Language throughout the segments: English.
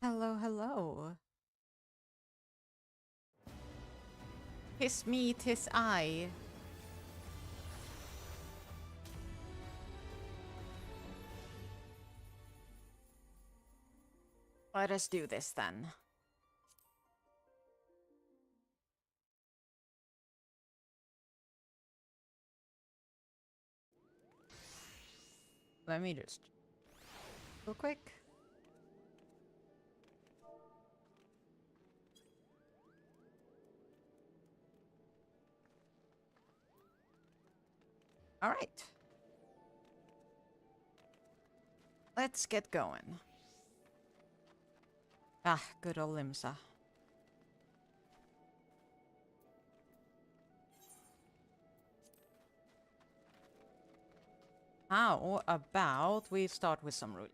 Hello, hello. 'Tis me, 'tis I. Let us do this then. Let me just real quick. All right. Let's get going. Ah, good old Limsa. How about we start with some rules?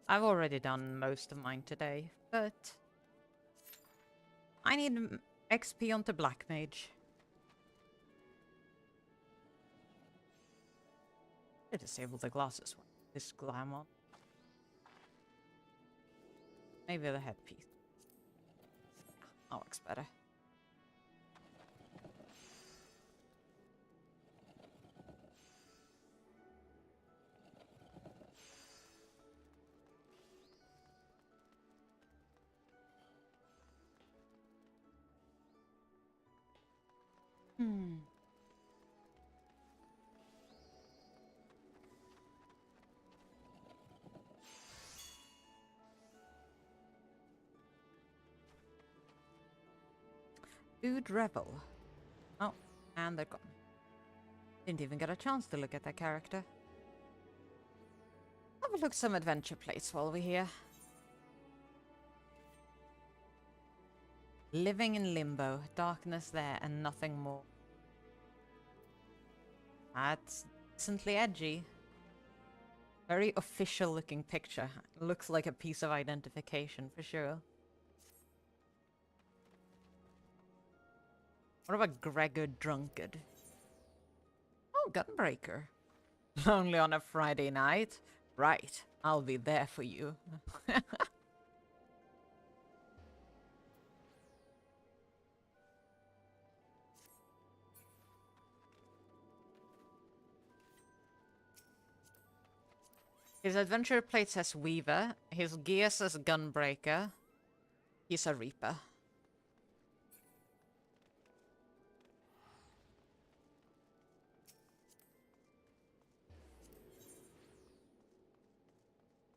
I've already done most of mine today, but I need XP onto Black Mage. I disable the glasses one. This glam on. Maybe the headpiece. That looks better. Hmm. Dude Rebel. Oh, and they're gone. Didn't even get a chance to look at that character. Have a look at some adventure plates while we're here. Living in limbo, darkness there and nothing more. That's decently edgy. Very official looking picture. Looks like a piece of identification for sure. What about Gregor Drunkard? Oh, Gunbreaker. Only on a Friday night? Right, I'll be there for you. His adventure plate says Weaver. His gear says Gunbreaker. He's a Reaper.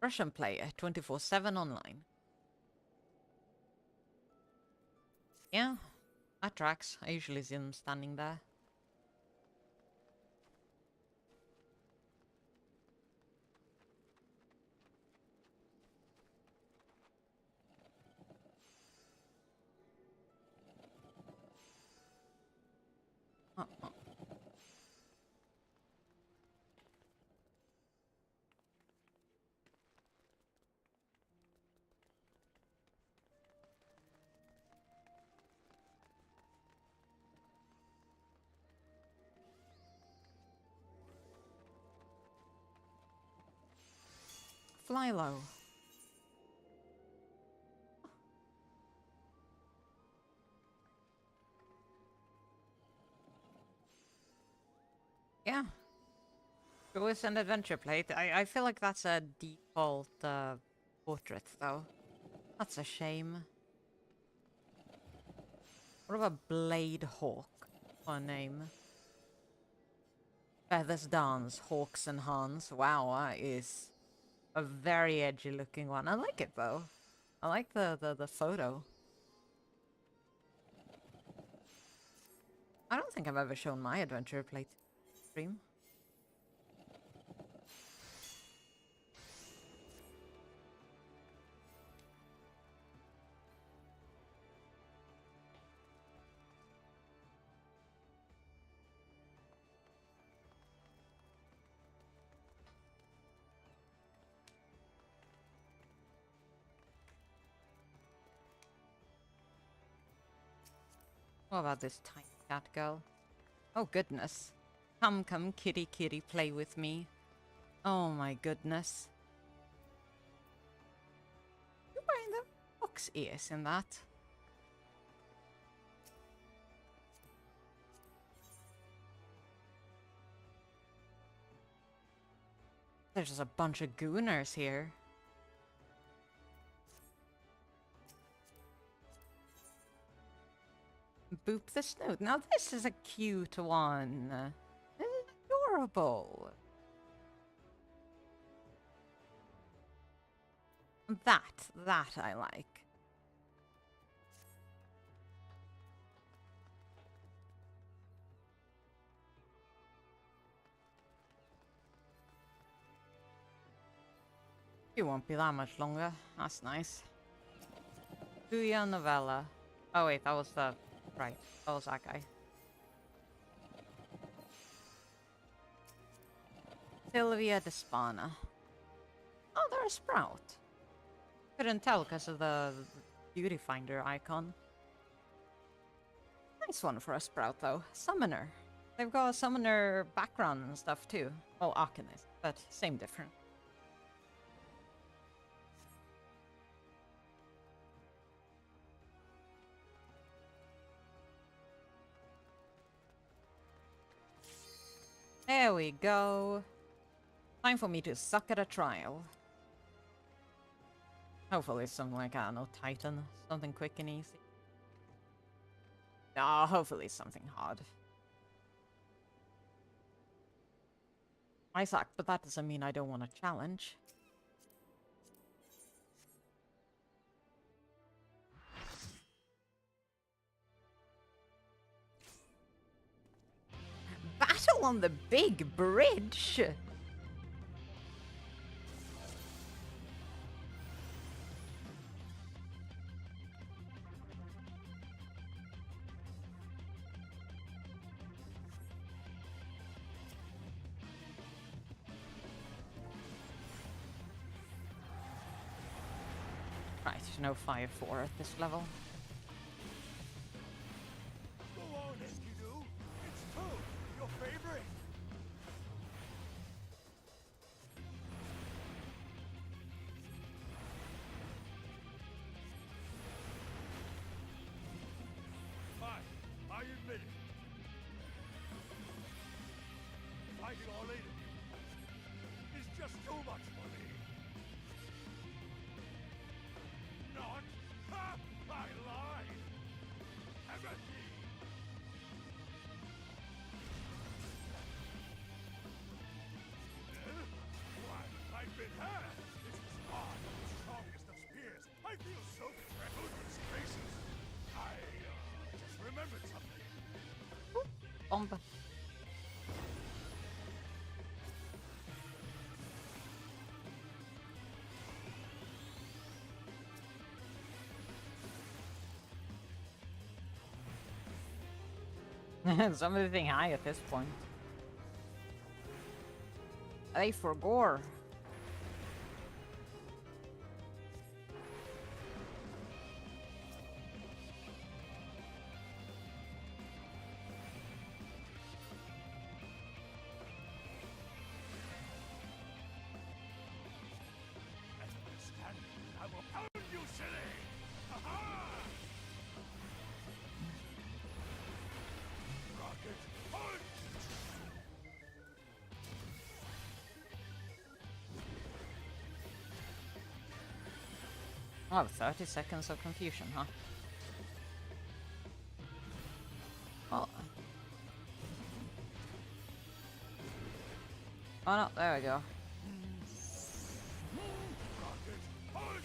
Russian player, 24/7 online. Yeah, that tracks. I usually see them standing there. Uh-uh. Fly low. Yeah. Choice and adventure plate. I feel like that's a default portrait, though. That's a shame. What about Blade Hawk? For a name. Feathers Dance, Hawks and Hans. Wow, that is a very edgy looking one. I like it, though. I like the photo. I don't think I've ever shown my adventure plate stream. What about this tiny cat girl? Oh, goodness. Come, come, kitty, kitty, play with me. Oh, my goodness. You're wearing ox ears in that. There's just a bunch of gooners here. Boop the snoot. Now this is a cute one. This is adorable. That I like. You won't be that much longer. That's nice. Tuya Novella. Oh wait, that was the... Right, that was that guy. Sylvia Despana. Oh, they're a sprout. Couldn't tell because of the beauty finder icon. Nice one for a sprout though. Summoner. They've got a summoner background and stuff too. Well, Arcanist, but same difference. There we go. Time for me to suck at a trial. Hopefully something like, I don't know, Titan. Something quick and easy. Ah, hopefully something hard. I suck, but that doesn't mean I don't want a challenge. Battle on the big bridge! Right, no fire 4 at this level. Go on, Escudo. It's Toad, your favorite. Fine, I admit it. Fighting all 8 of you is just too much for me. Not? Ha! I lied! Empathy! Why, I've been had! This was hard, the strongest of spears! I feel so threatened! Goodness gracious! I, just remembered something! Bomb. Something high at this point. Hey, for gore. As I stand, I will pound you silly! Ha-ha! Rocket punch! Oh, 30 seconds of confusion, huh? Well. Oh no, there we go. Rocket punch!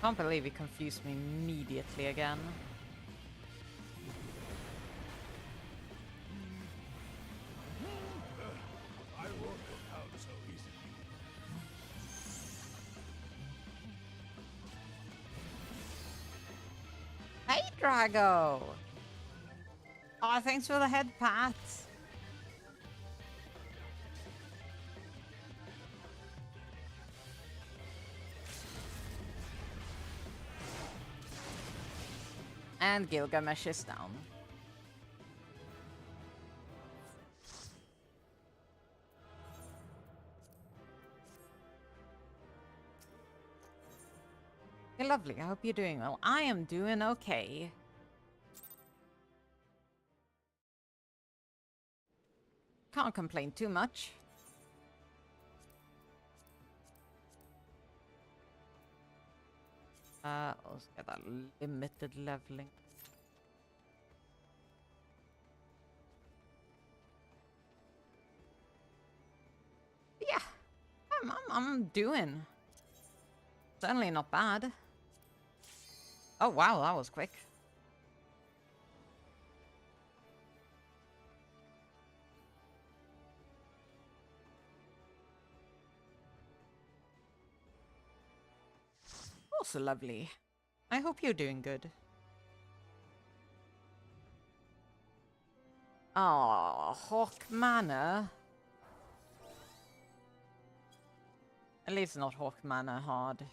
Can't believe he confused me immediately again. I won't go down so easily. Hey, Drago! Oh, thanks for the head pat. And Gilgamesh is down. Hey, lovely. I hope you're doing well. I am doing okay. Can't complain too much. Let's get that limited leveling. Yeah, I'm doing. Certainly not bad. Oh wow, that was quick. Also lovely. I hope you're doing good. Oh, Hawk Manor. At least not Hawk Manor hard.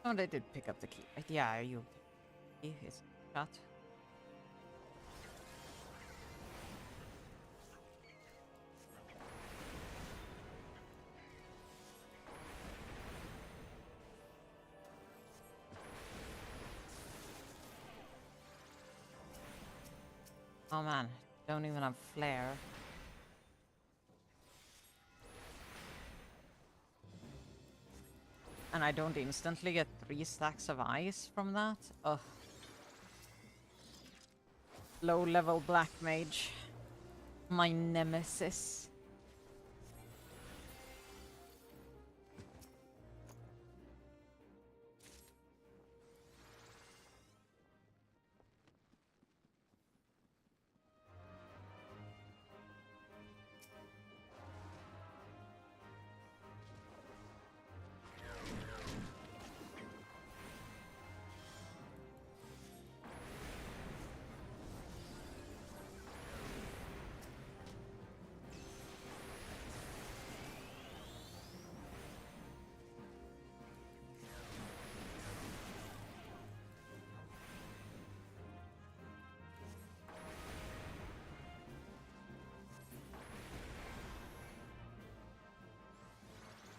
Oh, they did pick up the key. Right? Yeah, are you? Is shut. Oh man, don't even have flare. And I don't instantly get 3 stacks of ice from that? Ugh. Low level black mage. My nemesis.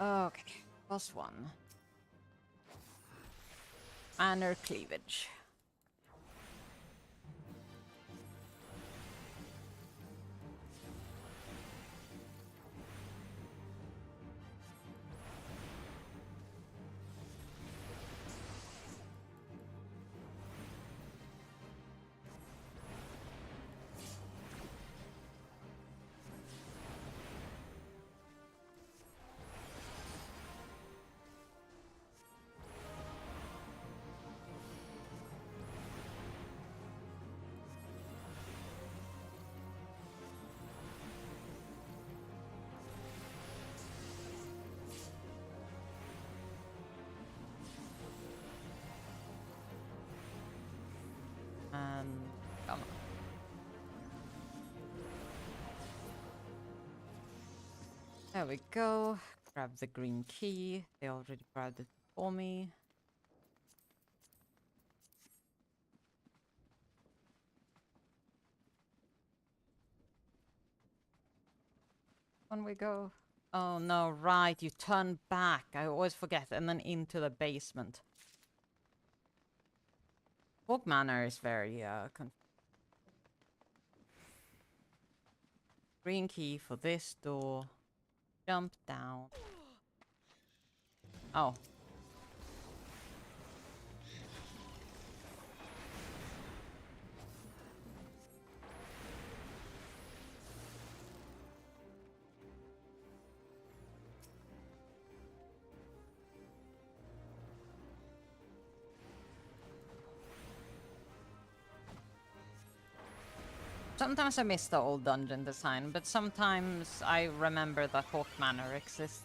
Okay, +1. Manor cleavage. And come on. There we go. Grab the green key. They already grabbed it for me. When we go. Oh no, right, you turn back. I always forget. And then into the basement. Hawk Manor is very green key for this door. Jump down. Oh. Sometimes I miss the old dungeon design, but sometimes I remember that Hawk Manor exists.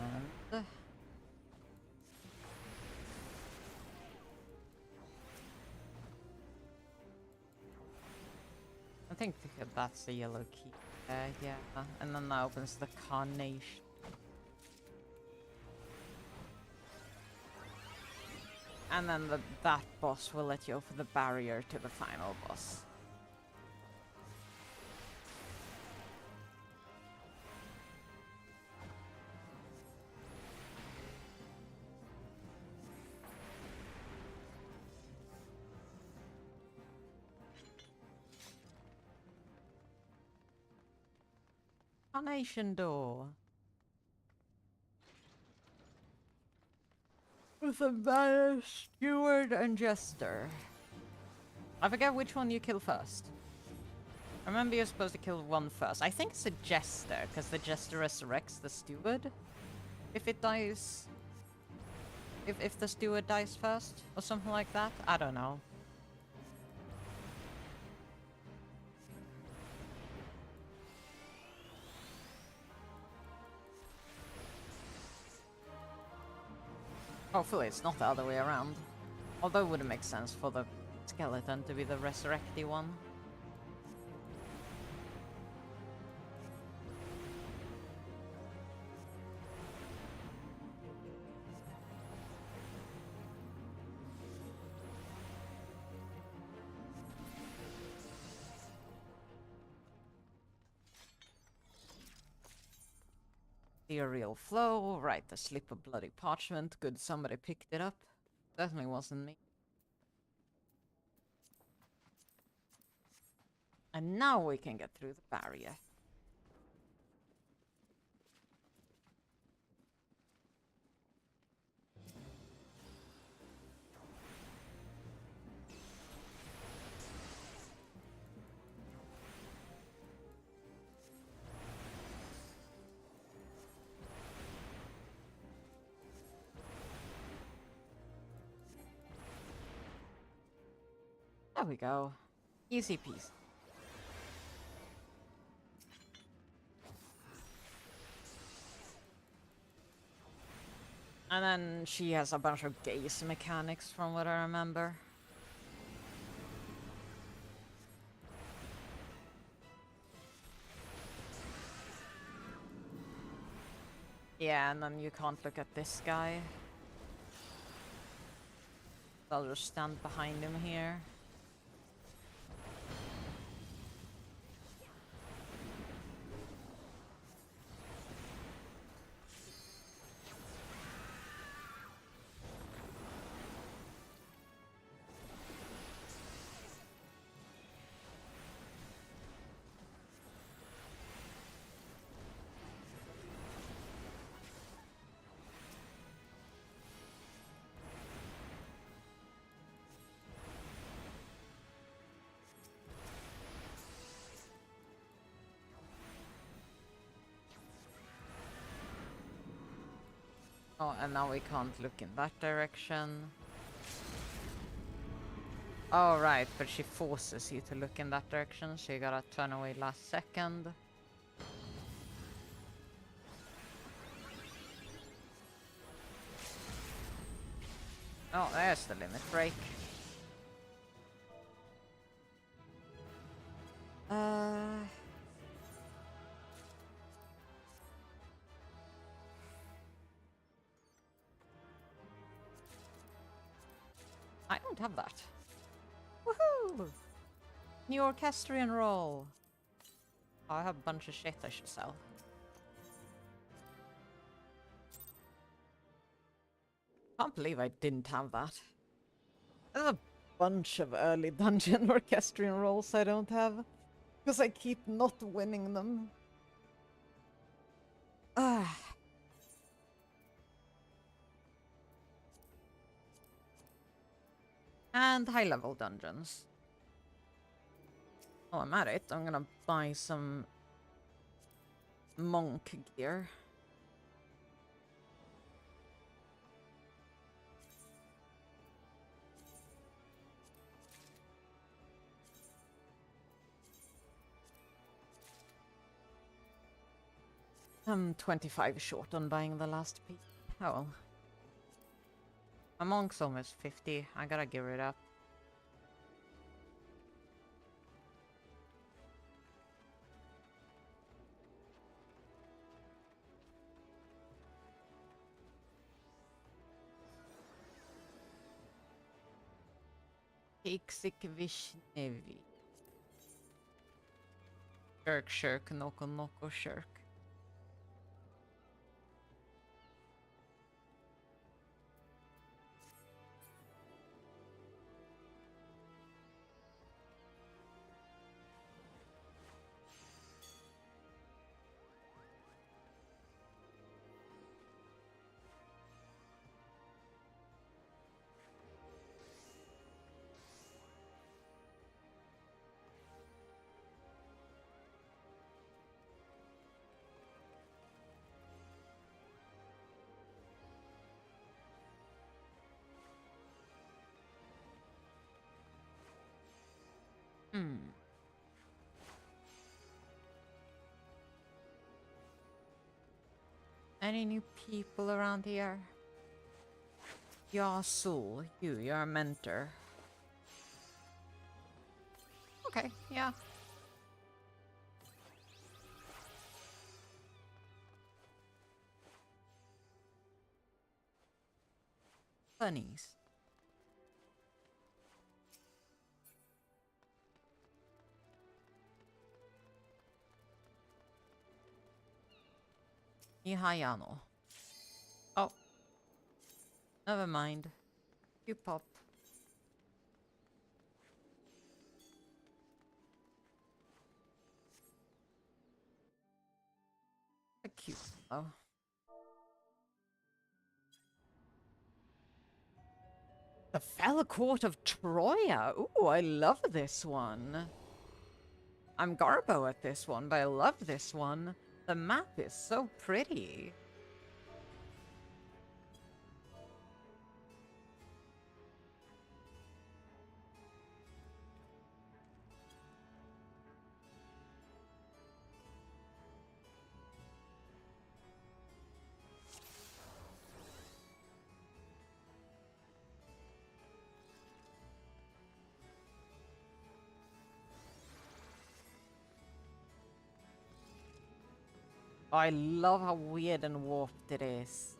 And I think that's the yellow key. Yeah, and then that opens the Carnation. And then that boss will let you over the barrier to the final boss. Carnation door. With a banner, steward, and jester. I forget which one you kill first. I remember you're supposed to kill one first. I think it's a jester, because the jester resurrects the steward. If it dies... If the steward dies first, or something like that. I don't know. Hopefully it's not the other way around. Although it wouldn't make sense for the skeleton to be the resurrecty one. Ethereal flow, right, a slip of bloody parchment. Good, somebody picked it up. Definitely wasn't me. And now we can get through the barrier. There we go. Easy peasy. And then she has a bunch of gaze mechanics from what I remember. Yeah, and then you can't look at this guy. I'll just stand behind him here. Oh, and now we can't look in that direction. Oh, right, but she forces you to look in that direction, so you gotta turn away last second. Oh, there's the limit break. I don't have that. Woohoo! New orchestrion roll. Oh, I have a bunch of shit I should sell. Can't believe I didn't have that. There's a bunch of early dungeon orchestrion rolls I don't have. Because I keep not winning them. Ah. And high level dungeons. Oh, I'm at it. I'm gonna buy some monk gear. I'm 25 short on buying the last piece. Oh well. My monk's almost 50. I gotta give it up. Iksik Vishnevi. Shirk, shirk, noko, noko, shirk. Hmm. Any new people around here? Yasul, you're a mentor. Okay, yeah. Bunnies. Ihayano. Oh. Never mind. You pop. A cute. Oh. The Fell Court of Troya. Ooh, I love this one. I'm Garbo at this one, but I love this one. The map is so pretty. I love how weird and warped it is.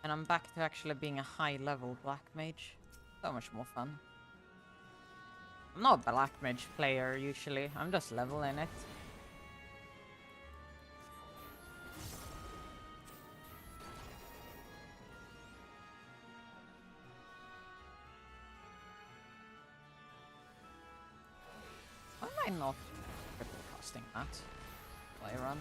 And I'm back to actually being a high-level Black Mage. So much more fun. I'm not a Black Mage player, usually. I'm just leveling it. Why am I not triple casting that while I run?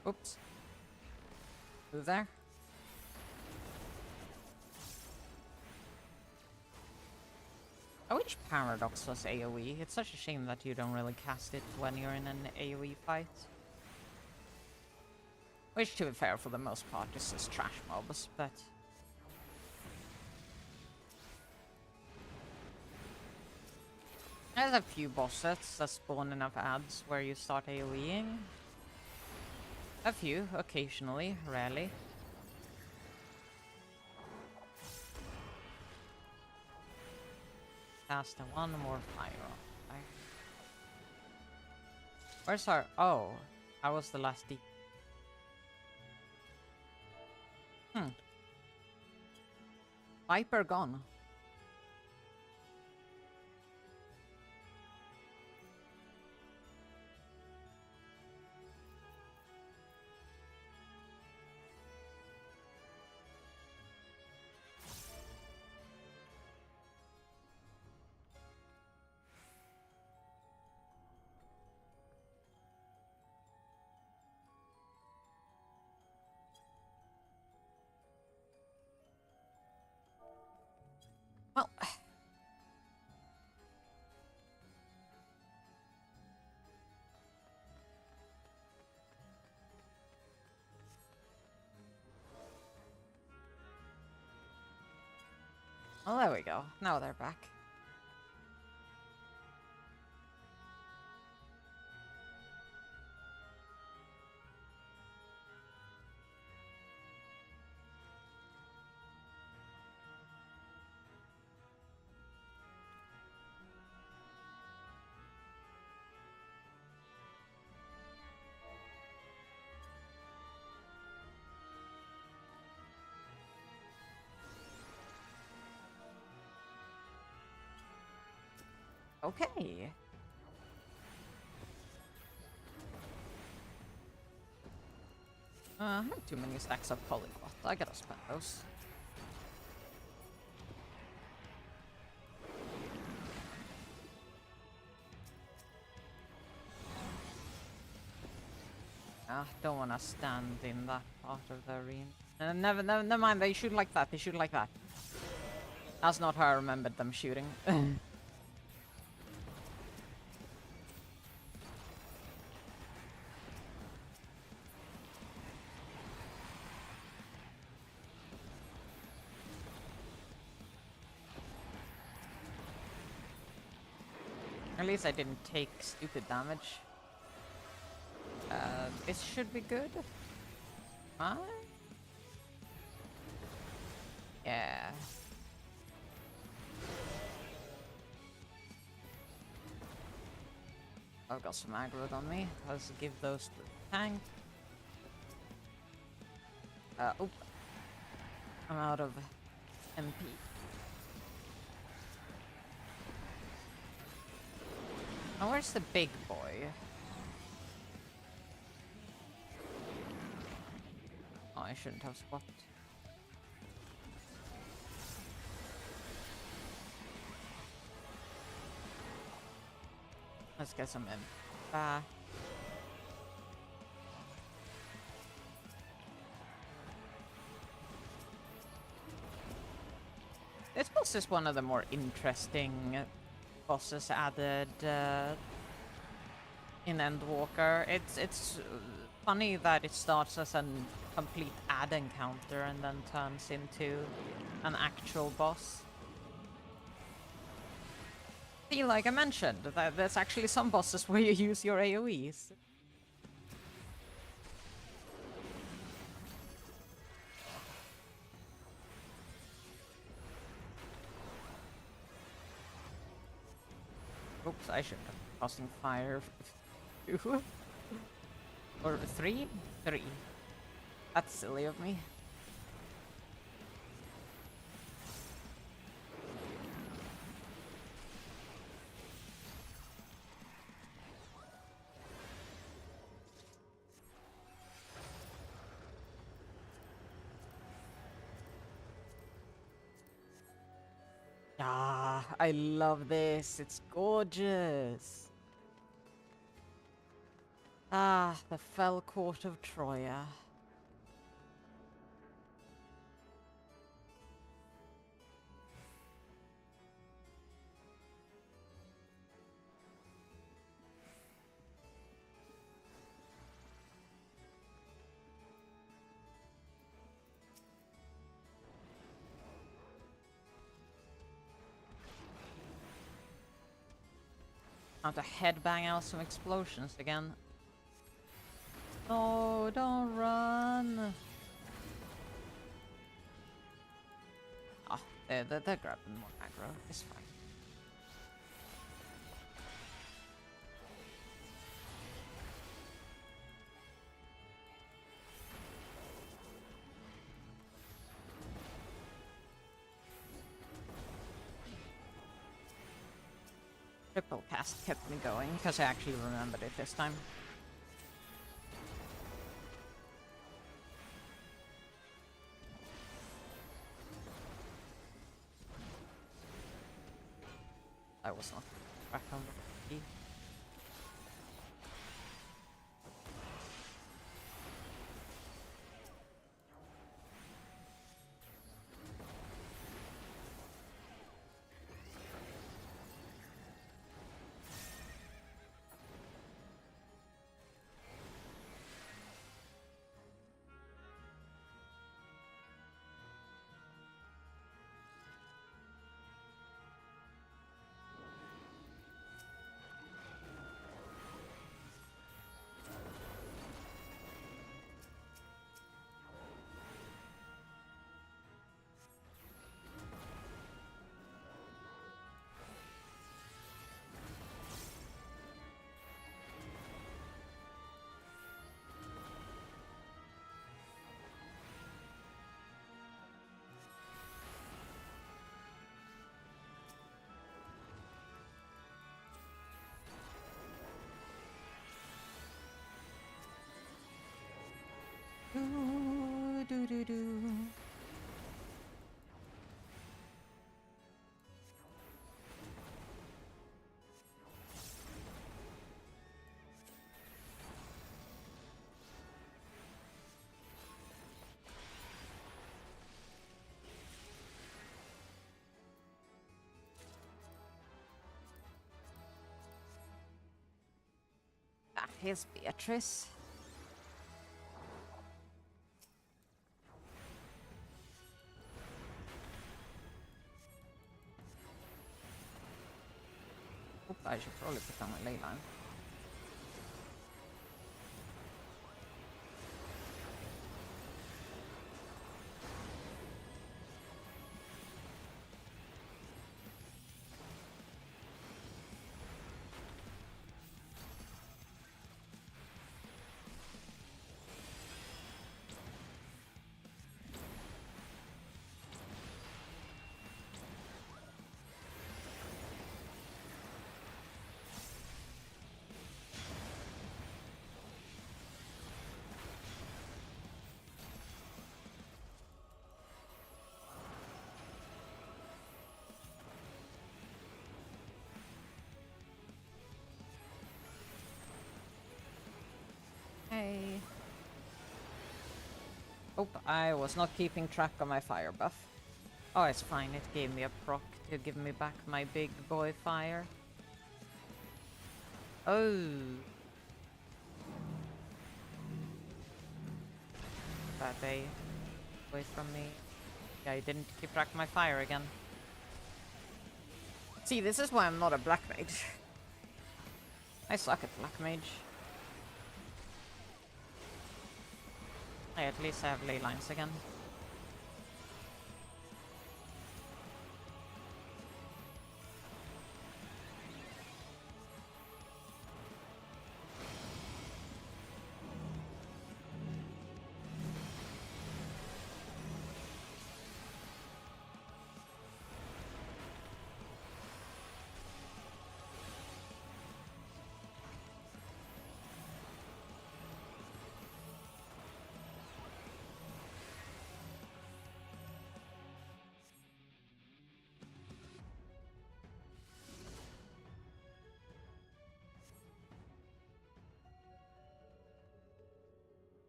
Oops. Move there. I wish Paradox was AoE. It's such a shame that you don't really cast it when you're in an AoE fight. Which, to be fair, for the most part, is just trash mobs, but... There's a few bosses that spawn enough ads where you start AoEing. A few, occasionally, rarely. Cast one more fire on. Where's our... Oh, that was the last deep. Viper gone. Well... Well, there we go. Now they're back. Okay. I have too many stacks of polyglot. I gotta spend those. Don't wanna stand in that part of the arena. Never mind. They shoot like that. They shoot like that. That's not how I remembered them shooting. At least I didn't take stupid damage. This should be good. Huh? Yeah. I've got some aggro on me. Let's give those to the tank. Oh. I'm out of MP. Now where's the big boy? Oh, I shouldn't have spotted. Let's get some in. This boss is one of the more interesting bosses added in Endwalker. It's funny that it starts as a complete ad encounter and then turns into an actual boss. See, like I mentioned, that there's actually some bosses where you use your AoEs. Oops, I should have casting fire. 2 or 3? 3. That's silly of me. Ah, I love this. It's gorgeous. Ah, the fell court of Troya. Time to headbang out some explosions again. No, don't run. Ah, they're grabbing more aggro. It's fine. Triple cast kept me going because I actually remembered it this time. I was not back on the key. Do, do, do, do. Ah, here's Beatrice. Oop, I should probably put on my ley line. Hey. Oh, I was not keeping track of my fire buff. Oh, it's fine. It gave me a proc to give me back my big boy fire. Oh. Bad day. Away from me. Yeah, I didn't keep track of my fire again. See, this is why I'm not a black mage. I suck at black mage. Hey, at least I have ley lines again.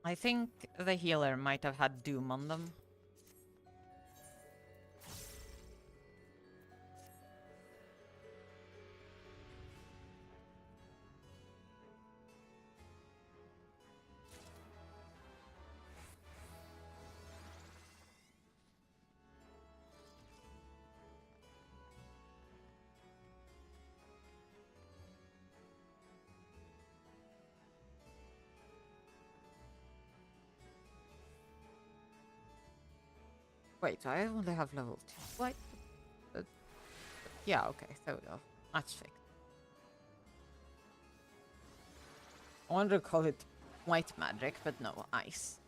I think the healer might have had Doom on them. Wait, I only have level 2. What? Yeah, okay, there we go. That's fixed. I wanted to call it white magic, but no, ice.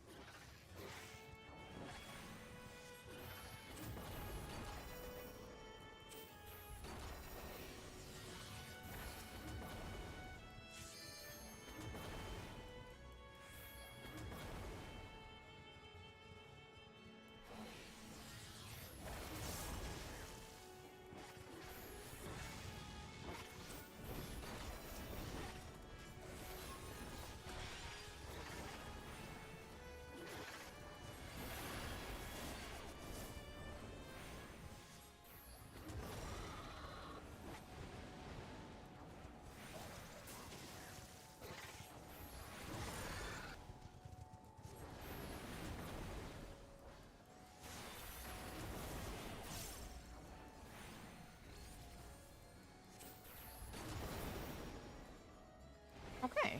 Okay.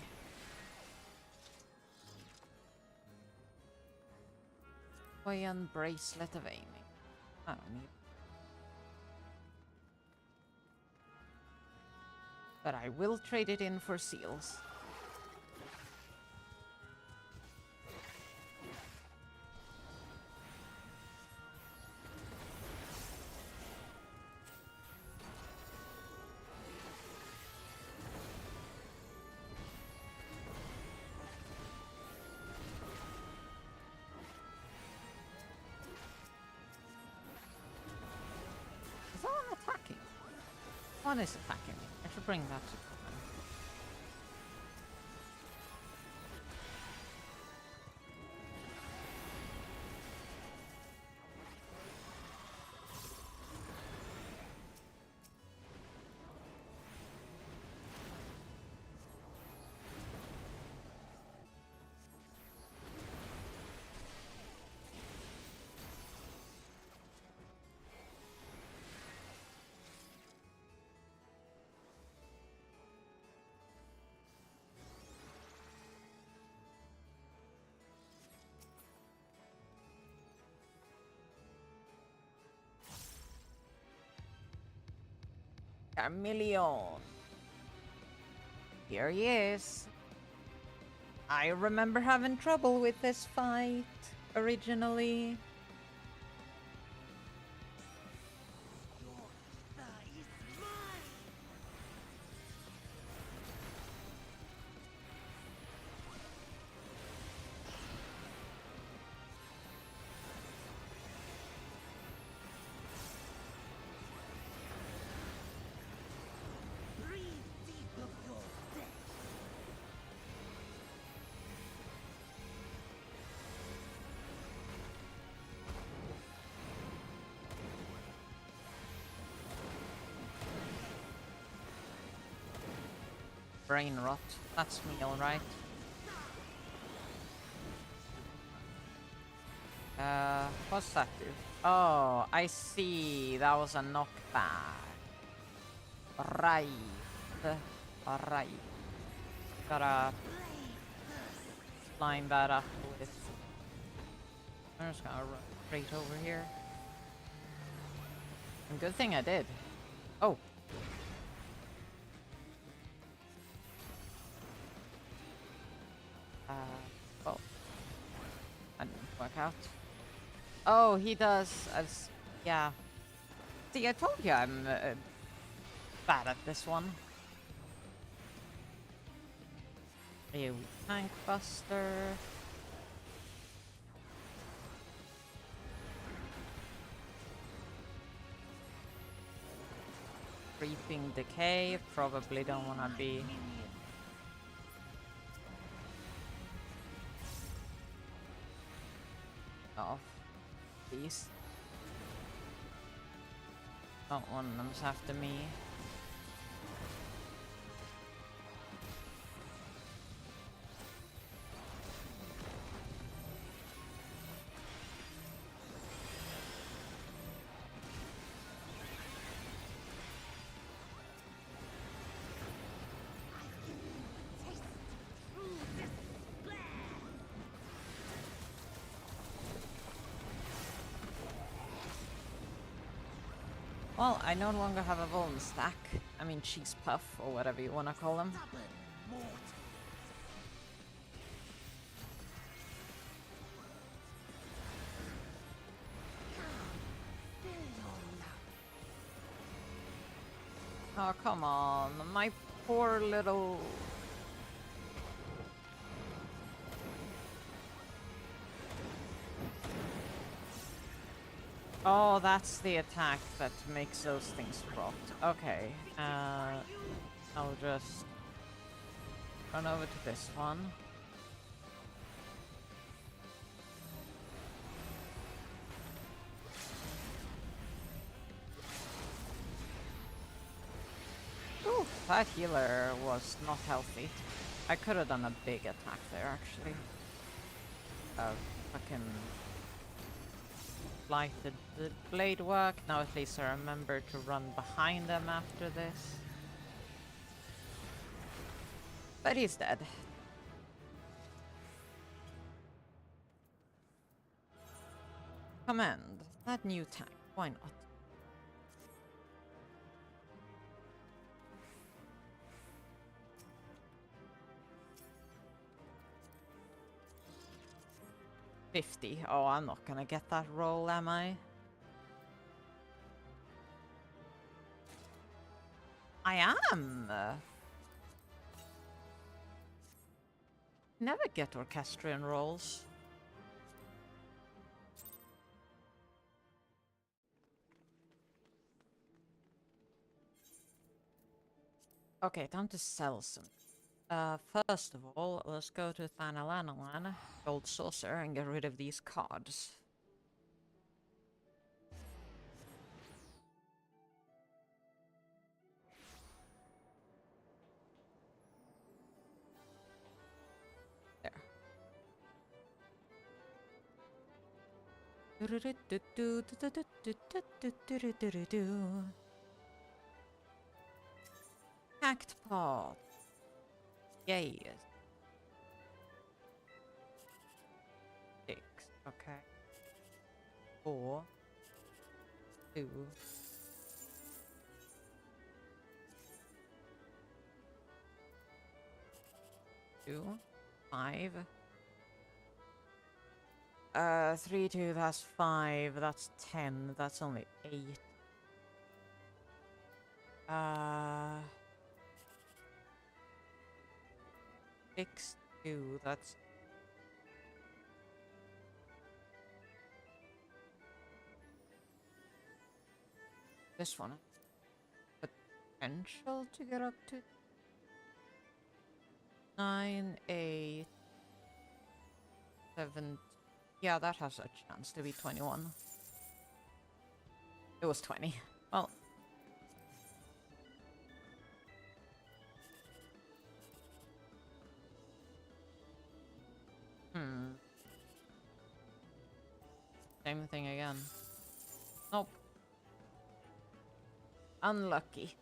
Hawaiian bracelet of aiming. I don't need. But I will trade it in for seals. Is that one attacking? One is attacking me. I should bring that to common. Carmeleon. Here he is. I remember having trouble with this fight originally. Brain rot. That's me, alright. What's that do? Oh, I see. That was a knockback. Right. Alright. Gotta line that up with. I'm just gonna run straight over here. And good thing I did. Oh. Well. That didn't work out. Oh, he does. As yeah. See, I told you I'm bad at this one. AoE tank buster. Creeping decay. Probably don't want to be. off. Please. Don't want them after me. Well, I no longer have a Vuln stack. I mean, cheese puff, or whatever you want to call them. Oh, come on. My poor little... Oh, that's the attack that makes those things rot. Okay. I'll just run over to this one. Ooh, that healer was not healthy. I could have done a big attack there, actually. Fucking lighted the blade work. Now at least I remember to run behind them after this. But he's dead. Command. That new tank. Why not? $50. Oh, I'm not gonna get that roll, am I? I am! Never get Orchestrion rolls. Okay, time to sell some. First of all, let's go to Thanalanalan, Gold Saucer, and get rid of these cards. There. Hacked pot. Yay. 6. Okay. 4. 2. 2. 5. 3, 2, that's 5. That's 10. That's only 8. 6, 2, that's... This one. Potential to get up to... 9, 8... 7... Yeah, that has a chance to be 21. It was 20. Well... Same thing again. Nope. Unlucky.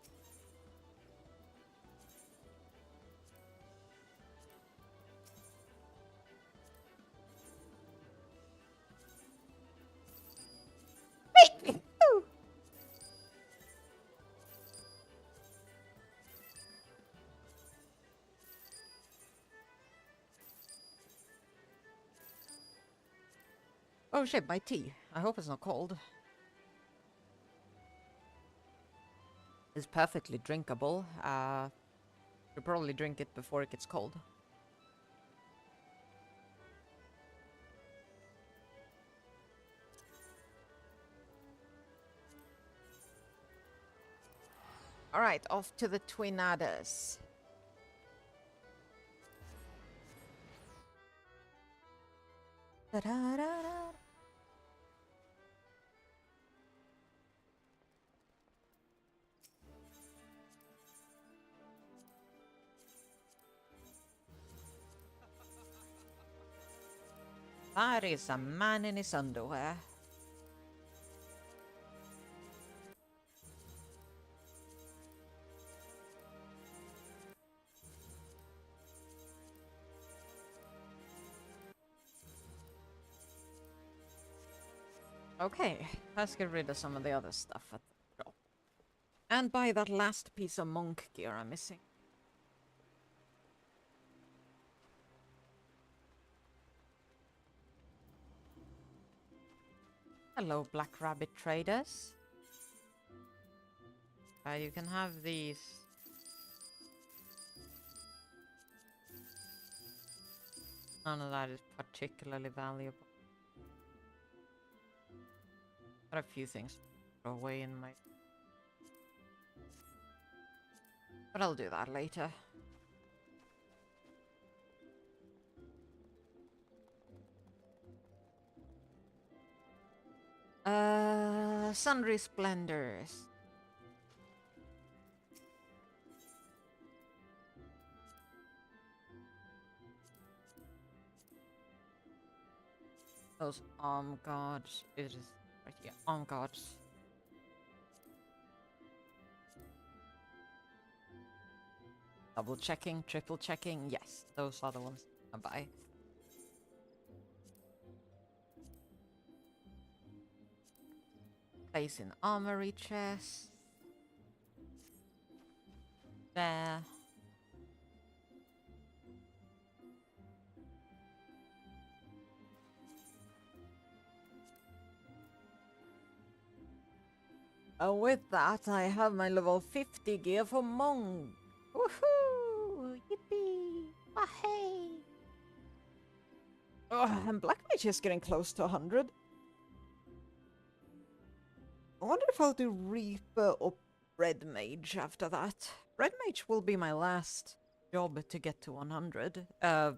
Oh shit, my tea. I hope it's not cold. It's perfectly drinkable. Should probably drink it before it gets cold. Alright, off to the Twinadas. Da -da -da -da. That is a man in his underwear. Okay, let's get rid of some of the other stuff at the shop. And buy that last piece of monk gear I'm missing. Hello, Black Rabbit traders. You can have these. None of that is particularly valuable. Got a few things to throw away in my... But I'll do that later. Sundry Splendors. Those arm guards. It is right here. Arm guards. Double checking, triple checking. Yes, those are the ones I buy. Place in armory chest. There. And with that, I have my level 50 gear for Monk. Woohoo! Yippee! Ah, hey! Oh, and Black Mage is getting close to 100. I wonder if I'll do Reaper or Red Mage after that. Red Mage will be my last job to get to 100.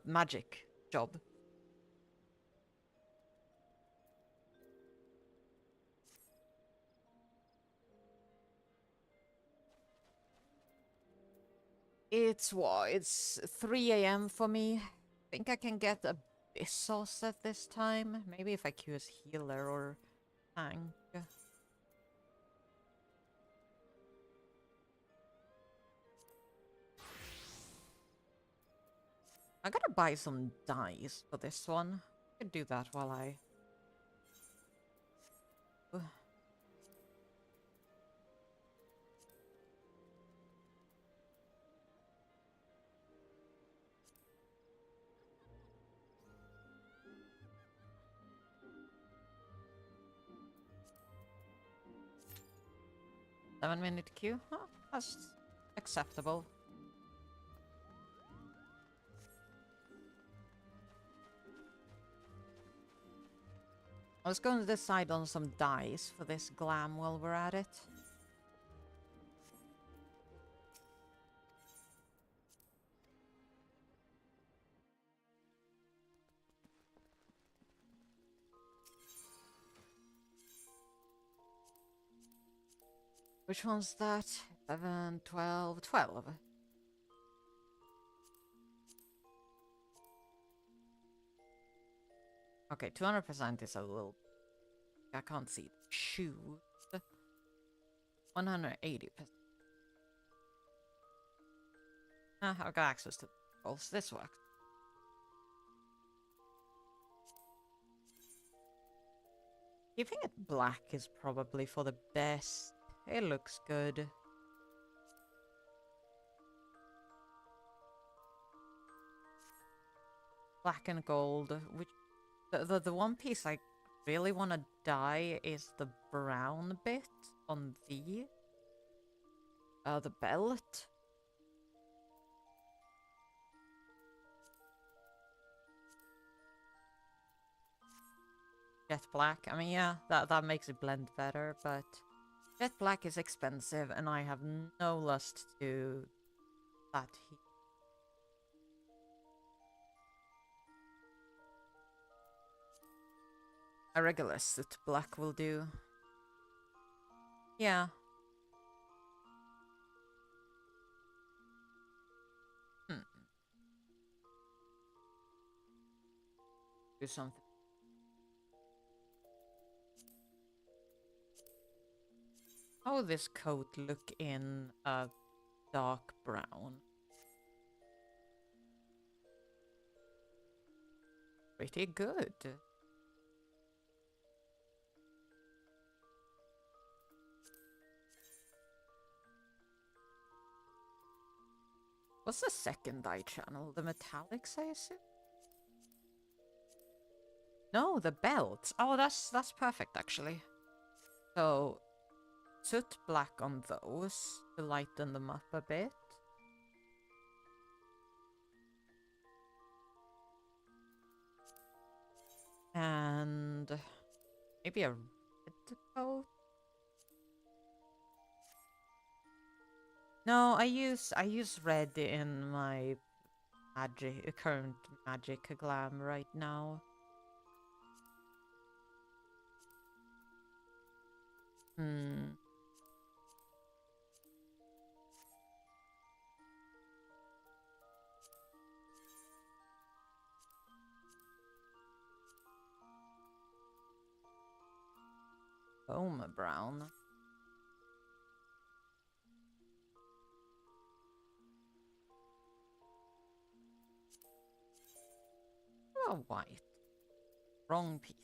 Magic job. It's what? It's 3 AM for me. Think I can get a Bissos at this time? Maybe if I queue as healer or tank. I gotta buy some dice for this one. I could do that while I... 7-minute queue? Oh, that's acceptable. I was going to decide on some dice for this glam while we're at it. Which one's that? 11, 12, 12. Okay, 200% is a little... I can't see the shoes. 180%. Ah, I've got access to the rolls. This works. Keeping it black is probably for the best. It looks good. Black and gold. Which the one piece I really want to dye is the brown bit on the belt. Jet black. I mean, yeah, that makes it blend better, but jet black is expensive, and I have no lust to that heat. A regular soot black will do. Yeah. Do something How would this coat look in a dark brown? Pretty good. What's the second dye channel? The metallics, I assume? No, the belts. Oh, that's perfect, actually. So, soot black on those to lighten them up a bit. And maybe a red coat? No, I use red in my current magic glam right now. Hmm. Foam brown. Oh, white. Wrong piece.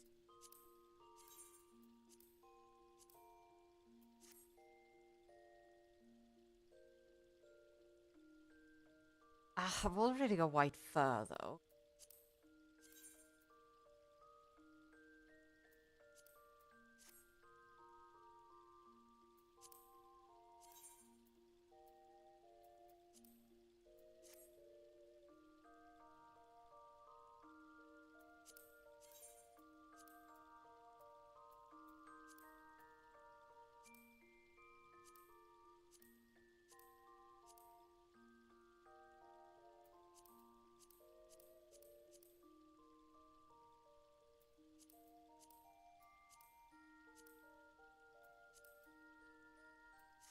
Ah, I've already got white fur, though.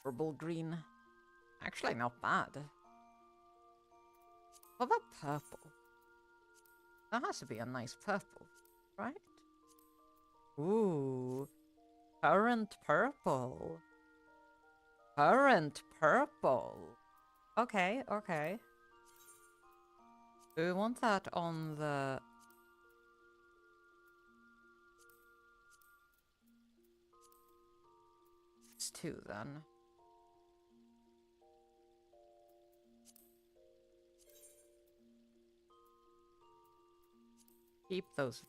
Purple green. Actually, not bad. What about purple? That has to be a nice purple, right? Ooh. Current purple. Current purple. Okay, okay. Do we want that on the... It's two, then. Keep those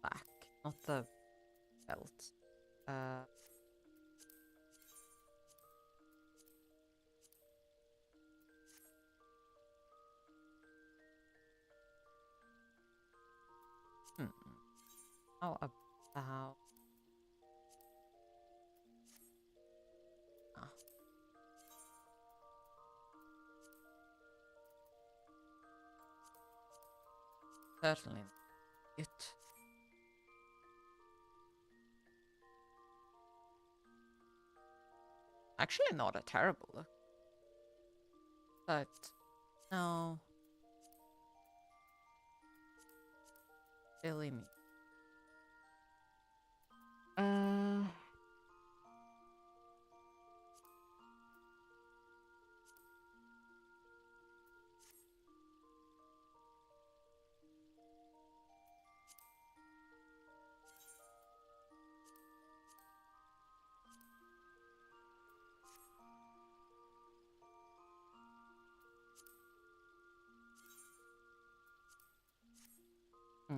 back, not the belt. Hmm. How about... Ah. Certainly. It. Actually, not a terrible look. But... No. Silly me.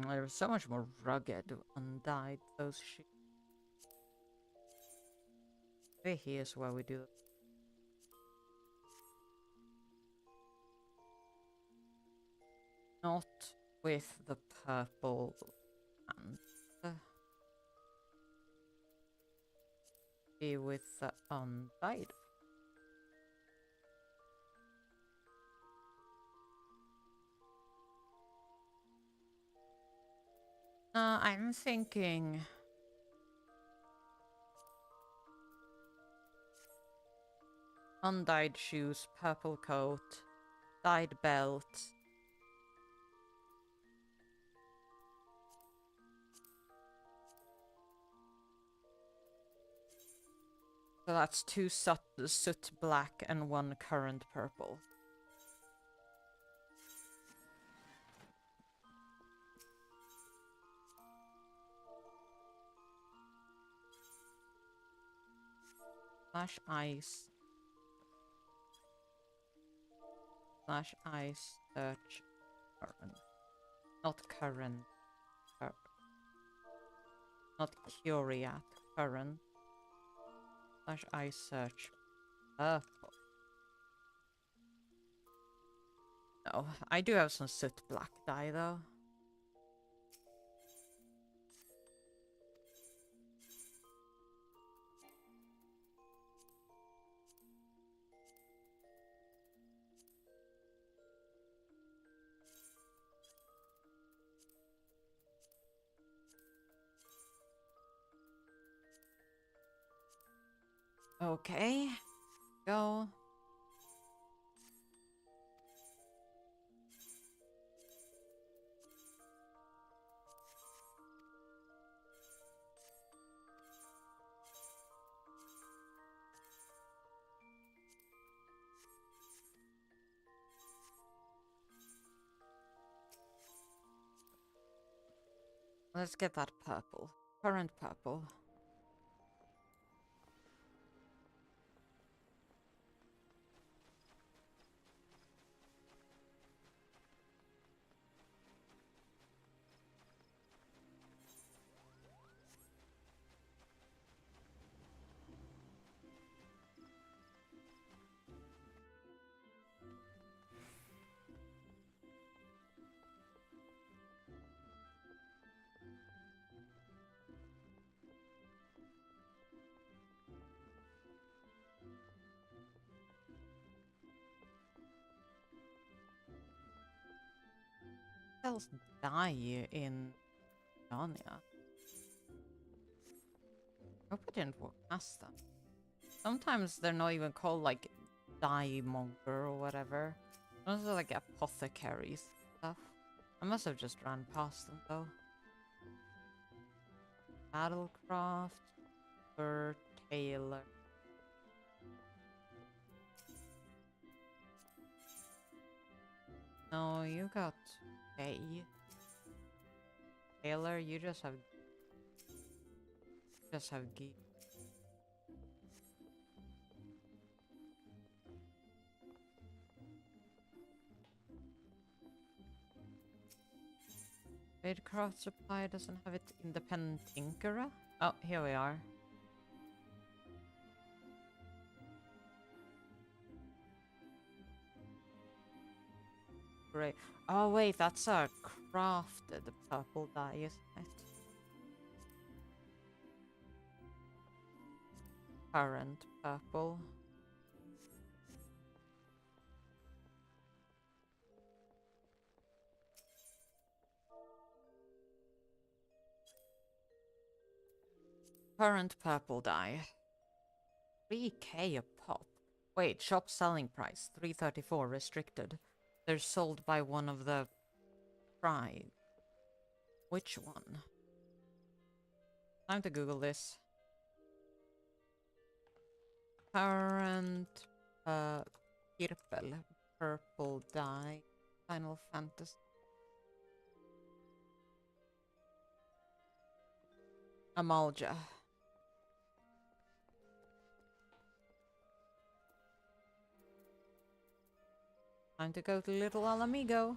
They're so much more rugged, undyed, those shoes. Maybe here's where we do it. Not with the purple and be with the undyed. I'm thinking... Undyed shoes, purple coat, dyed belt. So that's 2 soot black and 1 currant purple. Slash ice. Slash ice search current. Not current. Not curiat. Current. Slash ice search purple. No, I do have some soot black dye though. Okay, go. Let's get that purple. Current purple. Else dye in Narnia? Hope I didn't walk past them. Sometimes they're not even called like dye monger or whatever. Those are like apothecaries stuff. I must have just ran past them though. Battlecraft, Fur Tailor. No, you got A. Tailor, you just have G. Tradecraft Supply doesn't have it. Independent Tinkerer? Oh, here we are. Great. Oh wait, that's a crafted purple dye, isn't it? Current purple. Current purple dye. 3k a pop. Wait, shop selling price 334 restricted. They're sold by one of the tribe. Which one? Time to Google this. Current Kirpel purple dye. Final Fantasy. Amalja. Time to go to Little Alamigo.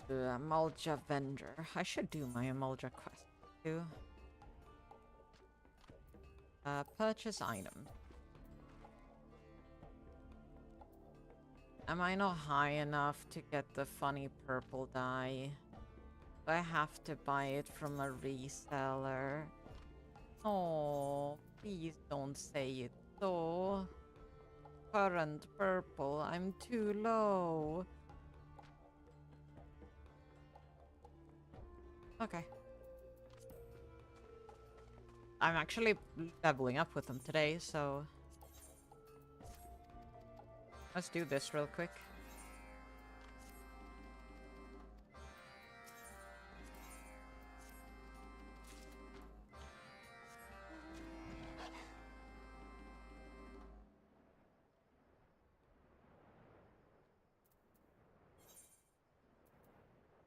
Amalja vendor. I should do my Amalja quest too. Purchase item. Am I not high enough to get the funny purple dye? Do I have to buy it from a reseller? Oh, please don't say it so. Current purple, I'm too low. Okay. I'm actually leveling up with them today, so... Let's do this real quick.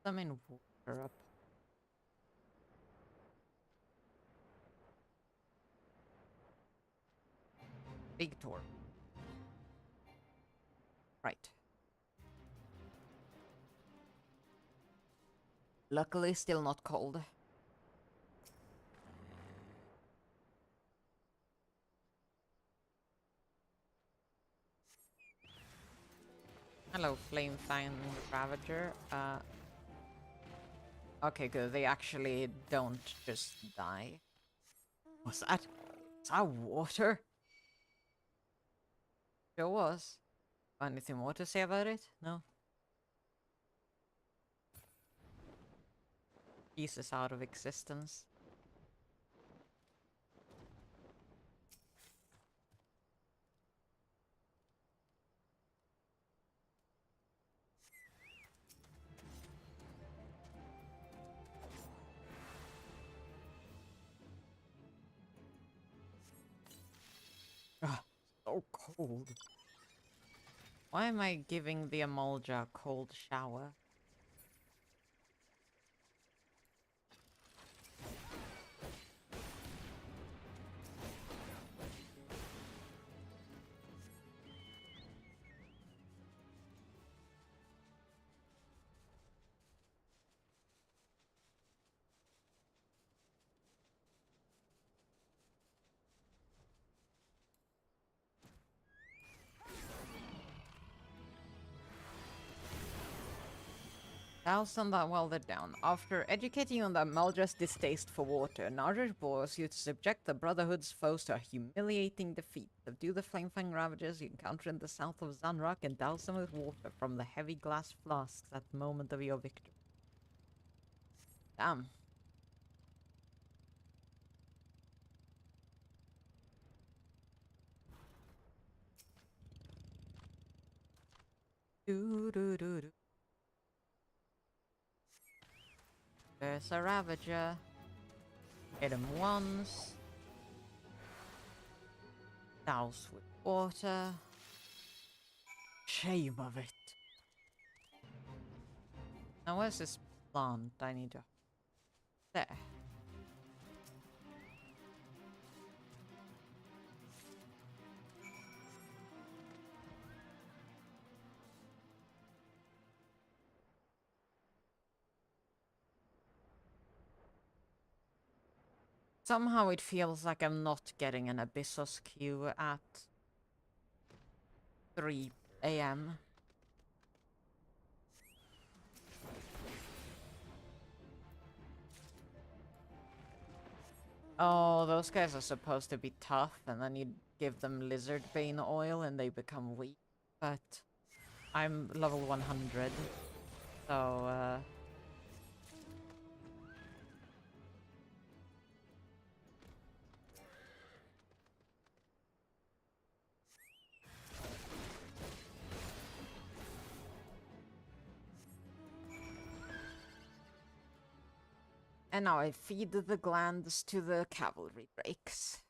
Them in water up. Big tour. Right. Luckily, still not cold. Hello, Flamefang Ravager. Okay, good. They actually don't just die. What's that? Is that water? Sure was. Anything more to say about it? No? Jesus out of existence. Ah, so cold. Why am I giving the Emolja a cold shower? Thousand that welded down. After educating on the Maldra's distaste for water, Nardrash boars you to subject the Brotherhood's foes to a humiliating defeat. Subdue the Flamefang Ravagers you encounter in the south of Zanrak and douse them with water from the heavy glass flasks at the moment of your victory. Damn. Do do do do. There's a Ravager. Hit him once. Douse with water. Shame of it. Now where's this plant I need to... There. Somehow it feels like I'm not getting an Abyssos queue at 3 AM. Oh, those guys are supposed to be tough, and then you give them lizard bane oil and they become weak. But I'm level 100, so and now I feed the glands to the cavalry brakes.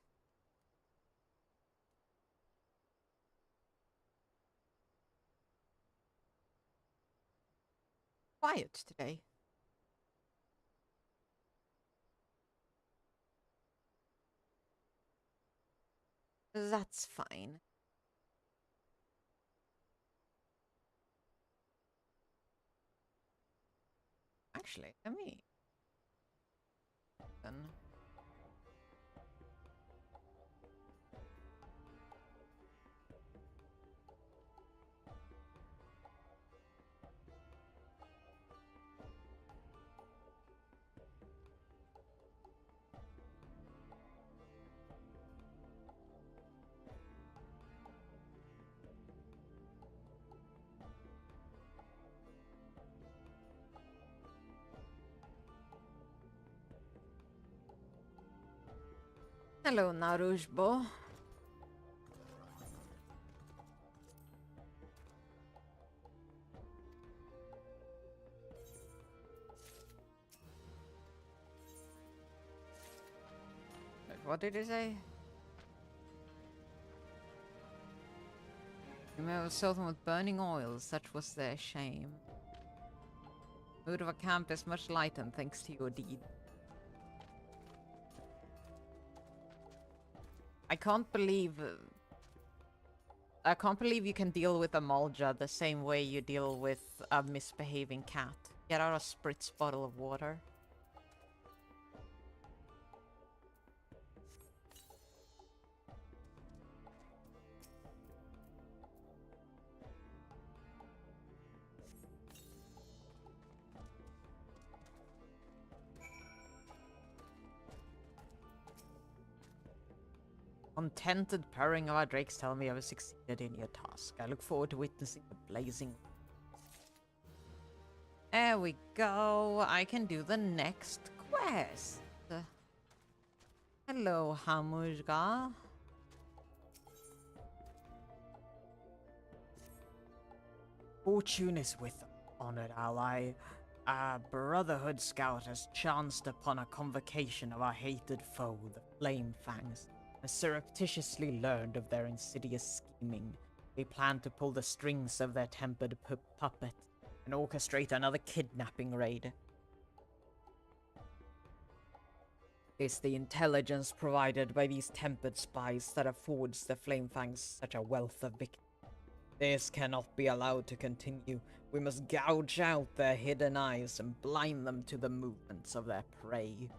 Quiet today. That's fine. Actually, let me... Then... Hello, Narujbo. Wait, what did he say? You may have sold them with burning oil, such was their shame. Mood of a camp is much lightened thanks to your deed. I can't believe you can deal with a Malja the same way you deal with a misbehaving cat. Get out a spritz bottle of water. Contented purring of our drakes tell me I have succeeded in your task. I look forward to witnessing the blazing. There we go. I can do the next quest. Hello, Hamujga. Fortune is with honored ally. Our Brotherhood scout has chanced upon a convocation of our hated foe, the Flame Fangs. Has surreptitiously learned of their insidious scheming. They plan to pull the strings of their tempered puppet and orchestrate another kidnapping raid. It's the intelligence provided by these tempered spies that affords the Flamefangs such a wealth of victims. This cannot be allowed to continue. We must gouge out their hidden eyes and blind them to the movements of their prey.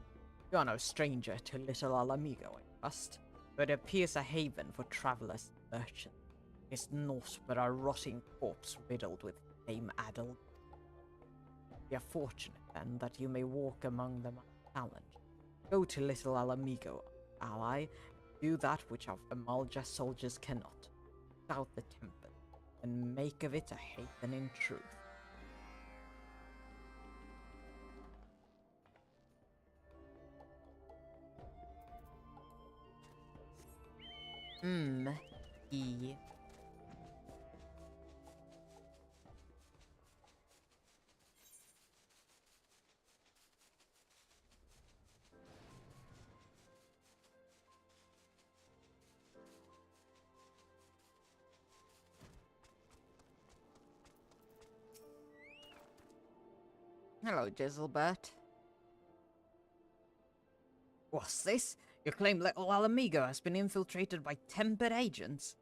You are no stranger to Little Alamigo, I trust. But it appears a haven for travelers and merchants. It's naught but a rotting corpse riddled with flame-addled. We are fortunate, then, that you may walk among them unchallenged. Go to Little Alamigo, ally, do that which our Amalja soldiers cannot. Out the temple, and make of it a haven in truth. E. Hello, Giselbert. What's this? You claim Little Alamigo has been infiltrated by tempered agents?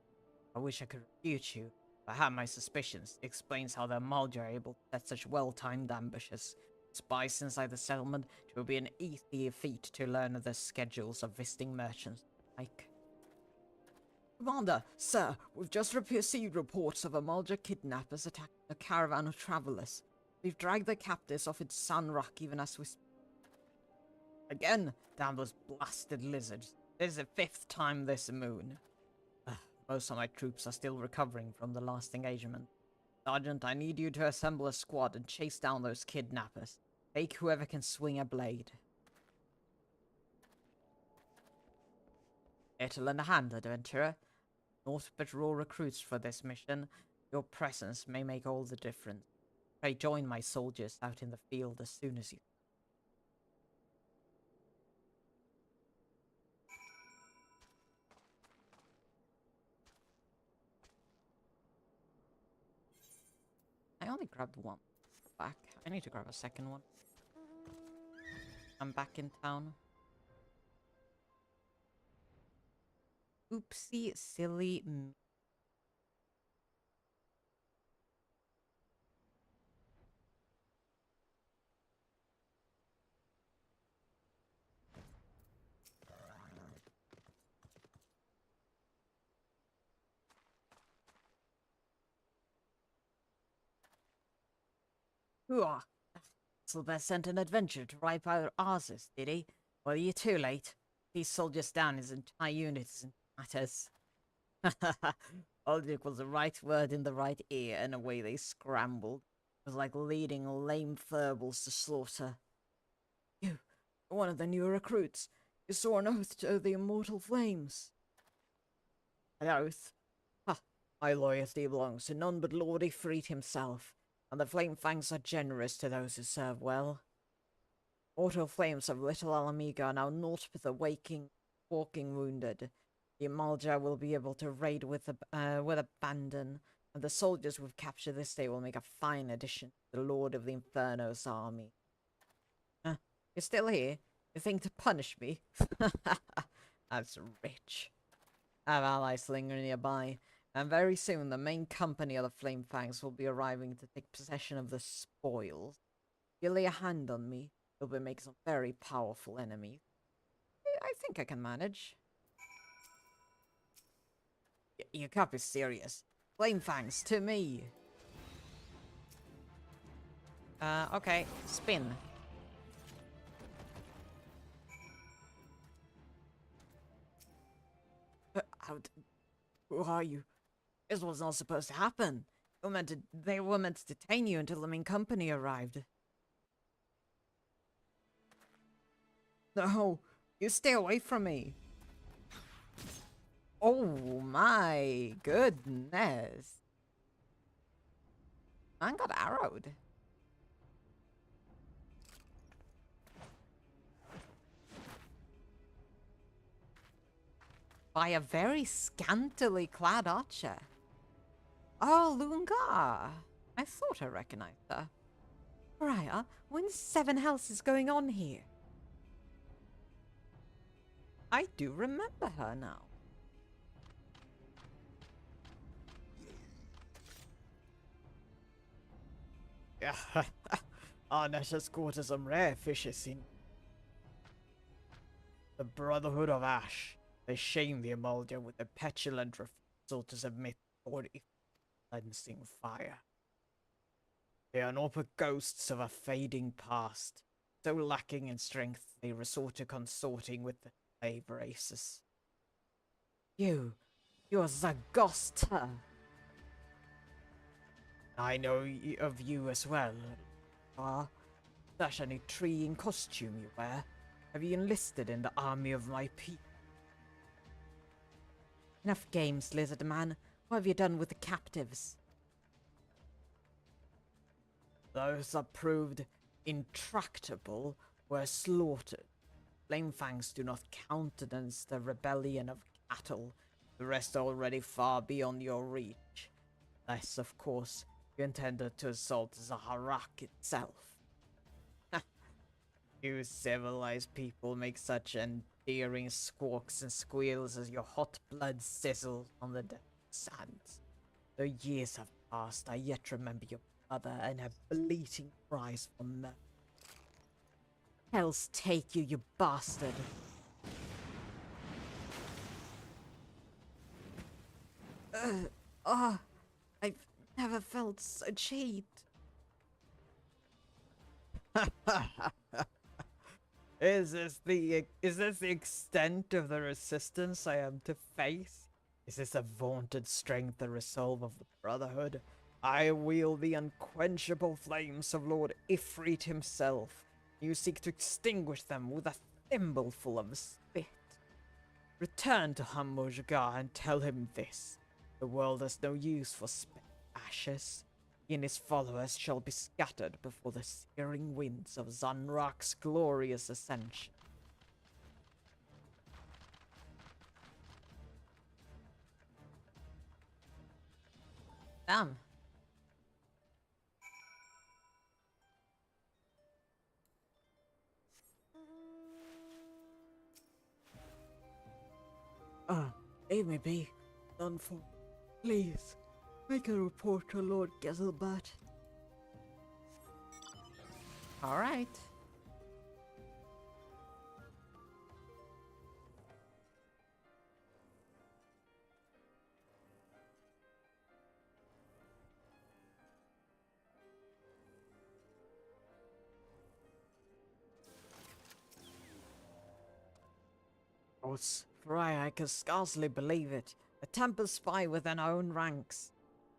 I wish I could refute you. I have my suspicions. It explains how the Amalja are able to set such well-timed ambushes. Spies inside the settlement, it will be an easy feat to learn the schedules of visiting merchants like. Commander, sir, we've just received reports of Amalja kidnappers attacking a caravan of travelers. We've dragged the captives off its Sunrock even as we speak. Again, damn those blasted lizards. This is the 5th time this moon. Most of my troops are still recovering from the last engagement. Sergeant, I need you to assemble a squad and chase down those kidnappers. Take whoever can swing a blade. It'll lend a hand, adventurer. Naught but raw recruits for this mission. Your presence may make all the difference. Pray join my soldiers out in the field as soon as you. I only grabbed one back. I need to grab a second one. I'm back in town. Oopsie silly me. Hooah! Silver sent an adventurer to wipe out Arzus, did he? Well, you're too late. He soldiers down his entire unit is in tatters. Aldrich was the right word in the right ear, and away they scrambled. It was like leading lame furbles to slaughter. You, one of the new recruits. You swore an oath to the immortal flames. An oath? Ha! My loyalty belongs to none but Lord Ifrit himself, and the Flame Fangs are generous to those who serve well. Mortal flames of Little Alamiga are now naught but the walking wounded. The Imalja will be able to raid with abandon, and the soldiers we've captured this day will make a fine addition to the Lord of the Inferno's army. You're still here? You think to punish me? That's rich. I have allies lingering nearby, and very soon the main company of the Flame Fangs will be arriving to take possession of the spoils. If you lay a hand on me, you'll be making some very powerful enemies. I think I can manage. You can't be serious. Flame Fangs, to me! Okay. Spin. Who are you? This was not supposed to happen. They were meant to detain you until the main company arrived. No, you stay away from me. Oh my goodness. Man got arrowed. By a very scantily clad archer. Oh, Lungar. I thought I recognized her. Mariah, what in seven hells is going on here? I do remember her now. Our Nesh's caught some rare fishes in the Brotherhood of Ash. They shame the Imalja with a petulant refusal to submit or cleansing fire. They are naught but ghosts of a fading past, so lacking in strength they resort to consorting with the slave races. You're Zagosta. I know of you as well. Such a intriguing costume you wear. Have you enlisted in the army of my people? Enough games, lizard man. What have you done with the captives? Those that proved intractable were slaughtered. Flamefangs do not countenance the rebellion of cattle. The rest are already far beyond your reach. Unless, of course, you intended to assault Zaharak itself. You civilized people make such endearing squawks and squeals as your hot blood sizzles on the desert sands. Though years have passed, I yet remember your brother and have bleating cries for mercy. Hells take you, you bastard! I've never felt so cheated. Is this the extent of the resistance I am to face? Is this the vaunted strength and resolve of the Brotherhood? I wield the unquenchable flames of Lord Ifrit himself. You seek to extinguish them with a thimbleful of spit. Return to Hamurjgar and tell him this. The world has no use for spent ashes. He and his followers shall be scattered before the searing winds of Zanrak's glorious ascension. Damn. Leave me be. Done for. Please. Make a report to Lord Gezelbat. Alright. Right, I can scarcely believe it. A Templar spy within our own ranks.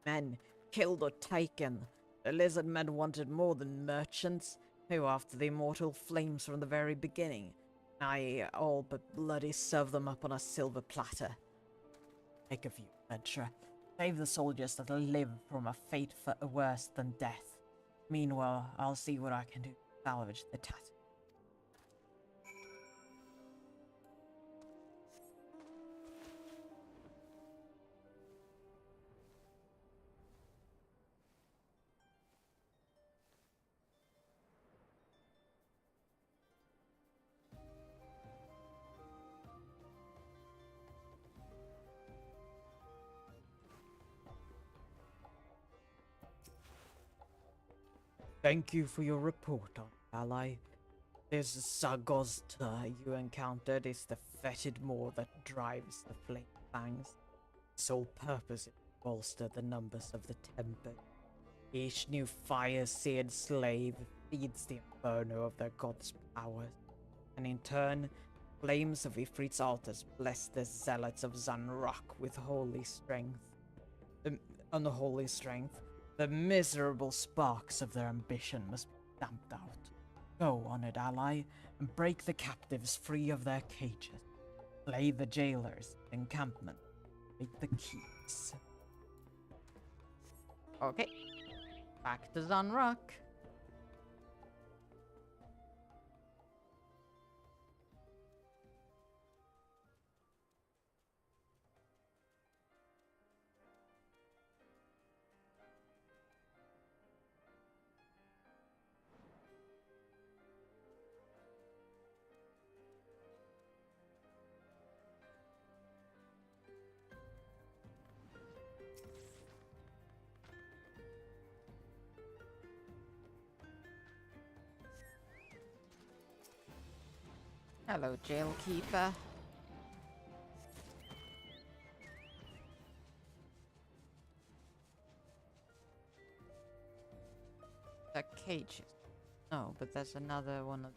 Men killed or taken. The lizard men wanted more than merchants. They were after the immortal flames from the very beginning. I all but bloody serve them up on a silver platter. Take a view, adventurer. Save the soldiers that live from a fate for worse than death. Meanwhile, I'll see what I can do to salvage the tatter. Thank you for your report, ally. This Zagozta you encountered is the fetid maw that drives the Flame Fangs. Sole purpose is to bolster the numbers of the Tempered. Each new fire-seared slave feeds the inferno of their god's powers, and in turn, flames of Ifrit's altars bless the zealots of Zanrak with holy strength. Unholy strength. The miserable sparks of their ambition must be stamped out. Go, honored ally, and break the captives free of their cages. Slay the jailers, encampment. Take the keys. Okay. Back to Zanrak. Hello, jailkeeper. The cages. No, but there's another one of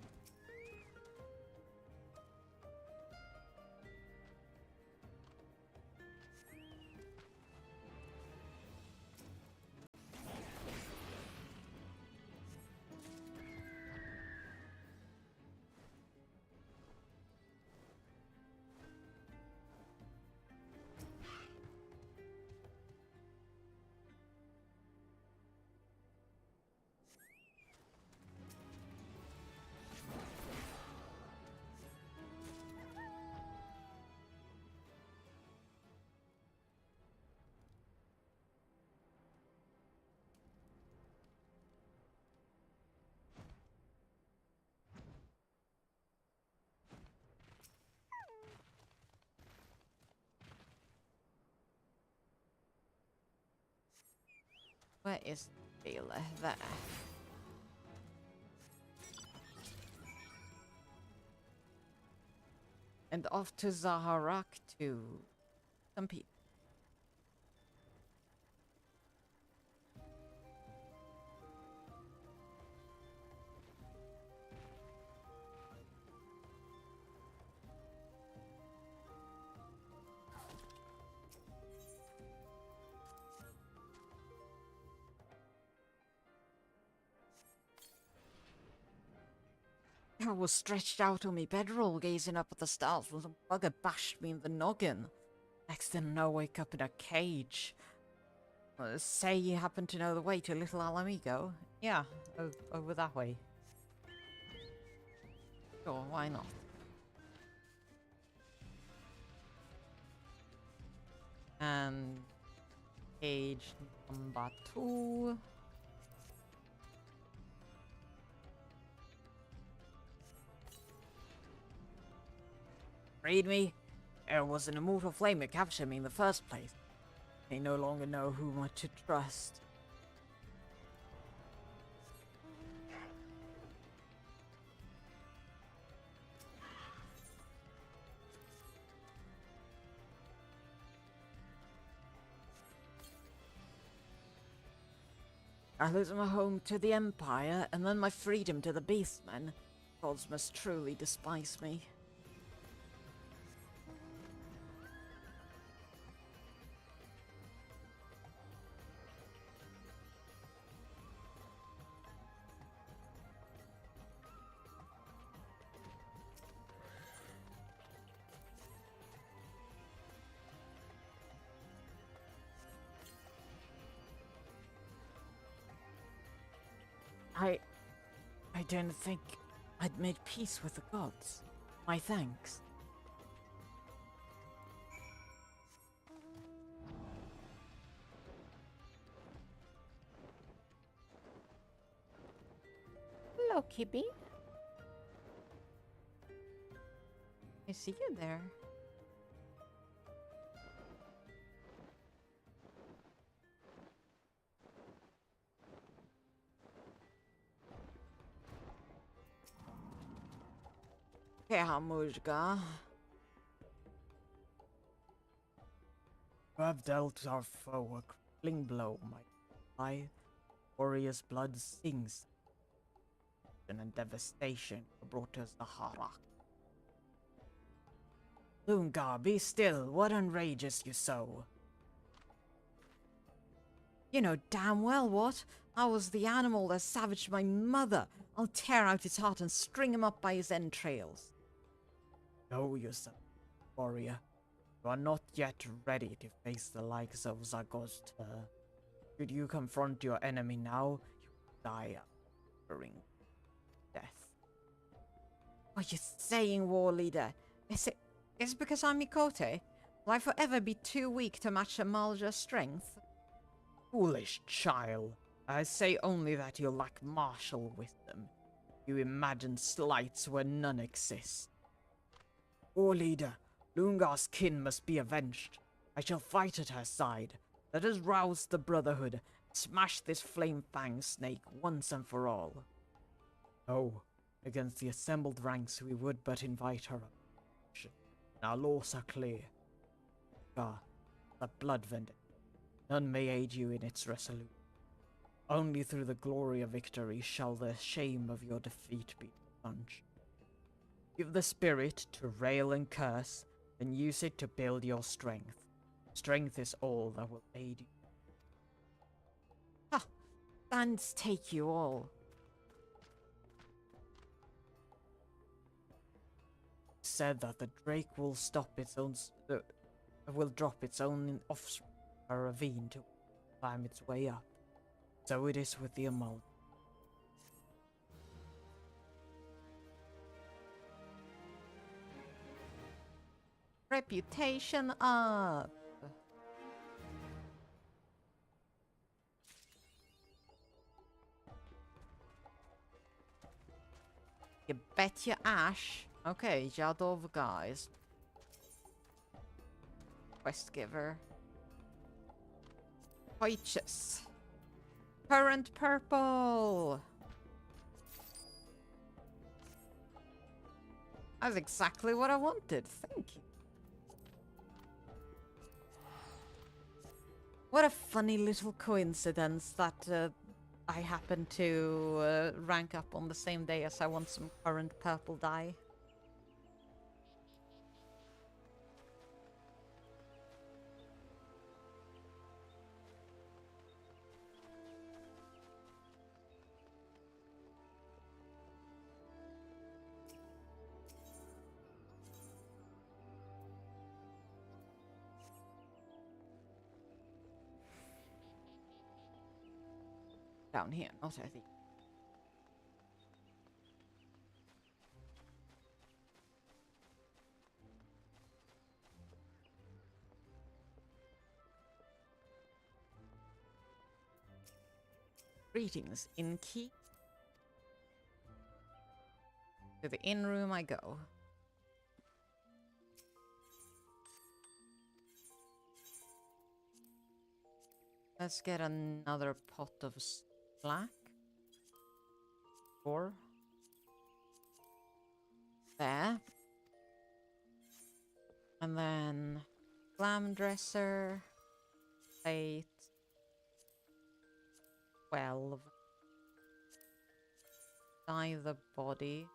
Where is the dealer? There. And off to Zaharak to compete. I was stretched out on me bedroll, gazing up at the stars when some bugger bashed me in the noggin. Next thing I know, wake up in a cage. Say you happen to know the way to Little Alamigo? Yeah, over that way. Sure, why not? And cage number 2. Read me? It was an immortal flame that captured me in the first place. I no longer know whom to trust. I lose my home to the Empire, and then my freedom to the Beastmen. Gods must truly despise me. I didn't think I'd made peace with the gods. My thanks. Hello, Kibby. I see you there. Hamujga. You have dealt our foe a crippling blow, my warrior's blood sings. And devastation brought us the Harak. Lungar, be still. What enrages you so? You know damn well what? I was the animal that savaged my mother. I'll tear out his heart and string him up by his entrails. Know yourself, warrior. You are not yet ready to face the likes of Zagosta. Should you confront your enemy now, you will die a suffering death. What are you saying, war leader? Is it because I'm Mikote? Will I forever be too weak to match Amalja's strength? Foolish child. I say only that you lack martial wisdom. You imagine slights where none exist. War leader, Lungar's kin must be avenged. I shall fight at her side. Let us rouse the Brotherhood and smash this flame-fanged snake once and for all. No, against the assembled ranks we would but invite her up. Our laws are clear. The blood vendetta. None may aid you in its resolution. Only through the glory of victory shall the shame of your defeat be expunged. Give the spirit to rail and curse, then use it to build your strength. Strength is all that will aid you. Ha! Thanks take you all. Said that the drake will stop its own, will drop its own offspring a ravine to climb its way up. So it is with the Amal. Reputation up. You bet your ash. Okay, Jadov guys. Quest giver. Poiches. Current purple. That's exactly what I wanted. Thank you. What a funny little coincidence that I happen to rank up on the same day as I want some current purple dye. Down here, not I think. Greetings, innkeep. To the inn room I go. Let's get another pot of slack. 4. There. And then glam dresser. Plate. 12. Dye the body.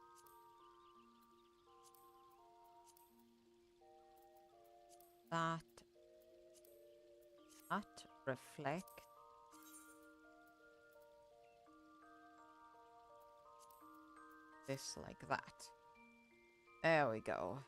That. Reflect. This like that. There we go.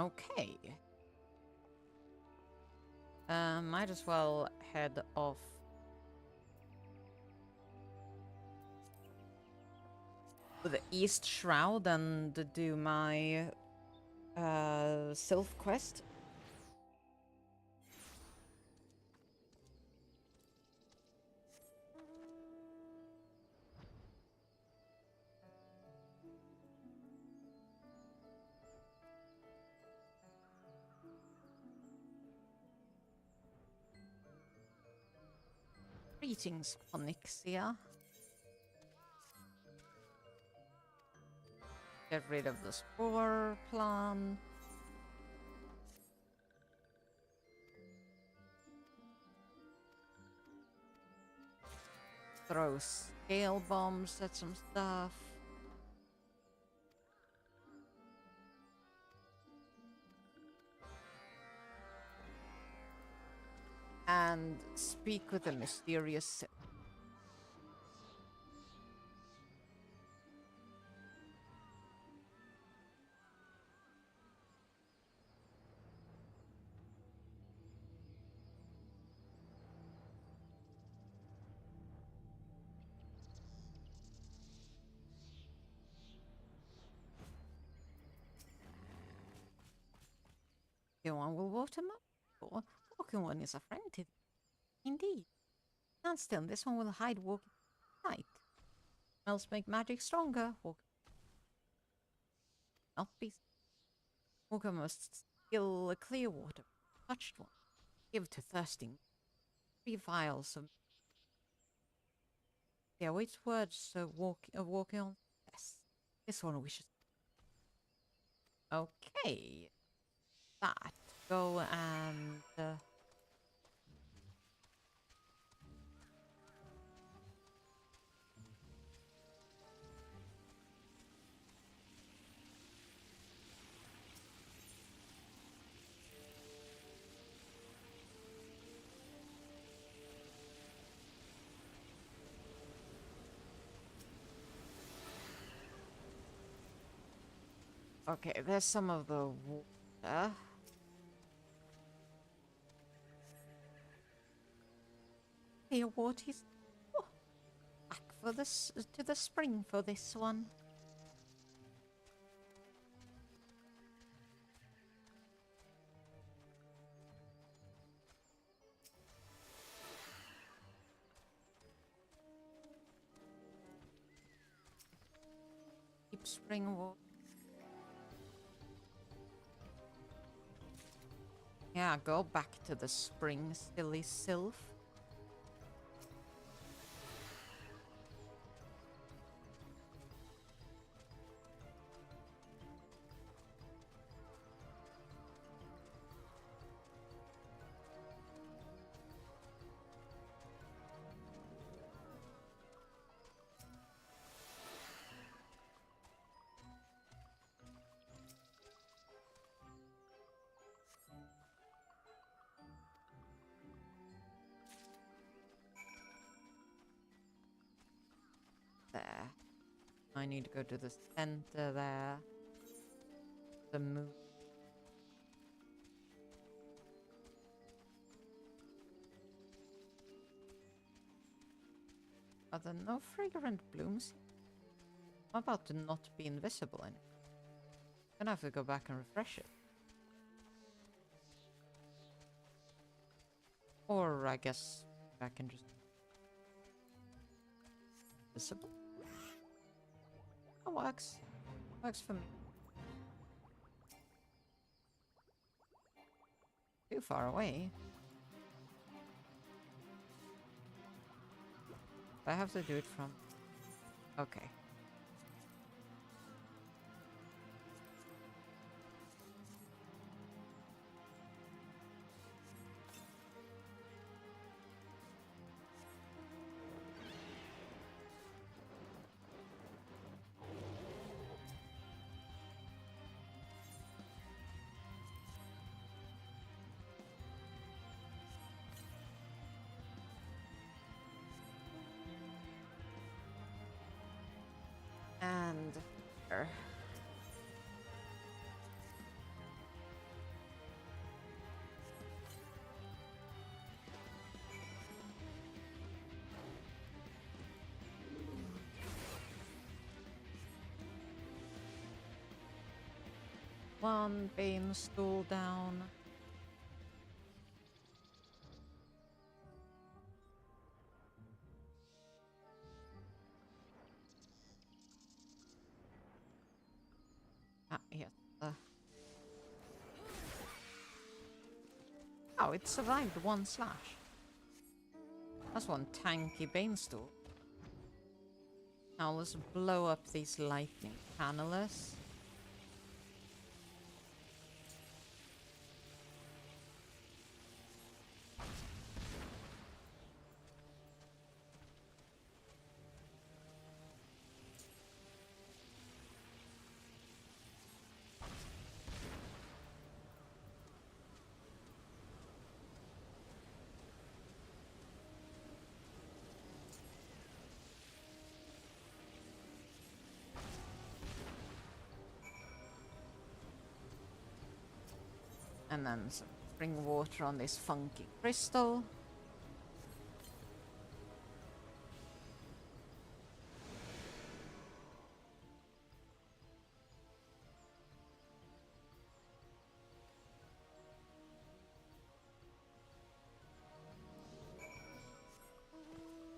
Okay. Might as well head off. With the East Shroud and do my Sylph quest. Greetings, Onyxia. Get rid of the spore plant. Throw scale bombs at some stuff. And speak with the mysterious Sylph. One will water more. Walking one is a friend to thee. Indeed. Stand still, this one will hide walking night. Smells make magic stronger. Walk not be. Walker must skill a clear water. Touched one. Give to thirsting. 3 vials of. Yeah, awaits words walking on. Yes. This one wishes. Okay. That. Go and. Okay, there's some of the water. Here, water. Oh, back for this to the spring for this one. Keep spring water. Yeah, go back to the spring, silly Sylph. There. I need to go to the center there. The moon. Are there no fragrant blooms? I'm about to not be invisible anymore. Gonna have to go back and refresh it. Or I guess I can just visible. That works. Works for me. Too far away. I have to do it from. Okay. And One beamstool down. Ah, yes. Oh, it survived one slash. That's one tanky beanstalk. Now let's blow up these lightning panelers. And then some spring water on this funky crystal.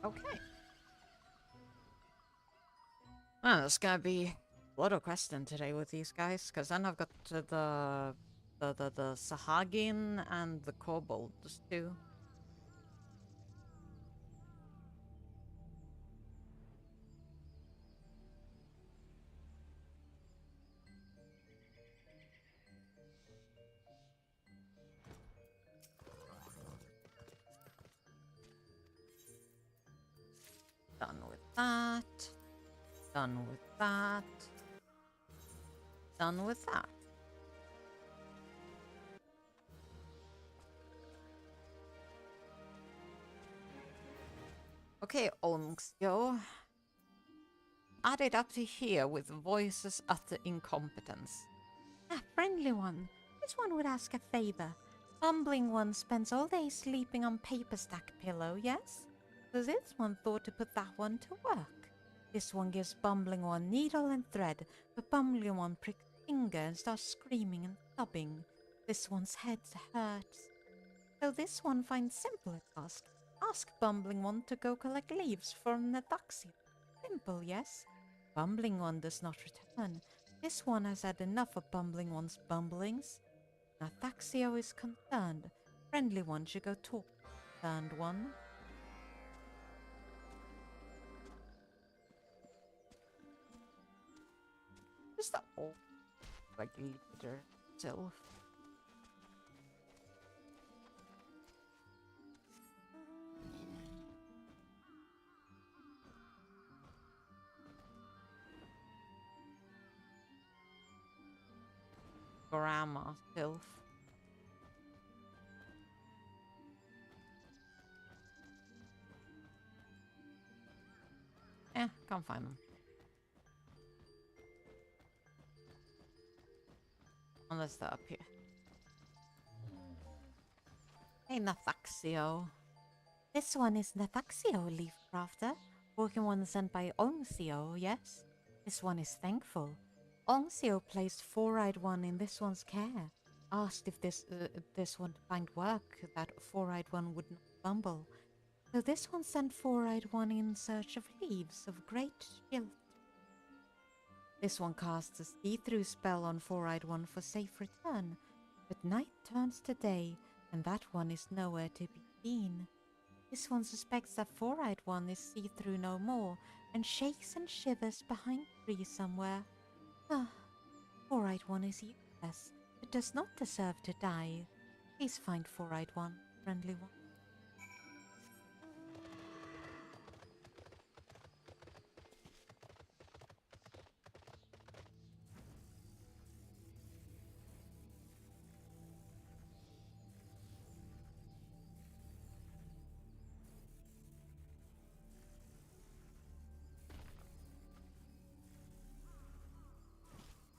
Okay. Well, there's gonna be a lot of questing today with these guys, because then I've got the Sahagin and the Kobolds too. Done with that. Done with that. Done with that. Okay, Olmxio. Add it up to here with voices utter incompetence. Ah, friendly one. This one would ask a favor. Bumbling one spends all day sleeping on paper stack pillow, yes? So this one thought to put that one to work. This one gives bumbling one needle and thread, but bumbling one pricks finger and starts screaming and sobbing. This one's head hurts. So this one finds simpler task. Ask bumbling one to go collect leaves from Nathaxia. Simple, yes? Bumbling one does not return. This one has had enough of bumbling one's bumblings. Nathaxio is concerned. Friendly one should go talk to concerned one. Just the old, like, leader itself. Grandma self. Can't find them. Unless they're up here. Hey, Nathaxio. This one is Nathaxio, Leaf Crafter. Working one sent by Ongxio, yes? This one is thankful. Ongxio placed four-eyed one in this one's care. Asked if this one find work that four-eyed one would not bumble. So this one sent four-eyed one in search of leaves of great guilt. This one casts a see-through spell on four-eyed one for safe return, but night turns to day, and that one is nowhere to be seen. This one suspects that four-eyed one is see-through no more, and shakes and shivers behind trees somewhere. Ah, four-eyed one is useless, but does not deserve to die. Please find four-eyed one, friendly one.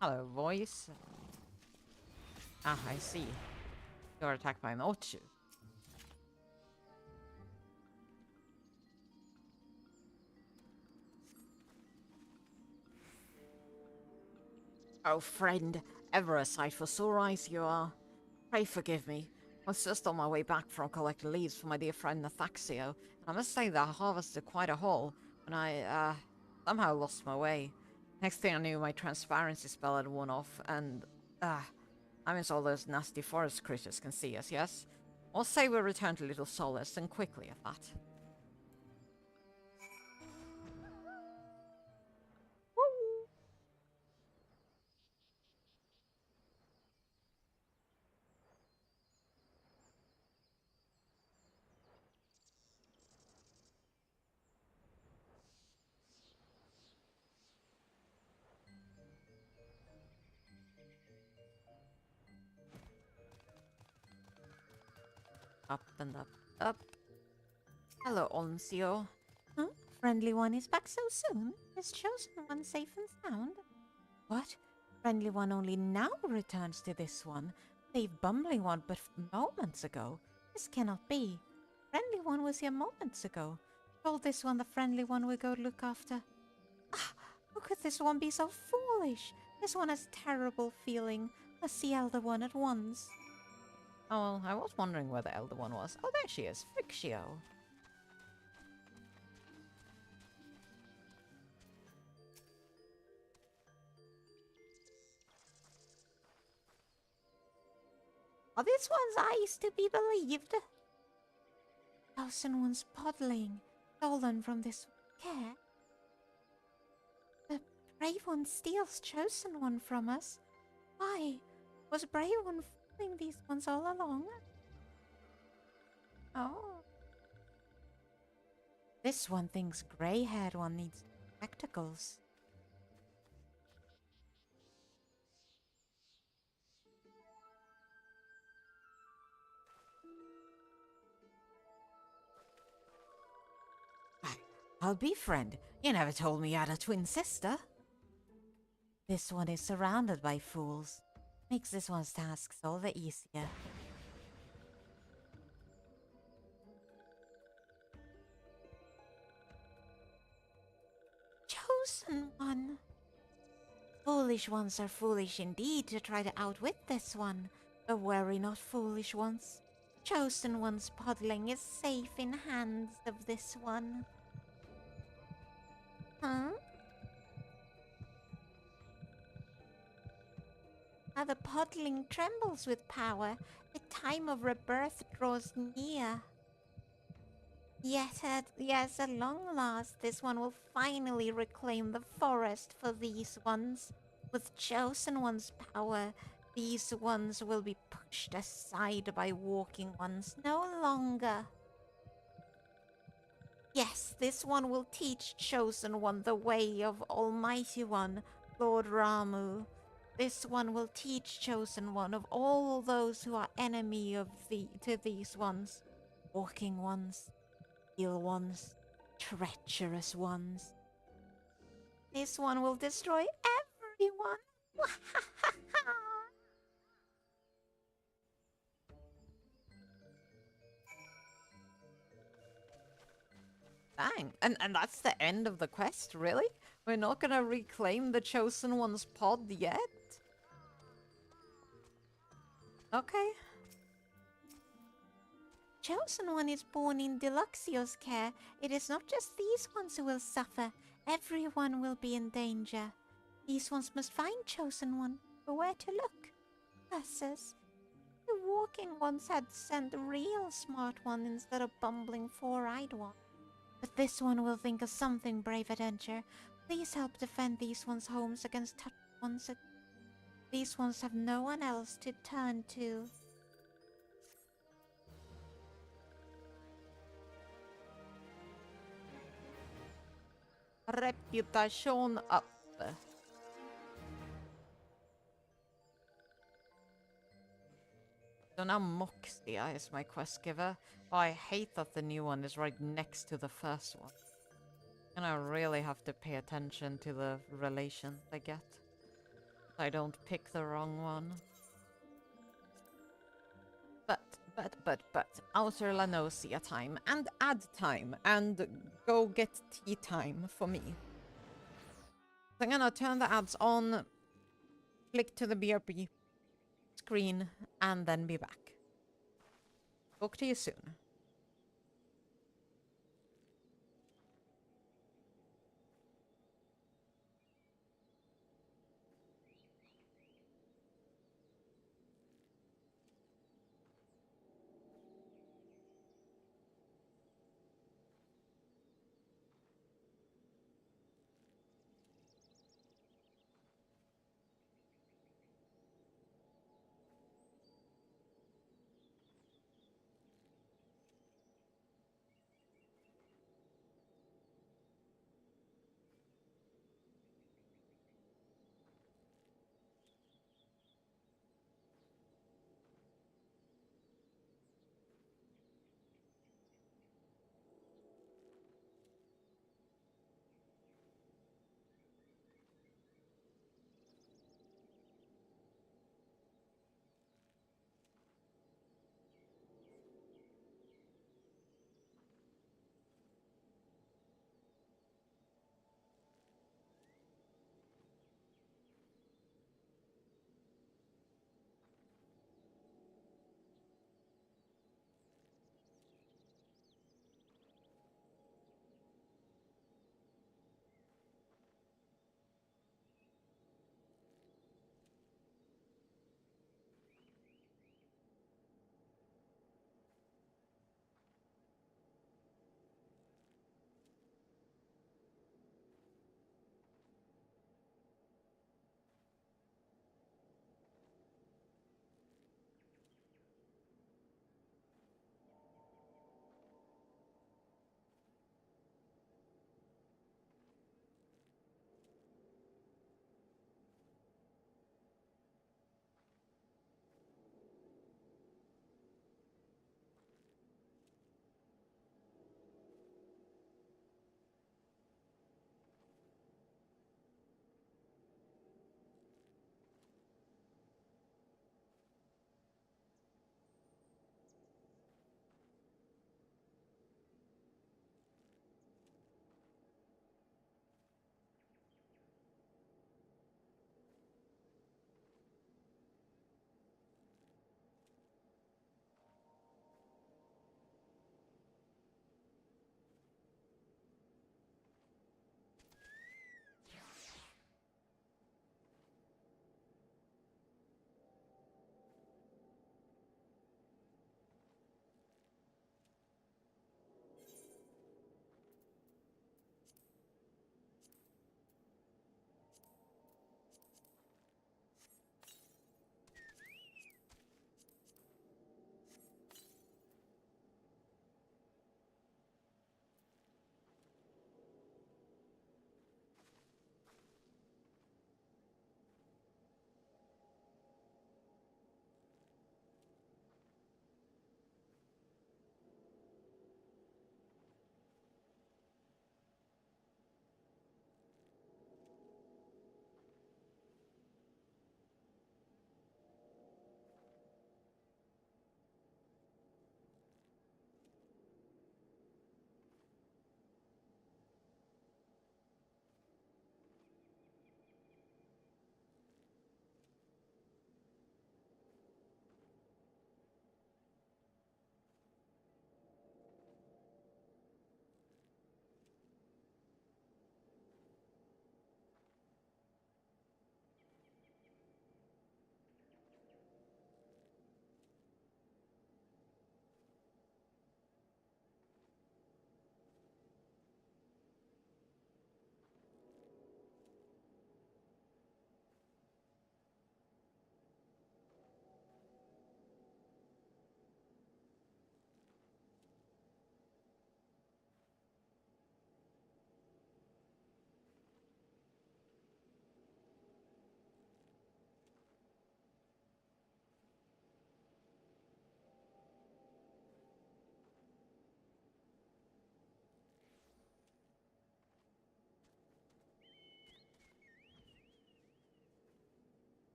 Hello, voice. Ah, I see. You're attacked by an Ochu. Oh, friend, Ever a sight for sore eyes you are. Pray forgive me. I was just on my way back from collecting leaves for my dear friend Nathaxio, and I must say that I harvested quite a haul when I, somehow lost my way. Next thing I knew, my transparency spell had worn off, and, I miss all those nasty forest creatures can see us, yes? I'll say we return to Little Solace, and quickly at that. Up and up, up. Hello, Oncio. Huh? Friendly one is back so soon? Is chosen one safe and sound? What? Friendly one only now returns to this one. They've bumbling one but moments ago. This cannot be. Friendly one was here moments ago. Told this one the friendly one would go look after. Ah, how could this one be so foolish? This one has terrible feeling. Must see elder one at once. Oh, well, I was wondering where the elder one was. Oh, there she is, Fixio. Are these one's eyes to be believed? Chosen one's podling, stolen from this care. The brave one steals chosen one from us. Why? Was brave one fooling these ones all along? Oh. This one thinks grey-haired one needs spectacles. I'll be friend. You never told me you had a twin sister. This one is surrounded by fools. Makes this one's tasks all the easier. Chosen one. Foolish ones are foolish indeed to try to outwit this one, but worry not, foolish ones. Chosen one's podling is safe in hands of this one. Huh? Now the podling trembles with power. The time of rebirth draws near. Yet at long last, this one will finally reclaim the forest for these ones. With chosen one's power, these ones will be pushed aside by walking ones no longer. Yes, this one will teach chosen one the way of Almighty One, Lord Ramu. This one will teach chosen one of all those who are enemy to these ones. Walking ones, ill ones, treacherous ones. This one will destroy everyone. Dang. And that's the end of the quest, really? We're not gonna reclaim the Chosen One's pod yet? Okay. Chosen one is born in Deluxio's care. It is not just these ones who will suffer. Everyone will be in danger. These ones must find Chosen one, but where to look? Curses. The walking ones had sent a real smart one instead of bumbling four-eyed one. But this one will think of something, brave adventure. Please help defend these ones' homes against touched ones. These ones have no one else to turn to. Reputation up. So now Moxia is my quest giver. Oh, I hate that the new one is right next to the first one. And I really have to pay attention to the relations I get. I don't pick the wrong one. But, Outer Lanosia time, and ad time, and go get tea time for me. So I'm gonna turn the ads on click to the BRB screen, and then be back. Talk to you soon.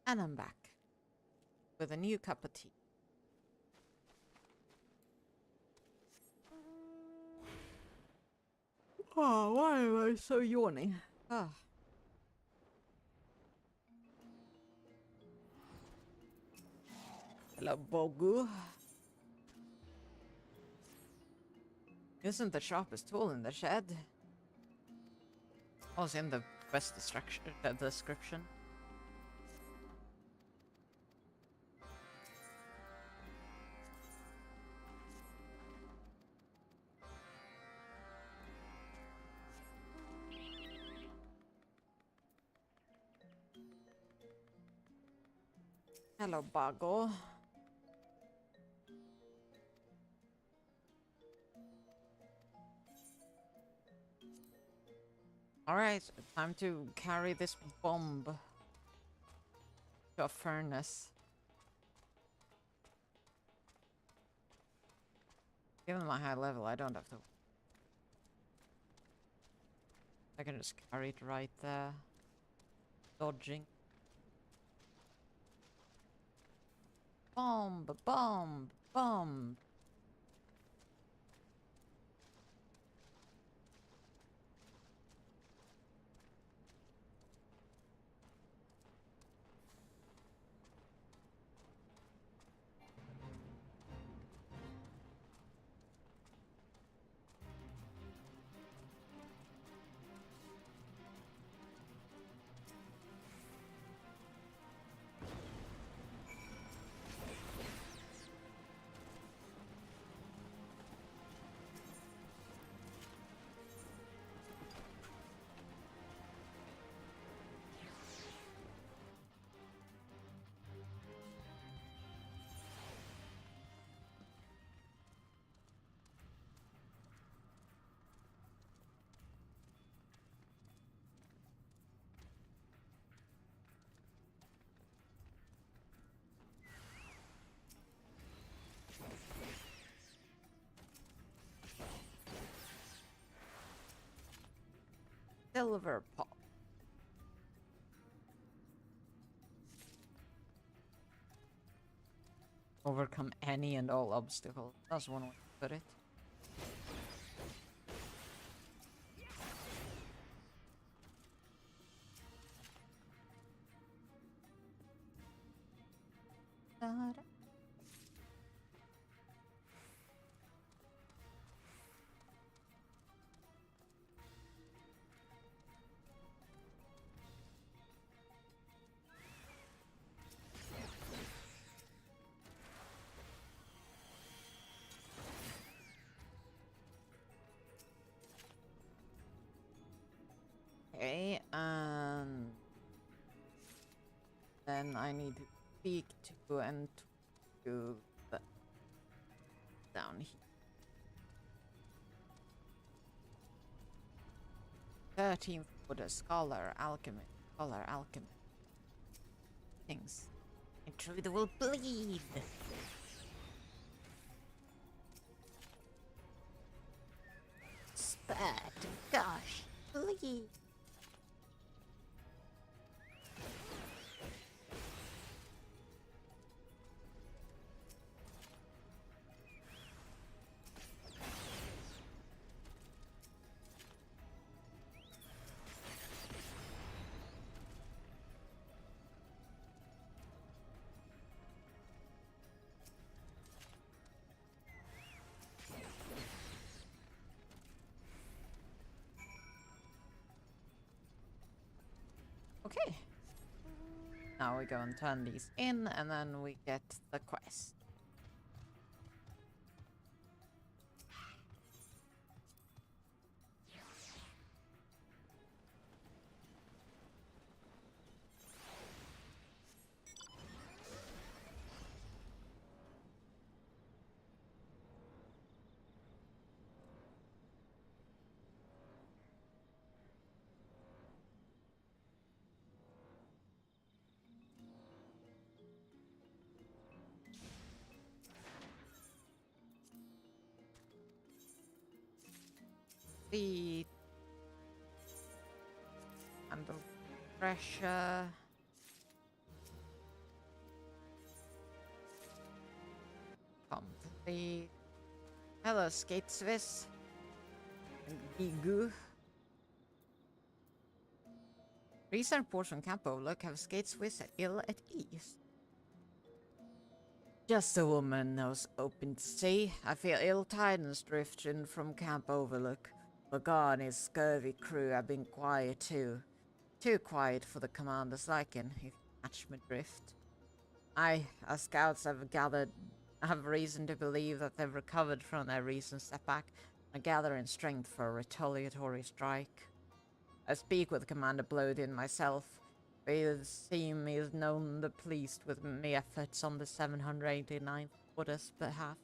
And I'm back. With a new cup of tea. Oh, why am I so yawning? Ah. Hello, Bogu. Isn't the sharpest tool in the shed? Oh, it's in the quest description. Hello, Boggle. Alright, time to carry this bomb to a furnace. Given my high level, I don't have to. I can just carry it right there. Dodging. Bomb, bomb, bomb. Silver pop. Overcome any and all obstacles. That's one way to put it. Da-da. Okay, and then I need to speak to and to the down here. 13th Buddha, scholar, alchemist, things. Intruder will bleed. Spurt, gosh, bleed. Okay. Now we go and turn these in, and then we get the quest. Speed. Handle pressure. the... Hello, Skate Swiss. And Gigu. Recent reports from Camp Overlook have Skate Swiss ill at ease. Just a woman knows open to sea. I feel ill tidings drifting from Camp Overlook. Lagar and his scurvy crew have been quiet too. Too quiet for the commander's liking, if you catch my drift. Our scouts have reason to believe that they've recovered from their recent setback and are gathering strength for a retaliatory strike. I speak with Commander Blodin myself. He seems he is known the pleased with my efforts on the 789th Order's behalf.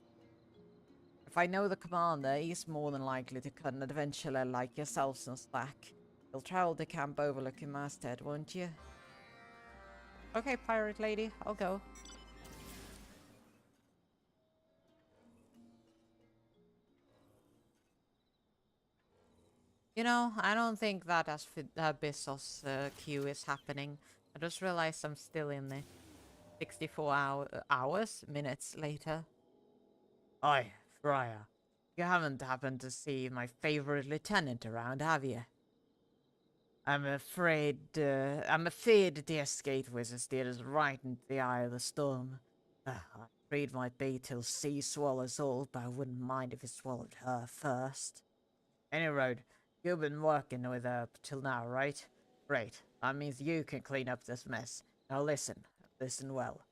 If I know the commander, he's more than likely to cut an adventurer like yourself some slack. You'll travel to Camp Overlook in my stead, won't you? Okay, pirate lady, I'll go. You know, I don't think that Abyssos queue is happening. I just realized I'm still in the 64 minutes later. Oi, Friar. You haven't happened to see my favorite lieutenant around, have you? I'm afraid dear Skate Wizard steered us right into the eye of the storm. I'm afraid it might be till sea swallows all, but I wouldn't mind if it swallowed her first. Any road, you've been working with her till now, right? Great. That means you can clean up this mess. Now listen well.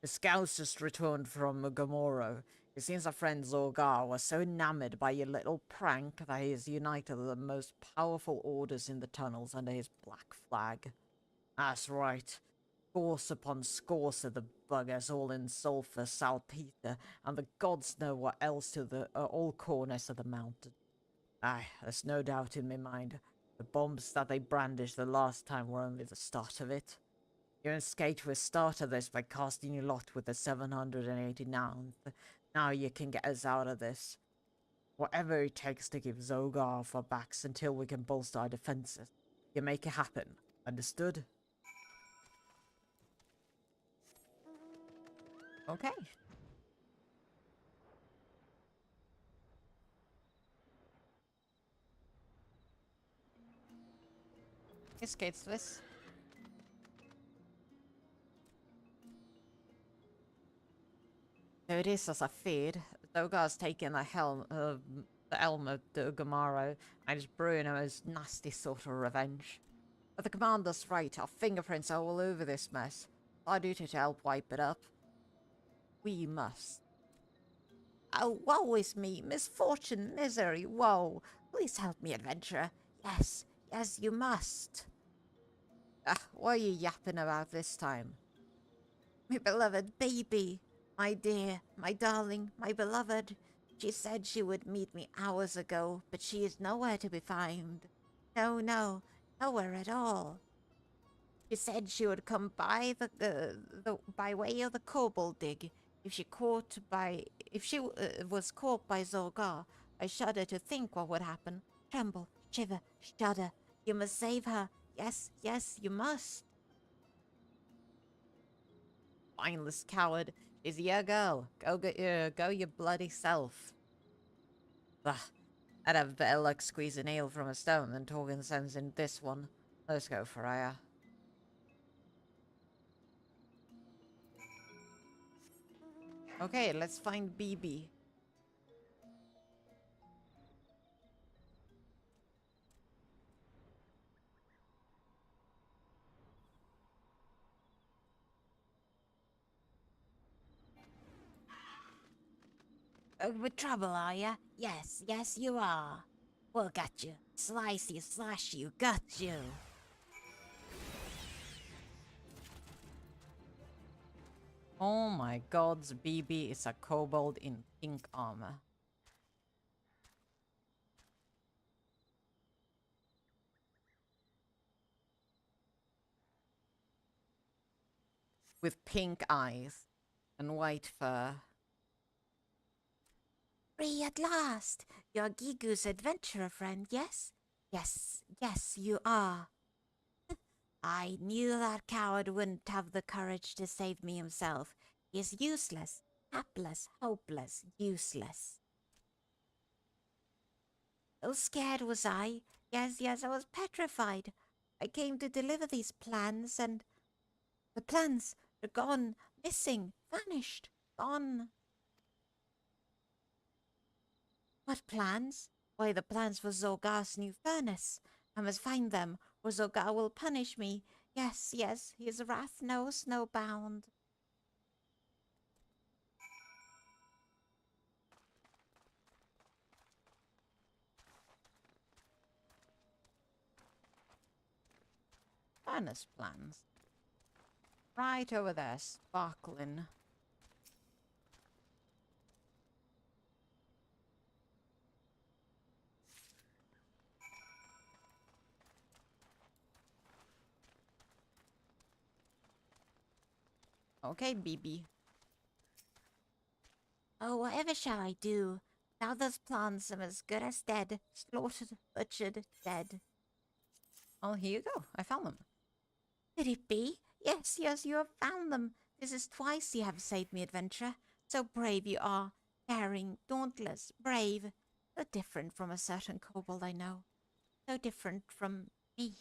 The scouts just returned from Gamoro. It seems our friend Zorgar was so enamored by your little prank that he has united the most powerful orders in the tunnels under his black flag. That's right. Scores upon scores of the buggers, all in sulphur, saltpeter, and the gods know what else to the all corners of the mountain. Aye, there's no doubt in my mind. The bombs that they brandished the last time were only the start of it. You and Skatewith started this by casting your lot with the 789th. Now you can get us out of this. Whatever it takes to give Zogar off our backs until we can bolster our defenses. You make it happen. Understood? Okay. Hey, Skate Swiss. So it is as I feared. Zogar's taken the helm of the Gamaro and is brewing a most nasty sort of revenge. But the commander's right, our fingerprints are all over this mess. Our duty to help wipe it up. We must. Oh, woe is me, misfortune, misery, woe. Please help me, adventurer. Yes, yes, you must. What are you yapping about this time? My beloved baby. My dear, my darling, my beloved. She said she would meet me hours ago, but she is nowhere to be found. No, nowhere at all. She said she would come by by way of the Kobold dig. If she was caught by Zorgar, I shudder to think what would happen. Tremble, shiver, shudder. You must save her. Yes, yes, you must. Mindless coward. Is your girl. Go your bloody self. Bah, I'd have better luck squeezing ale from a stone than talking sense in this one. Let's go, Freya. Okay, let's find BB. With trouble, are ya? Yes, yes, you are. We'll get you. Slice you, slash you, got you. Oh my gods, BB is a kobold in pink armor. With pink eyes and white fur. Free at last! You're Gigu's adventurer friend, yes? Yes, yes, you are. I knew that coward wouldn't have the courage to save me himself. He is useless. Hapless, hopeless, useless. So scared was I. Yes, yes, I was petrified. I came to deliver these plans, and the plans are gone, missing, vanished, gone. What plans? Why, the plans for Zorgar's new furnace. I must find them, or Zorgar will punish me. Yes, yes, his wrath knows no bound. Furnace plans. Right over there, sparkling. Okay, BB. Oh, whatever shall I do? Now those plants are as good as dead, slaughtered, butchered, dead. Oh, here you go. I found them. Could it be? Yes, yes, you have found them. This is twice you have saved me, adventurer. So brave you are. Daring, dauntless, brave. So different from a certain kobold I know. So different from me.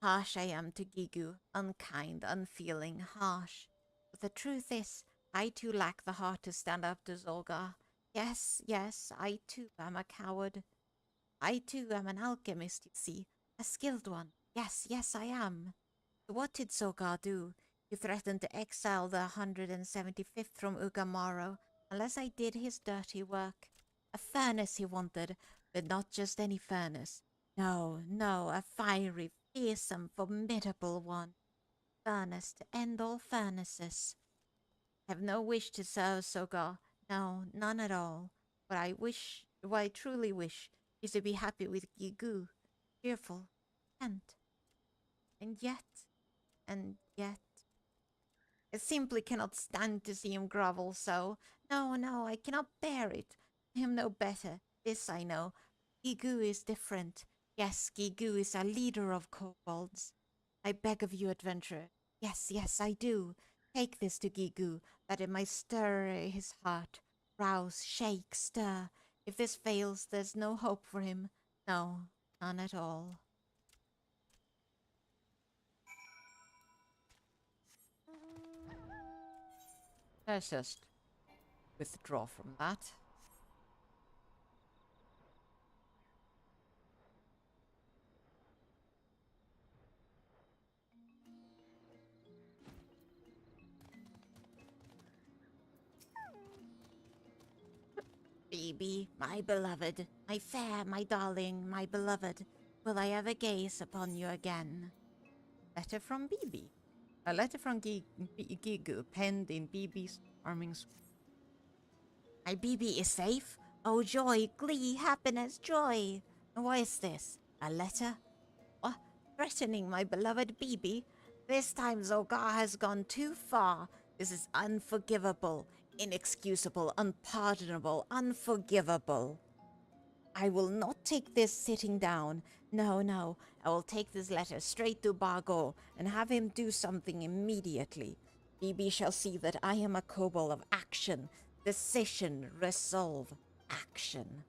Harsh I am to Gigu, unkind, unfeeling, harsh. But the truth is, I too lack the heart to stand up to Zolgar. Yes, yes, I too am a coward. I too am an alchemist, you see. A skilled one. Yes, yes, I am. What did Zolgar do? He threatened to exile the 175th from Ugamaro unless I did his dirty work. A furnace he wanted, but not just any furnace. No, no, a fiery, fearsome, formidable one. Furnace to end all furnaces. I have no wish to serve Sogar. No, none at all. What I truly wish, is to be happy with Gigu. Cheerful, content. And yet, I simply cannot stand to see him grovel so. No, no, I cannot bear it. I am no better. This I know. Gigu is different. Yes, Gigu is a leader of kobolds. I beg of you, adventurer. Yes, yes, I do. Take this to Gigu, that it might stir his heart. Rouse, shake, stir. If this fails, there's no hope for him. No, none at all. Let's just withdraw from that. Phoebe, my beloved, my fair, my darling, my beloved, will I ever gaze upon you again? Letter from BB. A letter from Gigu, penned in BB's arming. My BB is safe? Oh, joy, glee, happiness, joy! And what is this? A letter? What? Threatening my beloved BB? This time Zolgar has gone too far. This is unforgivable, inexcusable, unpardonable, unforgivable. I will not take this sitting down. No, no. I will take this letter straight to Bargo and have him do something immediately. BB shall see that I am a kobold of action, decision, resolve, action.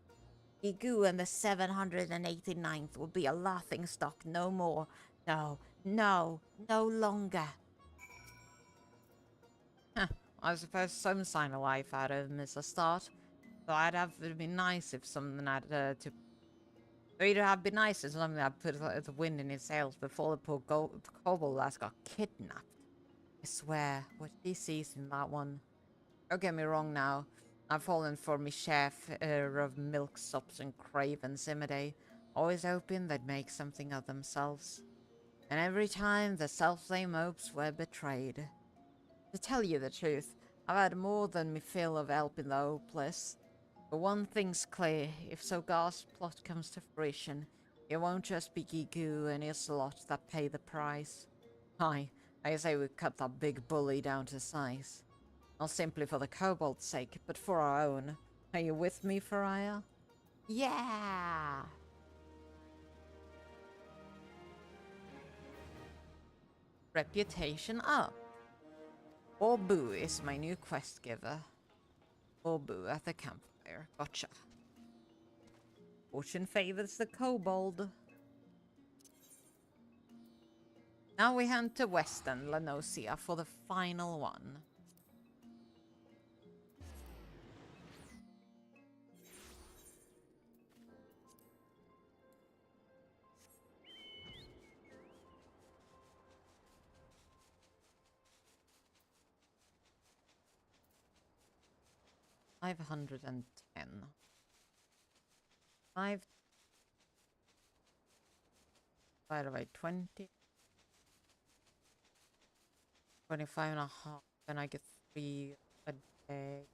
Igu and the 789th will be a laughing stock no more. No, no, no longer. Huh. I suppose some sign of life out of him is a start. Though it'd be nice if something had to. Or it'd have been nice if something had put the wind in his sails before the poor kobold lass got kidnapped. I swear, what he sees in that one. Don't get me wrong now. I've fallen for me share of milksops and cravens Imiday, always hoping they'd make something of themselves. And every time the self-same hopes were betrayed. To tell you the truth, I've had more than me fill of helping the hopeless. But one thing's clear, if Sogar's plot comes to fruition, it won't just be Gigu and Isolot that pay the price. Aye, I say we cut that big bully down to size. Not simply for the kobold's sake, but for our own. Are you with me, Faria? Yeah! Reputation up. Orbu is my new quest giver. Orbu at the campfire. Gotcha. Fortune favors the kobold. Now we head to Western Lanosia for the final one. $510. 5 divided by 20. 25 and a half. Then I get 3 a day.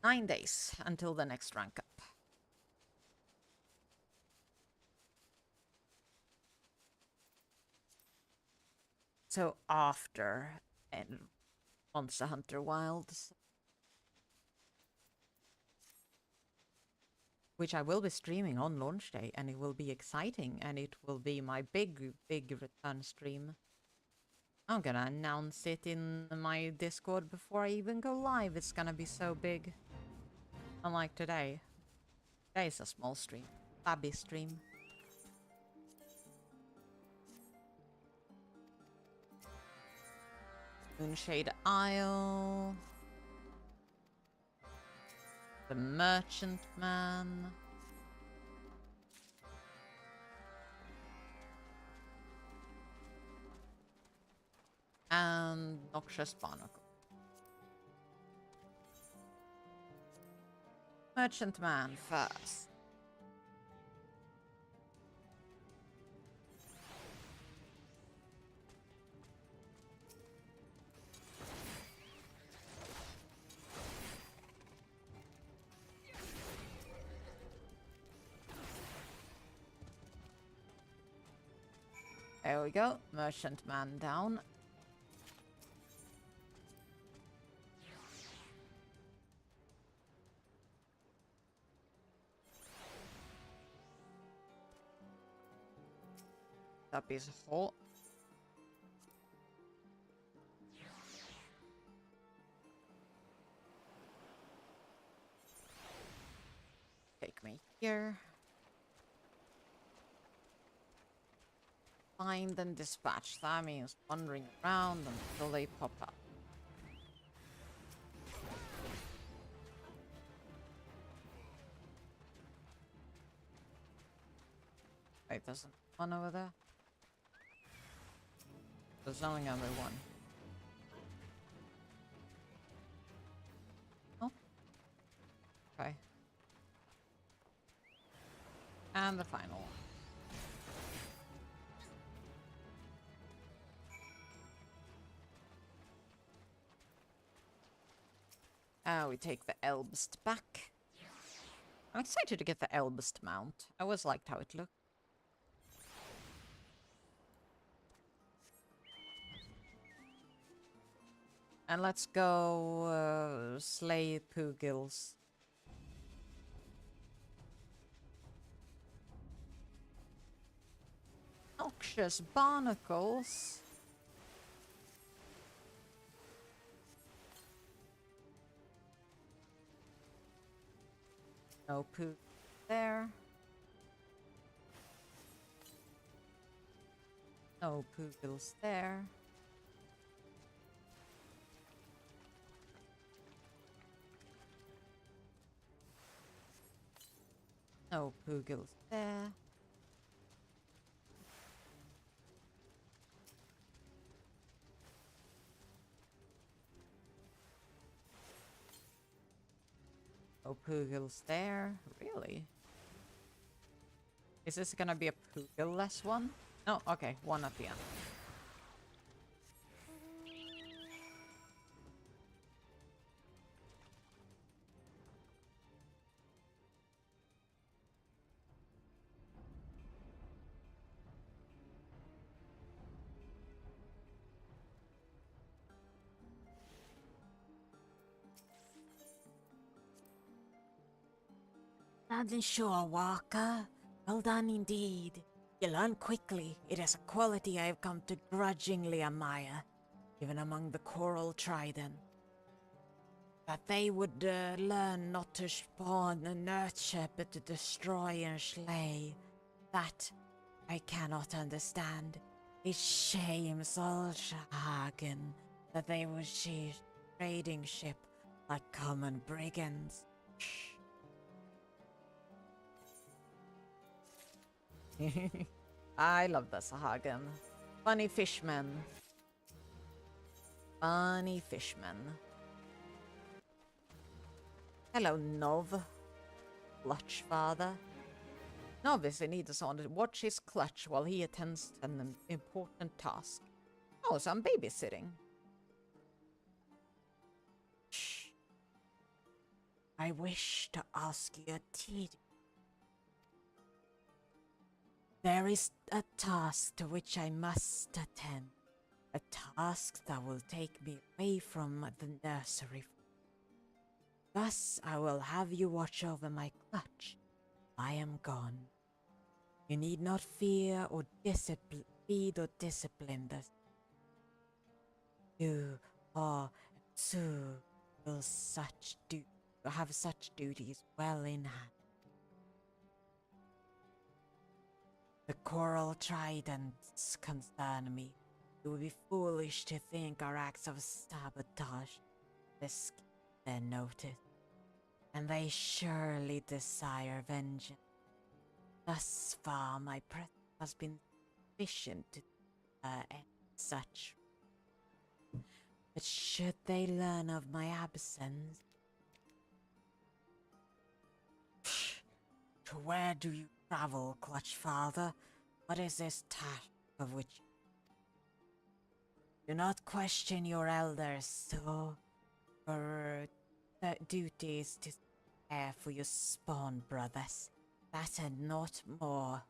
9 days until the next rank up. So after Monster Hunter Wilds. Which I will be streaming on launch day, and it will be exciting, and it will be my big return stream. I'm gonna announce it in my Discord before I even go live. It's gonna be so big. Unlike today. Today's a small stream. Babby stream. Moonshade Isle. The Merchant Man. And Noxious Barnacle. Merchant Man first. There we go. Merchant Man down. That piece of hole. Take me here. Find and dispatch. That means wandering around until they pop up. Wait, there's one over there? There's only another one. Oh. Okay. And the final one. We take the Elbst back. I'm excited to get the Elbst mount. I always liked how it looked. And let's go slay Poogils. Noxious Barnacles. No Poog there. No Poogils there. No Poogils there. No Poogils there. Really? Is this gonna be a Poogil-less one? No, okay, one at the end. Sergeant Shore, Walker. Well done indeed. You learn quickly. It is a quality I have come to grudgingly admire, even among the Coral Trident. That they would learn not to spawn and nurture, but to destroy and slay. That I cannot understand. It shames Ulshahagen that they would see trading ship like common brigands. I love the Sahagin. Funny fishmen. Funny fishmen. Hello, Nov. Clutch father. Nov is in need of someone to watch his clutch while he attends to an important task. Oh, so I'm babysitting. Shh. I wish to ask you a tedious. There is a task to which I must attend. A task that will take me away from the nursery. Thus, I will have you watch over my clutch. I am gone. You need not fear or feed or discipline this. You or Sue will have such duties well in hand. The coral tridents concern me. It would be foolish to think our acts of sabotage escape their notice, and they surely desire vengeance. Thus far, my presence has been sufficient to end such. But should they learn of my absence, to where do you travel, Clutch Father? What is this task of which? Do not question your elders, so your duty is to care for your spawn brothers. That and not more.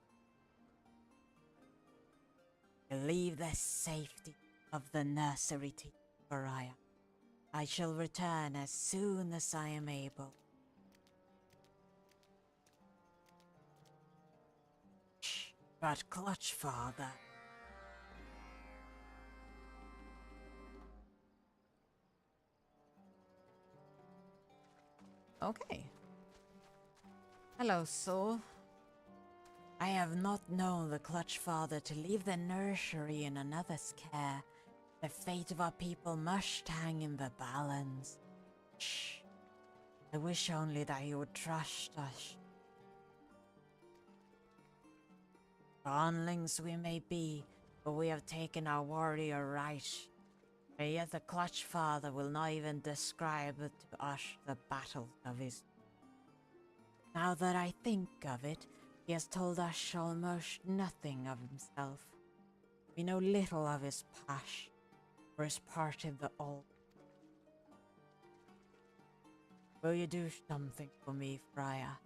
Leave the safety of the nursery to Pariah. I shall return as soon as I am able. Shh, but Clutch Father. Okay. Hello, Saul. I have not known the Clutch Father to leave the nursery in another's care. The fate of our people must hang in the balance. Shh. I wish only that you would trust us. Gronlings we may be, but we have taken our warrior right. And yet the Clutch Father will not even describe to us the battle of his. Now that I think of it, he has told us almost nothing of himself. We know little of his past, or his part in the all. Will you do something for me, Freya?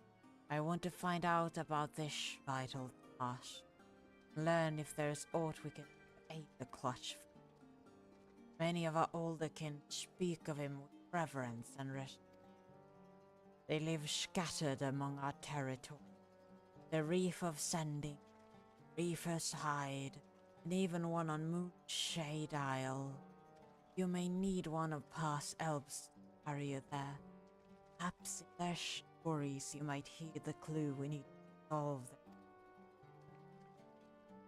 I want to find out about this vital task. Learn if there is aught we can aid the Clutch. Many of our older kin speak of him with reverence and respect. They live scattered among our territory. The Reef of Sending, Reefer's Hide, and even one on Moonshade Isle. You may need one of past elves to carry you there. Perhaps in their stories you might hear the clue we need to solve them.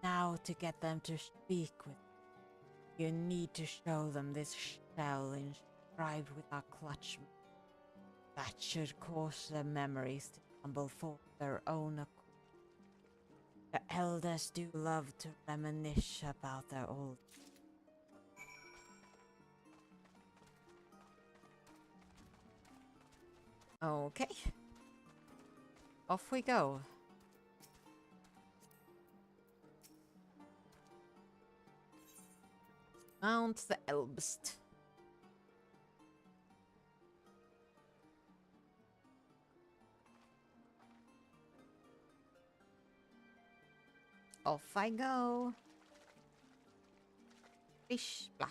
Now to get them to speak with you, you need to show them this shell inscribed with our clutch. That should cause their memories to tumble forth their own accord. The elders do love to reminisce about their old. Okay. Off we go. Mount the Elbst. Off I go. Fish splash.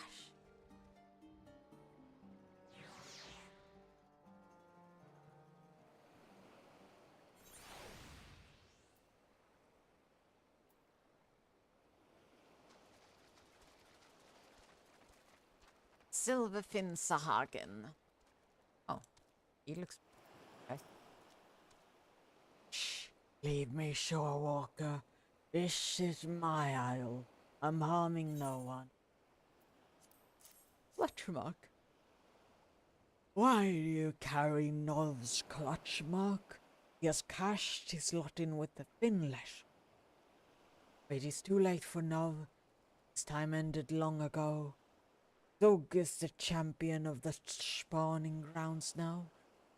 Silverfin Sahagin. He looks okay. Shh. Leave me, Shore Walker. This is my isle. I'm harming no one. Clutch mark. Why do you carry Nov's clutch mark? He has cashed his lot in with the Finlesh. It is too late for Nov. His time ended long ago. Zug is the champion of the spawning grounds now.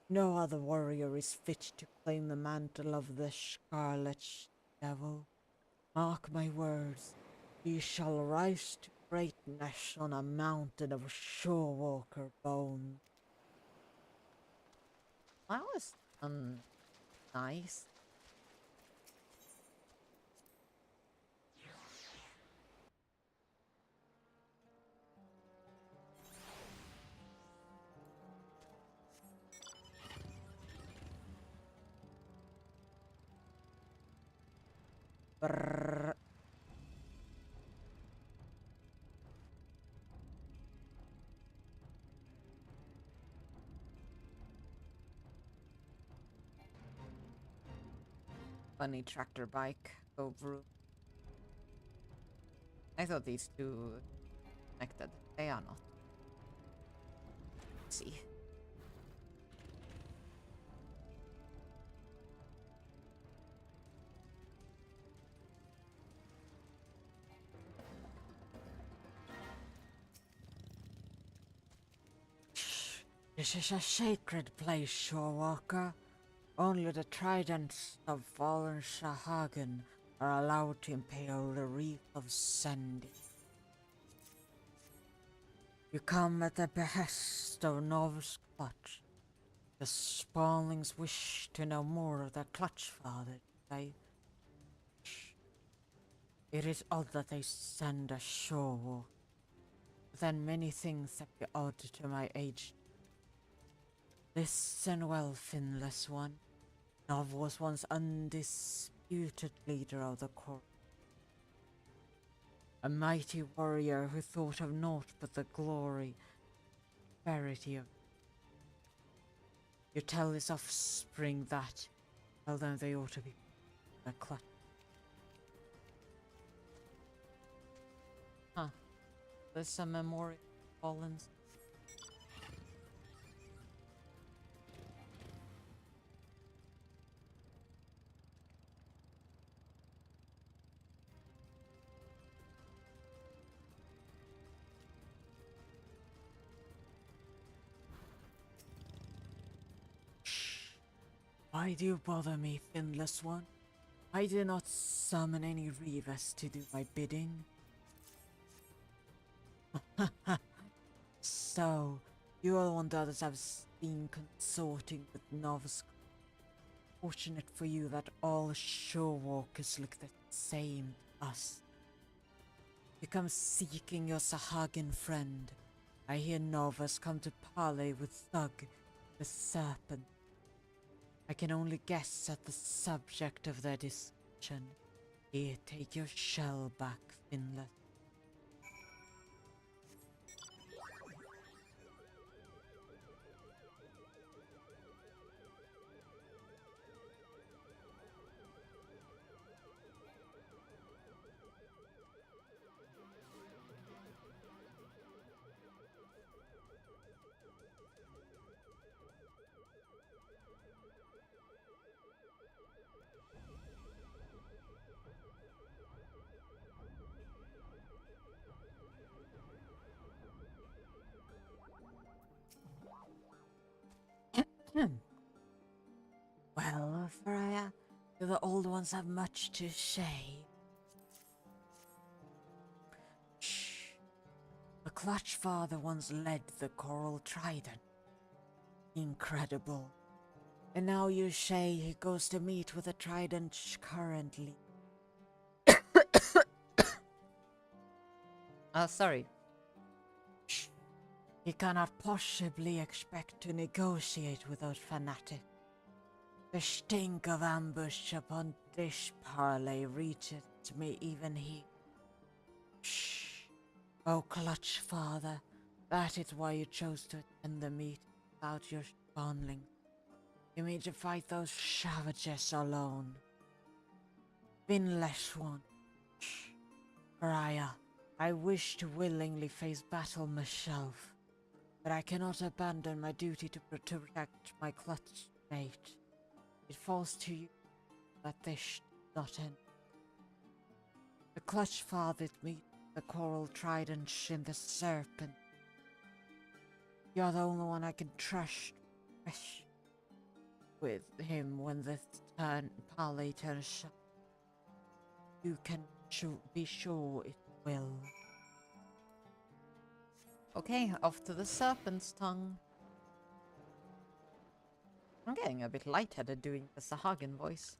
No other warrior is fit to claim the mantle of the Scarlet Devil. Mark my words, he shall rise to greatness on a mountain of Shorewalker bone. That was nice. Brrr. Funny tractor bike over. I thought these two connected. They are not. Let's see. This is a sacred place, Shorewalker. Only the tridents of fallen Shahagan are allowed to impale the reef of Sandy. You come at the behest of Nov's clutch. The spawnlings wish to know more of their clutch father. It is odd that they send a shore, but then many things that be odd to my age. Listen well, Finless one. Nov was once undisputed leader of the court. A mighty warrior who thought of naught but the glory, prosperity of. You tell his offspring that, tell them they ought to be a clutch. Huh. There's some memorial fallen. Why do you bother me, Finless one? I did not summon any Reavers to do my bidding. So, you all want others have been consorting with Novus. Fortunate for you that all Shorewalkers look the same to us. You come seeking your Sahagin friend. I hear Novus come to parley with Thug, the serpent. I can only guess at the subject of their discussion. Here, take your shell back, Finless. Well, Freya, do the old ones have much to say? Shh. The Clutch Father once led the Coral Trident. Incredible. And now you say he goes to meet with the Trident currently. Sorry. Shh. He cannot possibly expect to negotiate without fanatic. The stink of ambush upon this parley reaches me even here. Shh. Oh, Clutch Father, that is why you chose to attend the meet without your spawnling. You mean to fight those savages alone? Finless one. Pariah, I wish to willingly face battle myself, but I cannot abandon my duty to protect my clutch mate. It falls to you that this should not end. The clutch fathered me, the coral trident and the serpent. You're the only one I can trust with him when the pally turns shut. You can be sure it will. Okay, off to the serpent's tongue. I'm getting a bit lightheaded doing the Sahagin voice.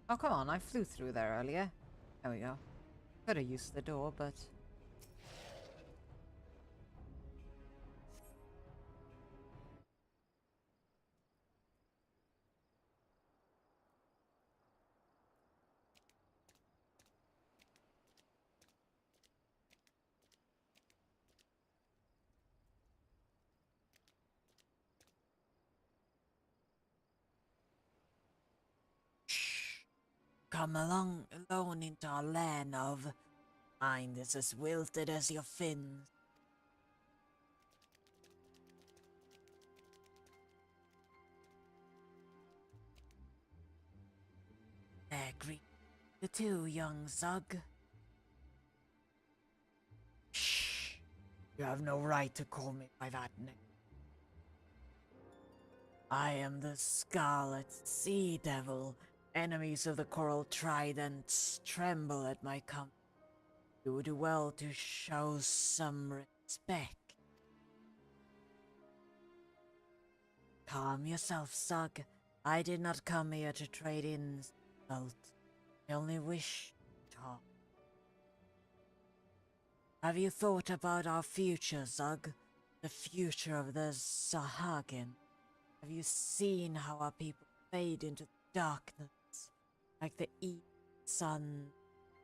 Oh, come on, I flew through there earlier. There we go. Could have used the door, but... Come alone into our land of. Mine is as wilted as your fins. There, greet the two, young Zug. Shh! You have no right to call me by that name. I am the Scarlet Sea Devil. Enemies of the Coral Trident tremble at my coming. You would do well to show some respect. Calm yourself, Zug. I did not come here to trade insult. I only wish to talk. Have you thought about our future, Zug? The future of the Sahagin? Have you seen how our people fade into darkness? Like the evening sun,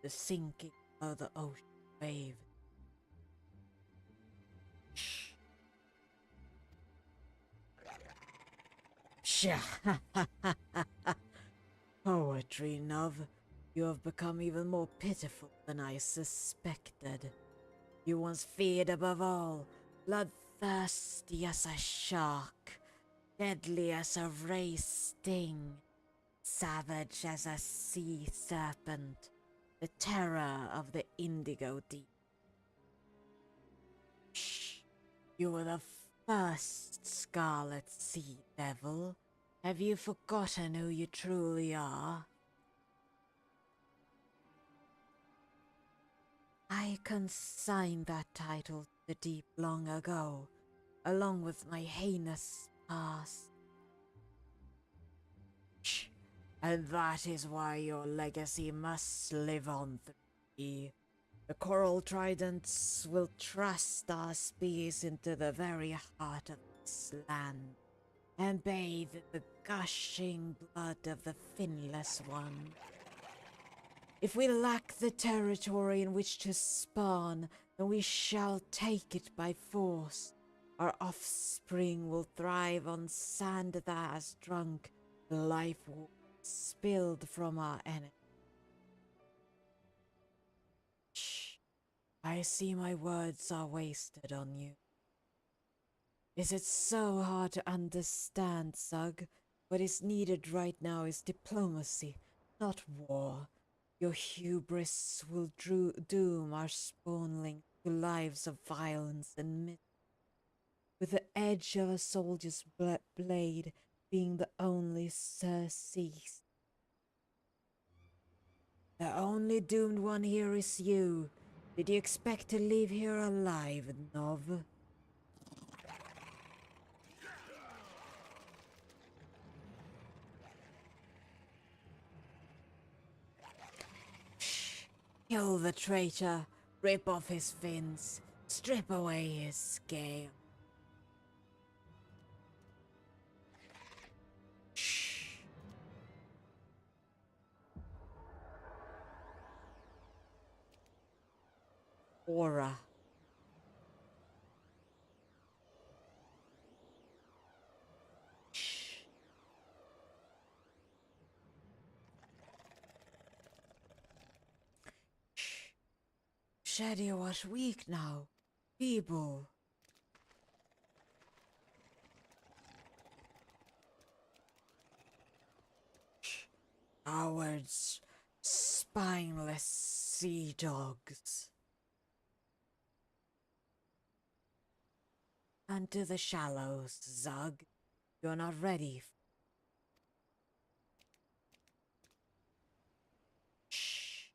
the sinking of the ocean wave. Shh. Poetry, Nov. You have become even more pitiful than I suspected. You once feared above all, bloodthirsty as a shark, deadly as a ray sting, savage as a sea serpent, the terror of the indigo deep. Shh! You were the first Scarlet Sea Devil. Have you forgotten who you truly are? I consigned that title to the deep long ago, along with my heinous past. Shh! And that is why your legacy must live on through me. The Coral Tridents will thrust our spears into the very heart of this land, and bathe in the gushing blood of the Finless One. If we lack the territory in which to spawn, then we shall take it by force. Our offspring will thrive on sand that has drunk the life water spilled from our enemy. Shh! I see my words are wasted on you. Is it so hard to understand, Zug? What is needed right now is diplomacy, not war. Your hubris will doom our spawnling to lives of violence and misery, with the edge of a soldier's blade being the only surcease. The only doomed one here is you. Did you expect to leave here alive, Nov? Kill the traitor, rip off his fins, strip away his scale. Shh. aura. Shh. Shh. Shady was weak now. Feeble. Shh. Cowards. Spineless sea dogs. Unto the shallows, Zug. You're not ready. Shh.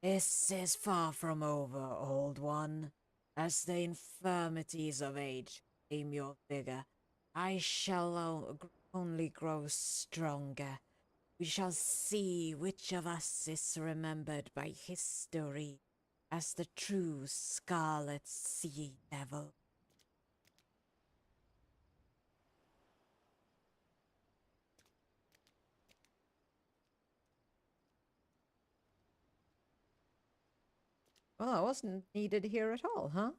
This is far from over, old one. As the infirmities of age tame your vigor, I shall only grow stronger. We shall see which of us is remembered by history as the true Scarlet Sea Devil. Well, I wasn't needed here at all, huh?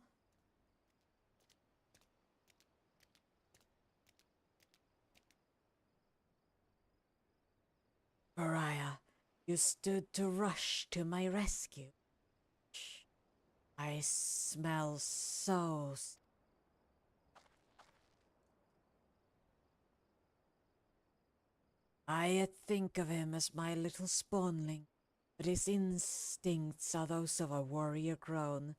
Pariah, you stood to rush to my rescue. Shh. I smell so... I yet think of him as my little spawnling, but his instincts are those of a warrior grown.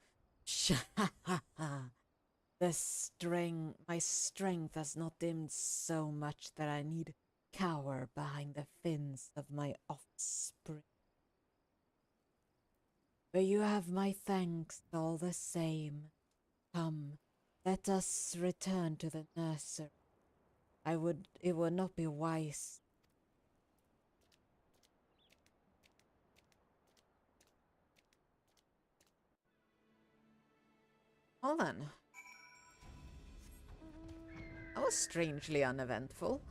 My strength has not dimmed so much that I need cower behind the fins of my offspring. But you have my thanks all the same. Come, let us return to the nursery. It would not be wise. Well then. That was strangely uneventful.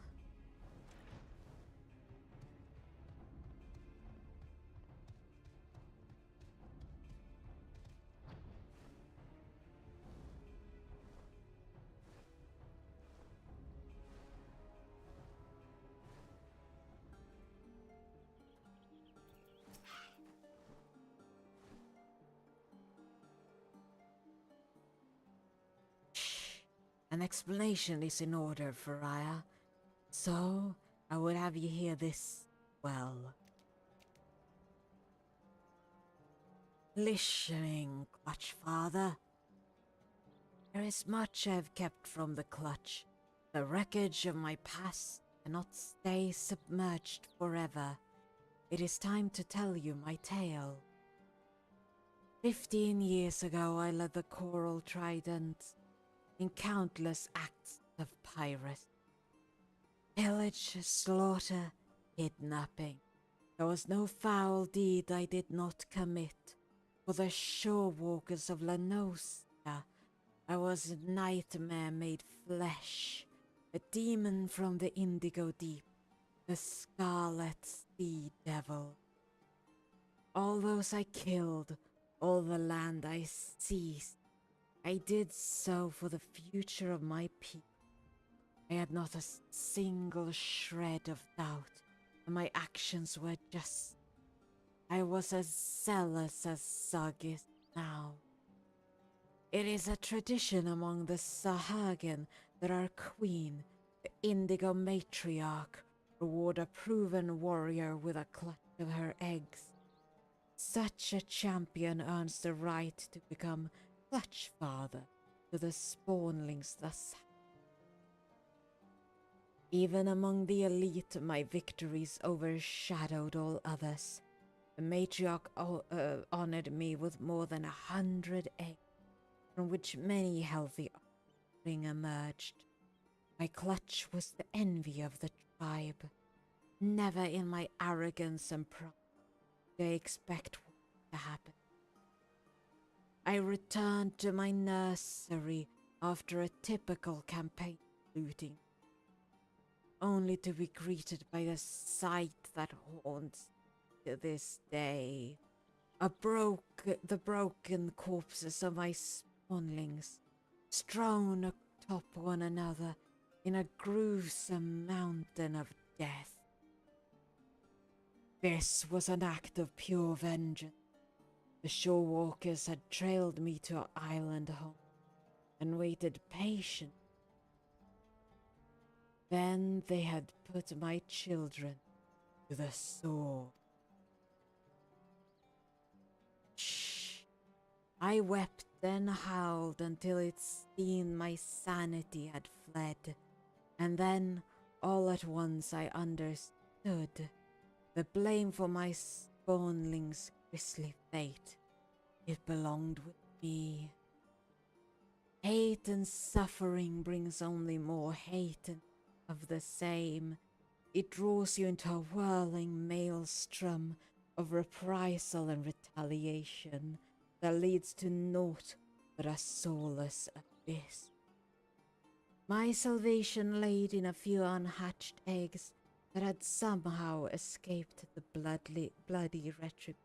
An explanation is in order, Pariah. So, I would have you hear this well. Listening, Clutch Father. There is much I've kept from the Clutch. The wreckage of my past cannot stay submerged forever. It is time to tell you my tale. 15 years ago I led the Coral Trident in countless acts of piracy. Pillage, slaughter, kidnapping. There was no foul deed I did not commit. For the shore walkers of La Nostra, I was a nightmare made flesh, a demon from the Indigo Deep, the Scarlet Sea Devil. All those I killed, all the land I seized, I did so for the future of my people. I had not a single shred of doubt, and my actions were just. I was as zealous as Zug is now. It is a tradition among the Sahagin that our queen, the Indigo Matriarch, reward a proven warrior with a clutch of her eggs. Such a champion earns the right to become Clutch Father to the spawnlings thus. Even among the elite, my victories overshadowed all others. The matriarch honored me with more than 100 eggs, from which many healthy offspring emerged. My clutch was the envy of the tribe. Never in my arrogance and pride did I expect what to happen. I returned to my nursery after a typical campaign looting, only to be greeted by the sight that haunts to this day. A broke the broken corpses of my spawnlings, strewn atop one another in a gruesome mountain of death. This was an act of pure vengeance. The shorewalkers had trailed me to our island home and waited patiently. Then they had put my children to the sword. Shh. I wept then howled until it seemed my sanity had fled. And then, all at once, I understood. The blame for my spawnling's grisly fate, it belonged with me. Hate and suffering brings only more hate and of the same. It draws you into a whirling maelstrom of reprisal and retaliation that leads to naught but a soulless abyss. My salvation laid in a few unhatched eggs that had somehow escaped the bloody retribution.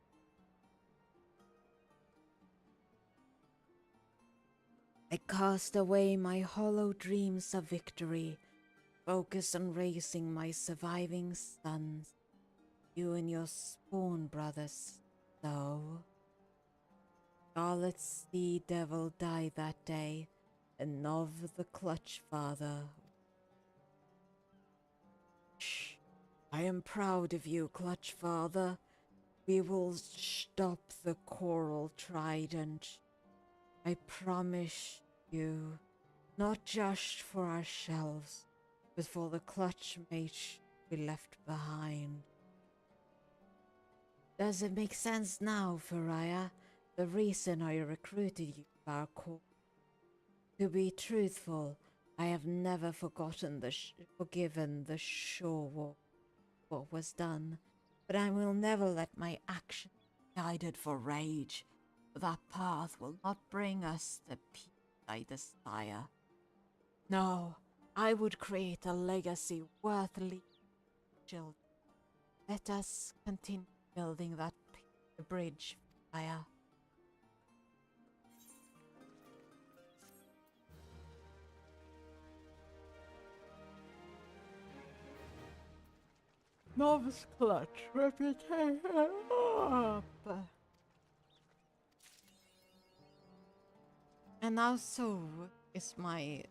I cast away my hollow dreams of victory, focused on raising my surviving sons, you and your spawn brothers, though. Scarlet Sea Devil died that day, and Nov the Clutch Father. Shh. I am proud of you, Clutch Father. We will stop the Coral Trident. I promise you, not just for ourselves, but for the clutch mates we left behind. Does it make sense now, Pariah? The reason I recruited you to our corps? To be truthful, I have never forgiven the shore what was done, but I will never let my actions be guided for rage. That path will not bring us the peace I desire. No, I would create a legacy worth leaving children. Let us continue building that bridge, Fire. Nov's Clutch reputation up. And now so is my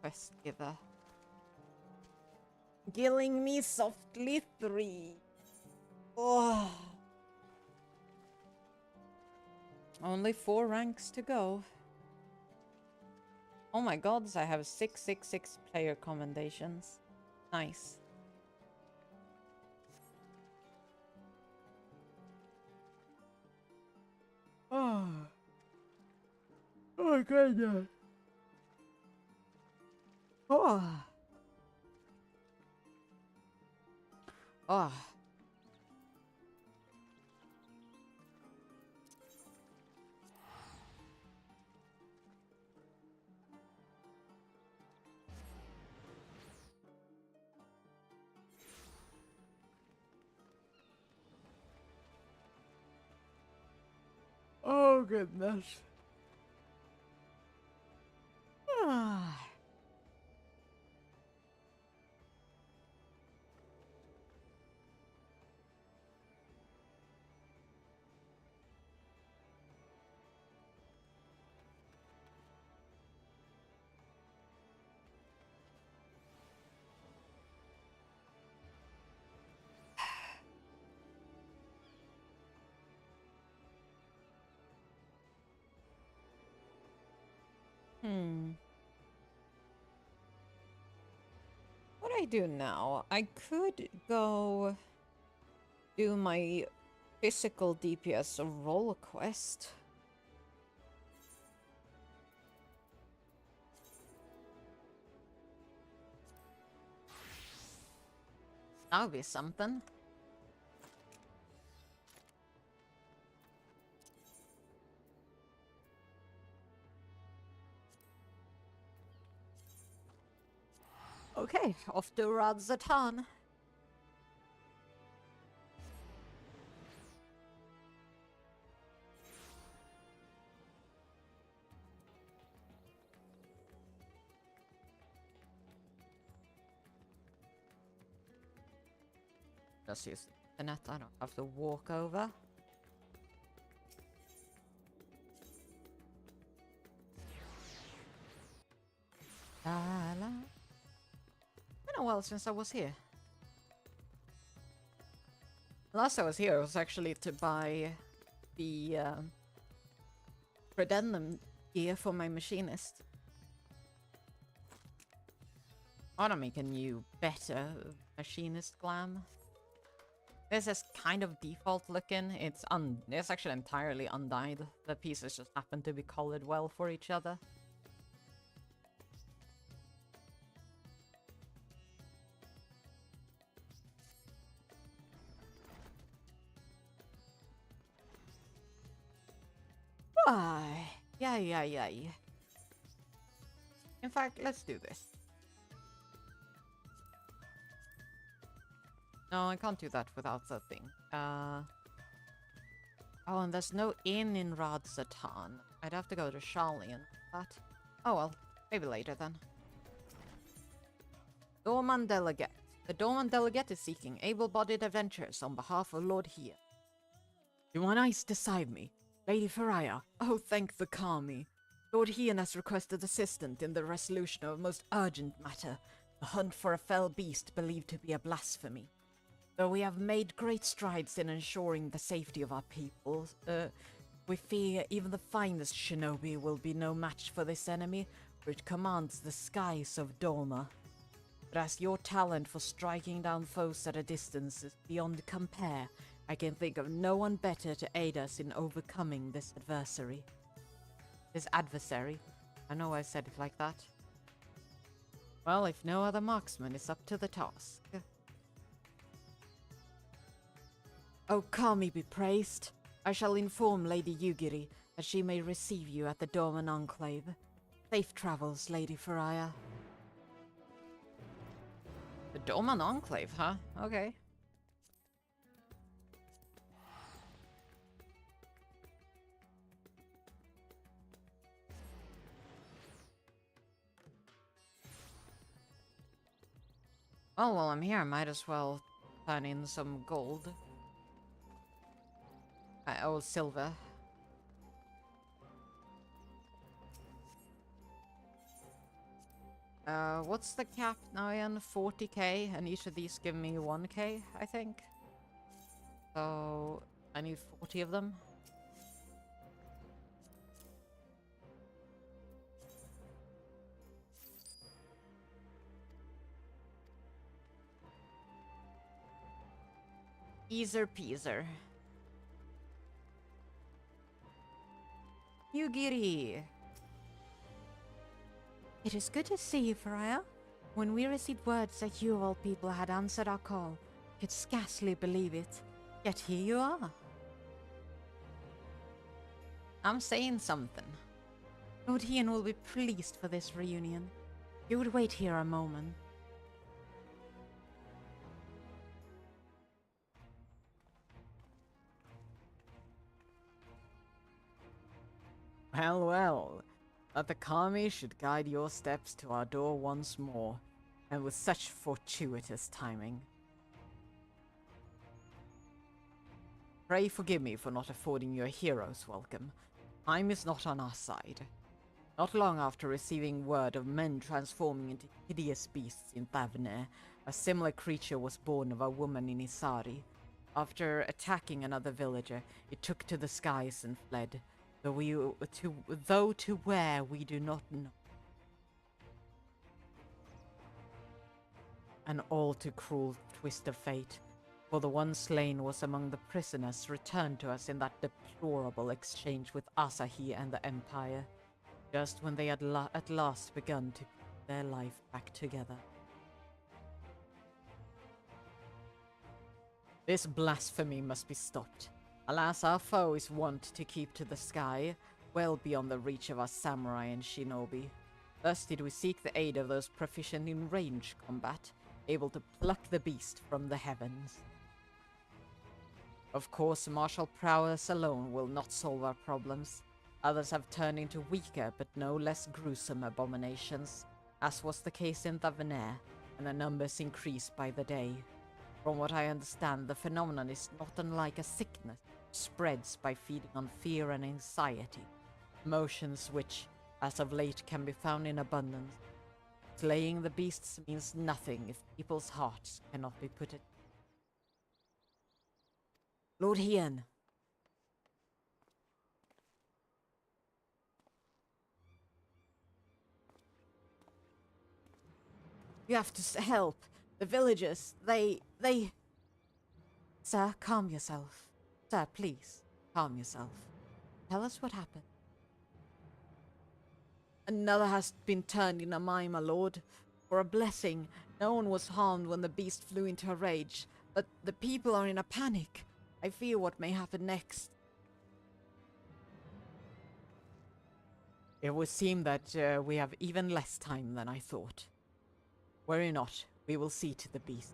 quest giver. Killing me softly 3. Oh. Only 4 ranks to go. Oh my gods, I have 666 player commendations. Nice. Oh. Oh goodness. Oh. Oh. Oh goodness. Ah. What do I do now? I could go do my physical DPS role quest. That would be something. Okay, off to Radzatan. Just use the internet. I don't have to walk over. La la. Been a while since I was here. Last I was here was actually to buy the Redendum gear for my machinist. I want to make a new, better machinist glam. This is kind of default looking. It's actually entirely undyed. The pieces just happen to be colored well for each other. Why? Yeah. In fact, let's do this. No, I can't do that without the thing. Oh, and there's no inn in Radzatan. I'd have to go to Sharlayan. But, oh well, maybe later then. Dorman Delegate. The Dorman Delegate is seeking able-bodied adventurers on behalf of Lord Hia. You want ice beside me? Lady Faraya. Oh, thank the Kami. Lord Hian has requested assistance in the resolution of a most urgent matter, the hunt for a fell beast believed to be a blasphemy. Though we have made great strides in ensuring the safety of our people, we fear even the finest shinobi will be no match for this enemy, for it commands the skies of Dorma. But as your talent for striking down foes at a distance is beyond compare, I can think of no one better to aid us in overcoming this adversary. This adversary? I know I said it like that. Well, if no other marksman is up to the task. Oh, Kami be praised. I shall inform Lady Yugiri that she may receive you at the Dorman Enclave. Safe travels, Lady Faraya. The Dorman Enclave, huh? Okay. Oh, well, I'm here. I might as well turn in some gold. Oh, silver. What's the cap now again? 40k, and each of these give me 1k, I think. So, I need 40 of them. Easer peaser. Yugiri! It is good to see you, Faraya. When we received words that you of all people had answered our call, could scarcely believe it. Yet here you are. I'm saying something. Lord Hien will be pleased for this reunion. You would wait here a moment. Well, well. That the Kami should guide your steps to our door once more, and with such fortuitous timing. Pray forgive me for not affording you a hero's welcome. Time is not on our side. Not long after receiving word of men transforming into hideous beasts in Thavnair, a similar creature was born of a woman in Isari. After attacking another villager, it took to the skies and fled. Though to where we do not know. An all too cruel twist of fate, for the one slain was among the prisoners returned to us in that deplorable exchange with Asahi and the Empire, just when they had at last begun to put their life back together. This blasphemy must be stopped. Alas, our foe is wont to keep to the sky, well beyond the reach of our samurai and shinobi. Thus did we seek the aid of those proficient in range combat, able to pluck the beast from the heavens. Of course, martial prowess alone will not solve our problems. Others have turned into weaker but no less gruesome abominations, as was the case in Thavnair, and the numbers increased by the day. From what I understand, the phenomenon is not unlike a sickness. It spreads by feeding on fear and anxiety, emotions which, as of late, can be found in abundance. Slaying the beasts means nothing if people's hearts cannot be put at... Lord Hien. You have to help. The villagers, they... Sir, calm yourself. Sir, please, calm yourself. Tell us what happened. Another has been turned in a mine, my lord. For a blessing, no one was harmed when the beast flew into a rage, but the people are in a panic. I fear what may happen next. It would seem that we have even less time than I thought. Worry not, we will see to the beast.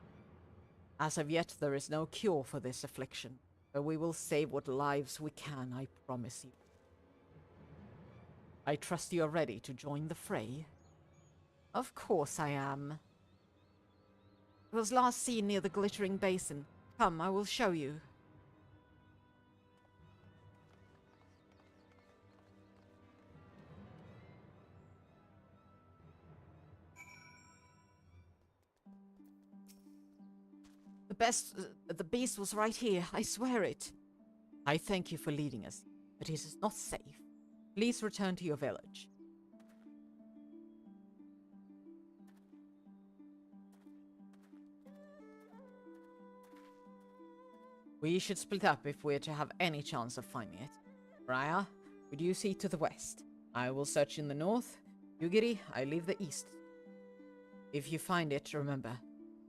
As of yet, there is no cure for this affliction, but we will save what lives we can, I promise you. I trust you are ready to join the fray? Of course I am. It was last seen near the glittering basin. Come, I will show you. The beast was right here, I swear it. I thank you for leading us, but it is not safe. Please return to your village. We should split up if we're to have any chance of finding it. Raya, would you see to the west? I will search in the north. Yugiri, I leave the east. If you find it, remember,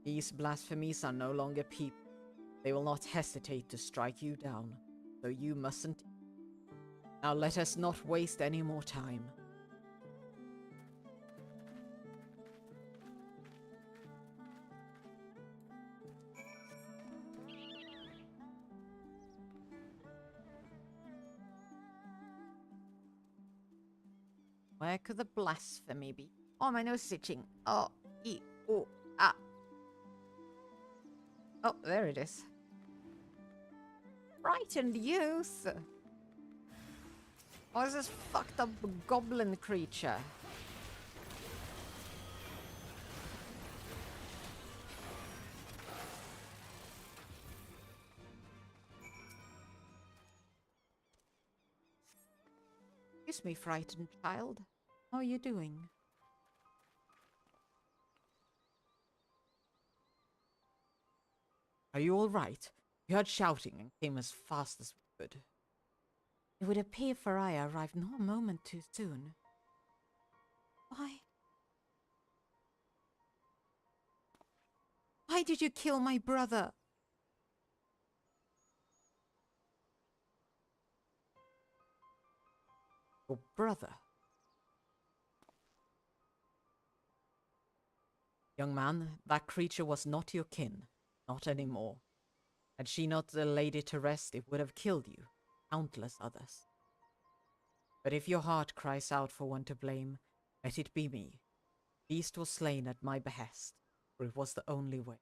these blasphemies are no longer people. They will not hesitate to strike you down, so you mustn't. Now let us not waste any more time. Where could the blasphemy be? Oh, my nose is itching. Oh, ah. Oh, there it is. Frightened youth. What is this fucked up goblin creature? Excuse me, frightened child. How are you doing? Are you all right? We heard shouting and came as fast as we could. It would appear Faria arrived not a moment too soon. Why did you kill my brother? Your brother? Young man, that creature was not your kin. Not anymore. Had she not laid it to rest, it would have killed you. Countless others. But if your heart cries out for one to blame, let it be me. Beast was slain at my behest, for it was the only way.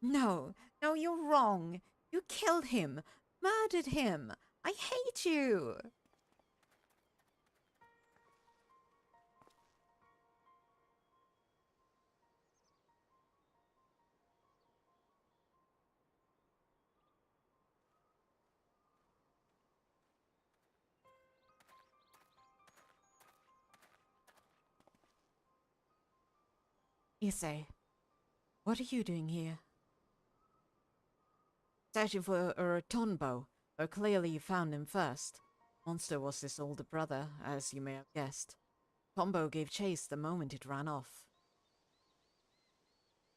No, you're wrong. You killed him, murdered him. I hate you. Issei, what are you doing here? Searching for Tonbo, though clearly you found him first. Monster was his older brother, as you may have guessed. Tombo gave chase the moment it ran off.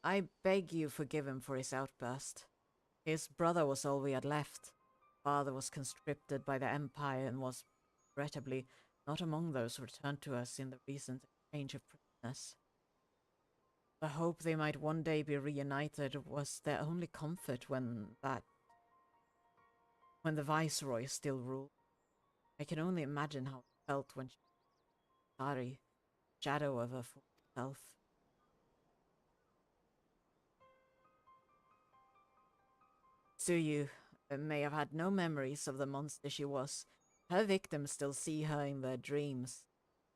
I beg you forgive him for his outburst. His brother was all we had left. Father was conscripted by the Empire and was, regrettably, not among those returned to us in the recent exchange of prisoners. The hope they might one day be reunited was their only comfort when the Viceroy still ruled. I can only imagine how it felt when she sorry shadow of her former self. Suyu may have had no memories of the monster she was. Her victims still see her in their dreams.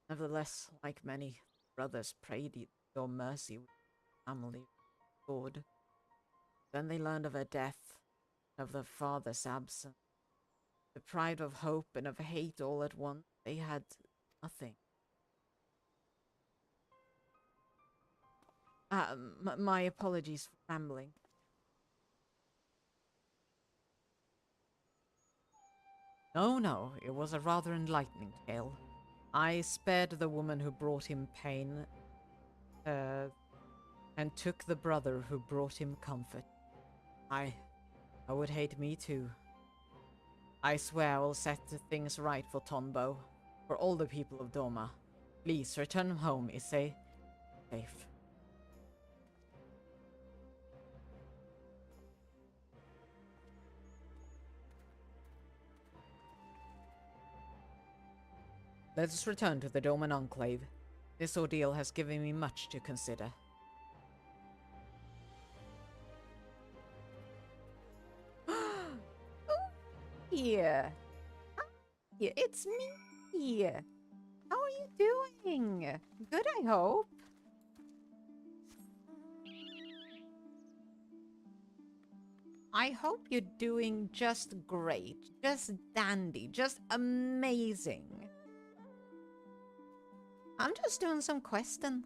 Nevertheless, like many, brothers prayed your mercy with family restored. Then they learned of her death, of their father's absence. Deprived of hope and of hate all at once, they had nothing. My apologies for rambling. No, it was a rather enlightening tale. I spared the woman who brought him pain, and took the brother who brought him comfort. I would hate me too. I swear I will set things right for Tonbo, for all the people of Doma. Please return home, Issei. Safe. Let us return to the Doman Enclave. This ordeal has given me much to consider. Here. Here, it's me. How are you doing? Good, I hope. I hope you're doing just great, just dandy, just amazing. I'm just doing some questing.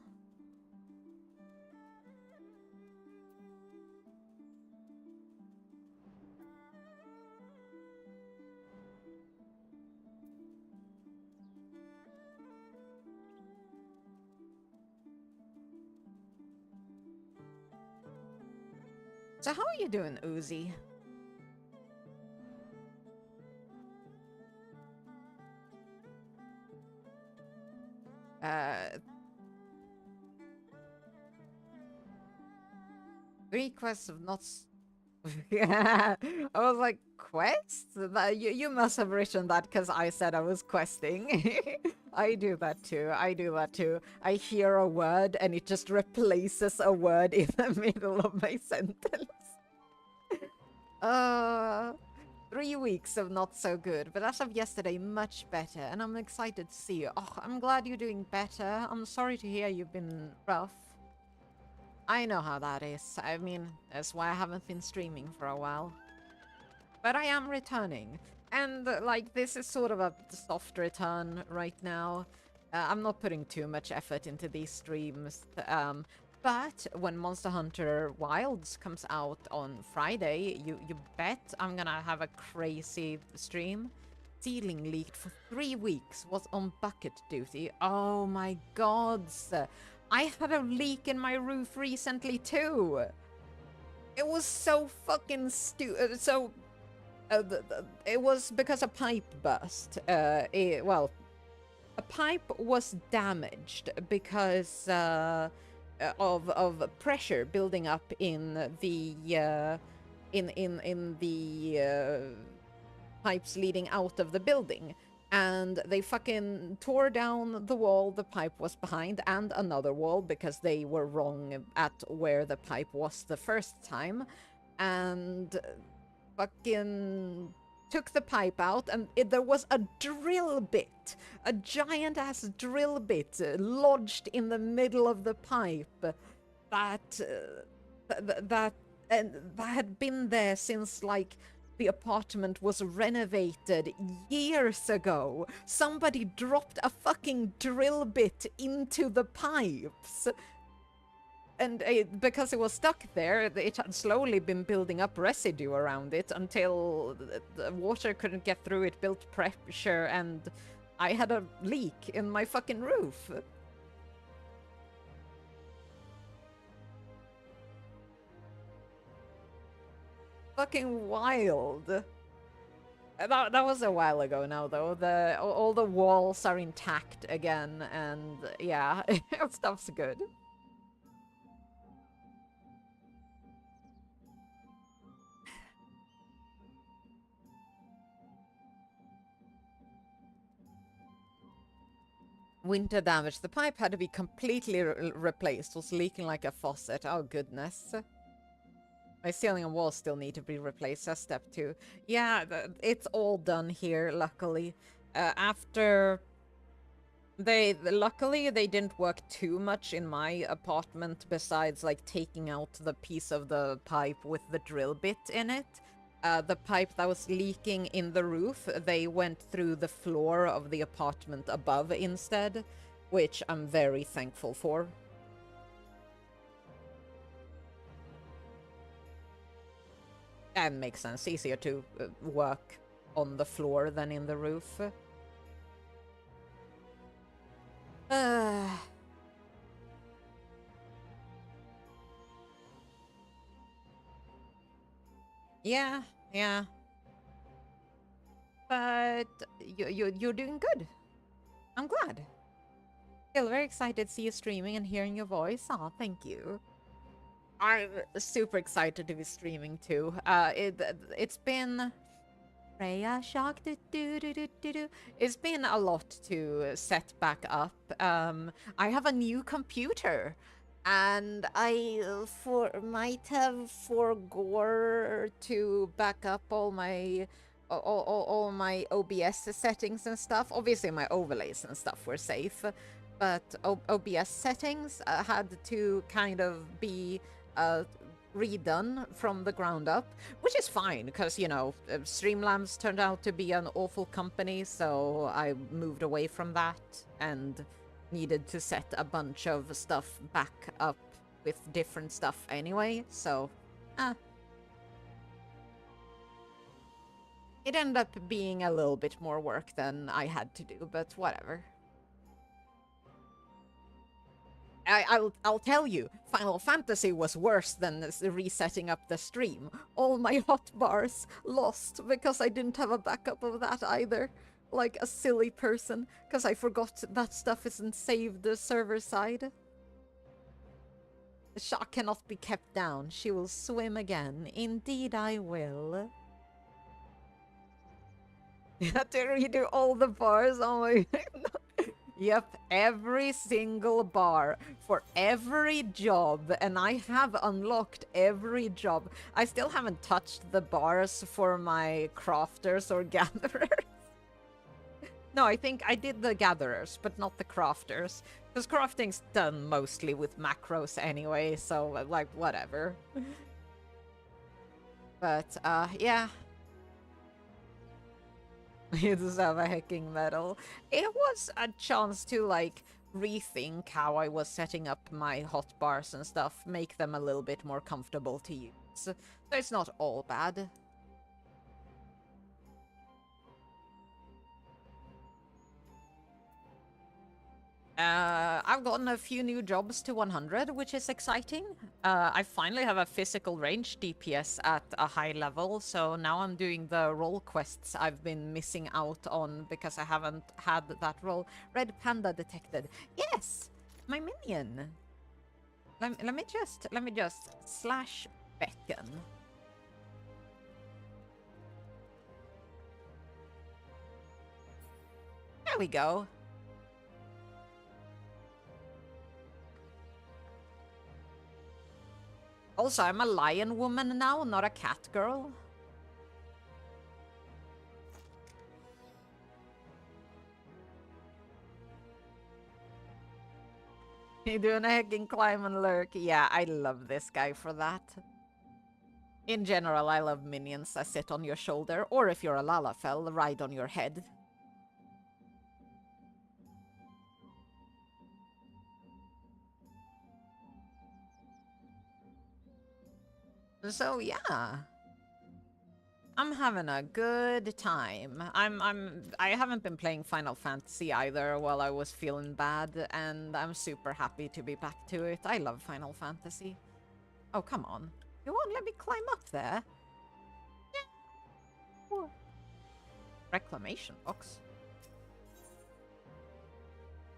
So how are you doing, Uzi? Three quests of not... Yeah, I was like, quests? You must have written that because I said I was questing. I do that too, I hear a word and it just replaces a word in the middle of my sentence. 3 weeks of not so good, but as of yesterday, much better, and I'm excited to see you. Oh, I'm glad you're doing better. I'm sorry to hear you've been rough. I know how that is. I mean, that's why I haven't been streaming for a while. But I am returning. And, like, this is sort of a soft return right now. I'm not putting too much effort into these streams. But when Monster Hunter Wilds comes out on Friday, you bet I'm gonna have a crazy stream. Ceiling leaked for 3 weeks, was on bucket duty. Oh my god. I had a leak in my roof recently too. It was so fucking stupid. It was because a pipe burst. Well, a pipe was damaged because of pressure building up in the pipes leading out of the building. And they fucking tore down the wall the pipe was behind and another wall because they were wrong at where the pipe was the first time. And fucking took the pipe out, and there was a drill bit, a giant ass drill bit lodged in the middle of the pipe that had been there since like the apartment was renovated years ago. Somebody dropped a fucking drill bit into the pipes. And because it was stuck there, it had slowly been building up residue around it until the water couldn't get through it, built pressure, and I had a leak in my fucking roof. Fucking wild. That was a while ago now, though. All the walls are intact again, and yeah, stuff's good. Winter damage. The pipe had to be completely replaced. Was leaking like a faucet. Oh, goodness. My ceiling and walls still need to be replaced. That's step 2. Yeah, it's all done here, luckily. After... Luckily, they didn't work too much in my apartment besides, like, taking out the piece of the pipe with the drill bit in it. The pipe that was leaking in the roof, they went through the floor of the apartment above instead, which I'm very thankful for. And makes sense. Easier to work on the floor than in the roof. Yeah, yeah. But you're doing good. I'm glad. Feel very excited to see you streaming and hearing your voice. Aw, thank you. I'm super excited to be streaming too. It's been Freya shock It's been a lot to set back up. I have a new computer, and I might have forgore to back up all my OBS settings and stuff. Obviously, my overlays and stuff were safe, but OBS settings had to kind of be redone from the ground up, which is fine because, you know, Streamlabs turned out to be an awful company, so I moved away from that and needed to set a bunch of stuff back up with different stuff anyway, so it ended up being a little bit more work than I had to do, but whatever. I'll tell you, Final Fantasy was worse than resetting up the stream. All my hotbars lost because I didn't have a backup of that either. Like a silly person, because I forgot that stuff isn't saved server side. The shark cannot be kept down. She will swim again. Indeed I will. You have to redo all the bars. Oh my god. Yep, every single bar for every job, and I have unlocked every job. I still haven't touched the bars for my crafters or gatherers. No, I think I did the gatherers, but not the crafters. Because crafting's done mostly with macros anyway, so, like, whatever. But, yeah. You deserve a hacking medal. It was a chance to, like, rethink how I was setting up my hotbars and stuff, make them a little bit more comfortable to use. So it's not all bad. I've gotten a few new jobs to 100, which is exciting. I finally have a physical range DPS at a high level, so now I'm doing the role quests I've been missing out on because I haven't had that role. Red Panda detected. Yes! My minion! Let me just slash beacon. There we go. Also, I'm a lion woman now, not a cat girl. You doing a hacking climb and lurk? Yeah, I love this guy for that. In general, I love minions that sit on your shoulder, or if you're a Lalafell, ride on your head. So yeah, I'm having a good time. I haven't been playing Final Fantasy either while I was feeling bad, and I'm super happy to be back to it. I love Final Fantasy. Oh, come on. You won't let me climb up there? Yeah. Reclamation box.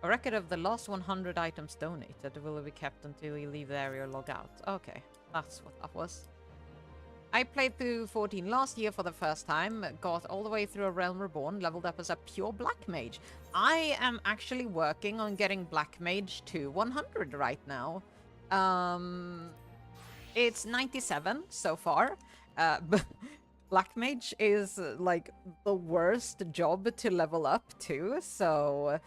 A record of the last 100 items donated will be kept until you leave the area or log out. Okay, that's what that was. I played through 14 last year for the first time, got all the way through a Realm Reborn, leveled up as a pure Black Mage. I am actually working on getting Black Mage to 100 right now. It's 97 so far. But Black Mage is like the worst job to level up to, so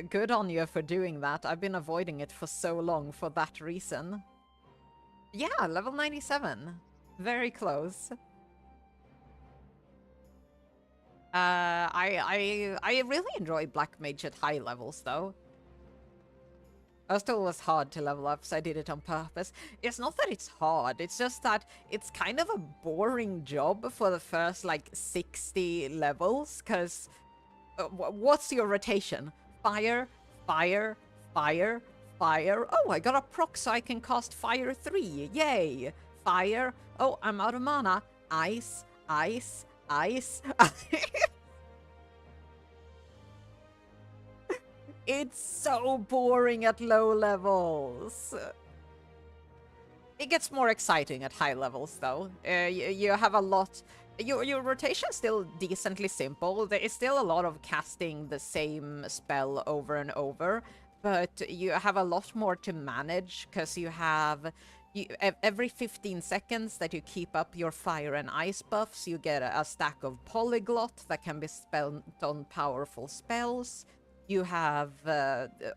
good on you for doing that. I've been avoiding it for so long for that reason. Yeah, level 97. Very close. I really enjoy Black Mage at high levels though. It still was hard to level up, so I did it on purpose. It's not that it's hard, it's just that it's kind of a boring job for the first like 60 levels, because what's your rotation? Fire, fire, fire, fire. Oh, I got a proc so I can cast Fire 3. Yay! Fire. Oh, I'm out of mana. Ice, ice, ice. It's so boring at low levels. It gets more exciting at high levels, though. You have a lot... Your rotation's still decently simple. There is still a lot of casting the same spell over and over, but you have a lot more to manage, because you have... every 15 seconds that you keep up your fire and ice buffs, you get a stack of Polyglot that can be spent on powerful spells. You have,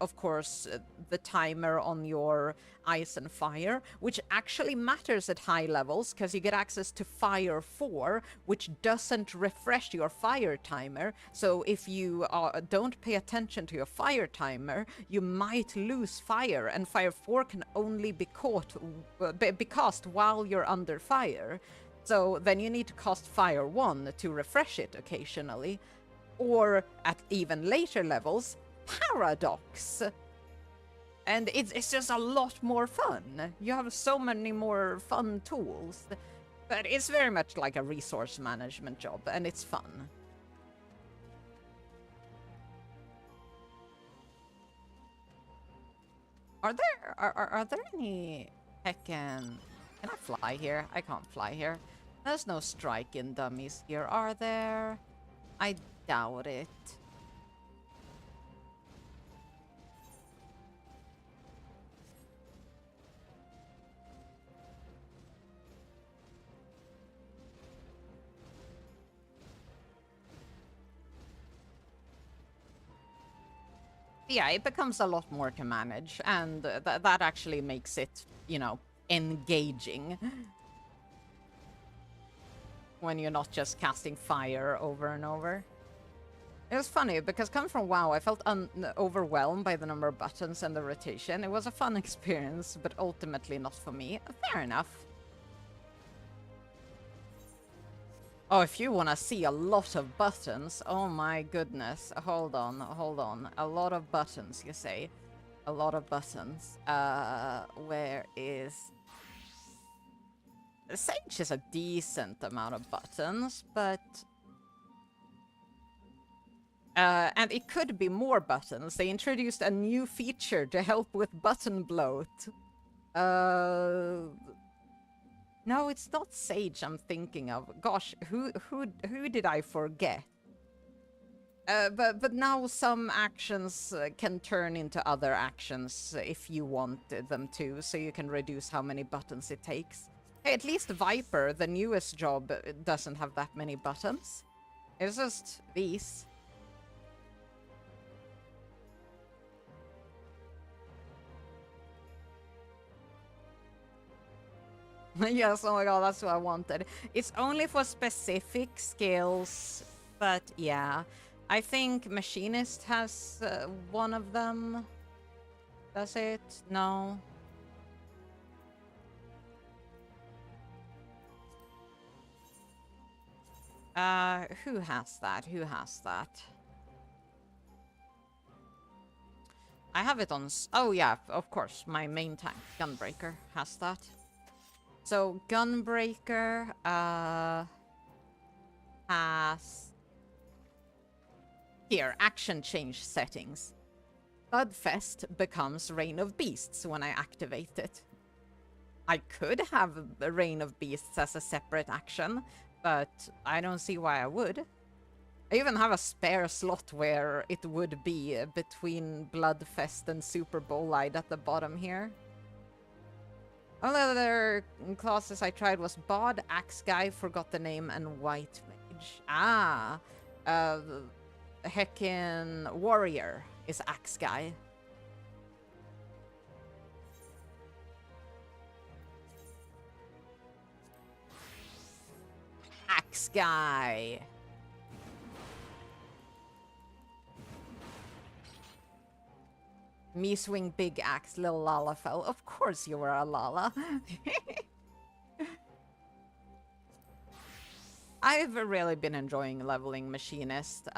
of course, the timer on your ice and fire, which actually matters at high levels, because you get access to Fire 4, which doesn't refresh your fire timer. So if you don't pay attention to your fire timer, you might lose fire, and Fire 4 can only be cast while you're under fire. So then you need to cast Fire 1 to refresh it occasionally. Or, at even later levels, Paradox. And it's just a lot more fun. You have so many more fun tools. But it's very much like a resource management job, and it's fun. Are there any heckin... Can I fly here? I can't fly here. There's no strike in dummies here, are there? I doubt it. Yeah, it becomes a lot more to manage, and that actually makes it, you know, engaging. When you're not just casting fire over and over. It was funny, because coming from WoW, I felt overwhelmed by the number of buttons and the rotation. It was a fun experience, but ultimately not for me. Fair enough. Oh, if you want to see a lot of buttons, oh my goodness. Hold on, hold on. A lot of buttons, you say? A lot of buttons. Where is... Sage is a decent amount of buttons, but... and it could be more buttons. They introduced a new feature to help with button bloat. No, it's not Sage I'm thinking of. Gosh, who did I forget? But now some actions can turn into other actions if you want them to, so you can reduce how many buttons it takes. Hey, at least Viper, the newest job, doesn't have that many buttons. It's just these. Yes, oh my god, that's what I wanted. It's only for specific skills, but yeah. I think Machinist has one of them. Does it? No. Who has that? Who has that? I have it on... Oh yeah, of course. My main tank, Gunbreaker, has that. So, Gunbreaker, has... Here, action change settings. Budfest becomes Reign of Beasts when I activate it. I could have a Reign of Beasts as a separate action, but I don't see why I would. I even have a spare slot where it would be between Bloodfest and Super Bolide at the bottom here. Only other classes I tried was Bard, Axe Guy, forgot the name, and White Mage. Ah, heckin' Warrior is Axe Guy. Axe Guy. Me swing big axe, little Lalafell. Of course you were a Lala. I've really been enjoying leveling Machinist. There's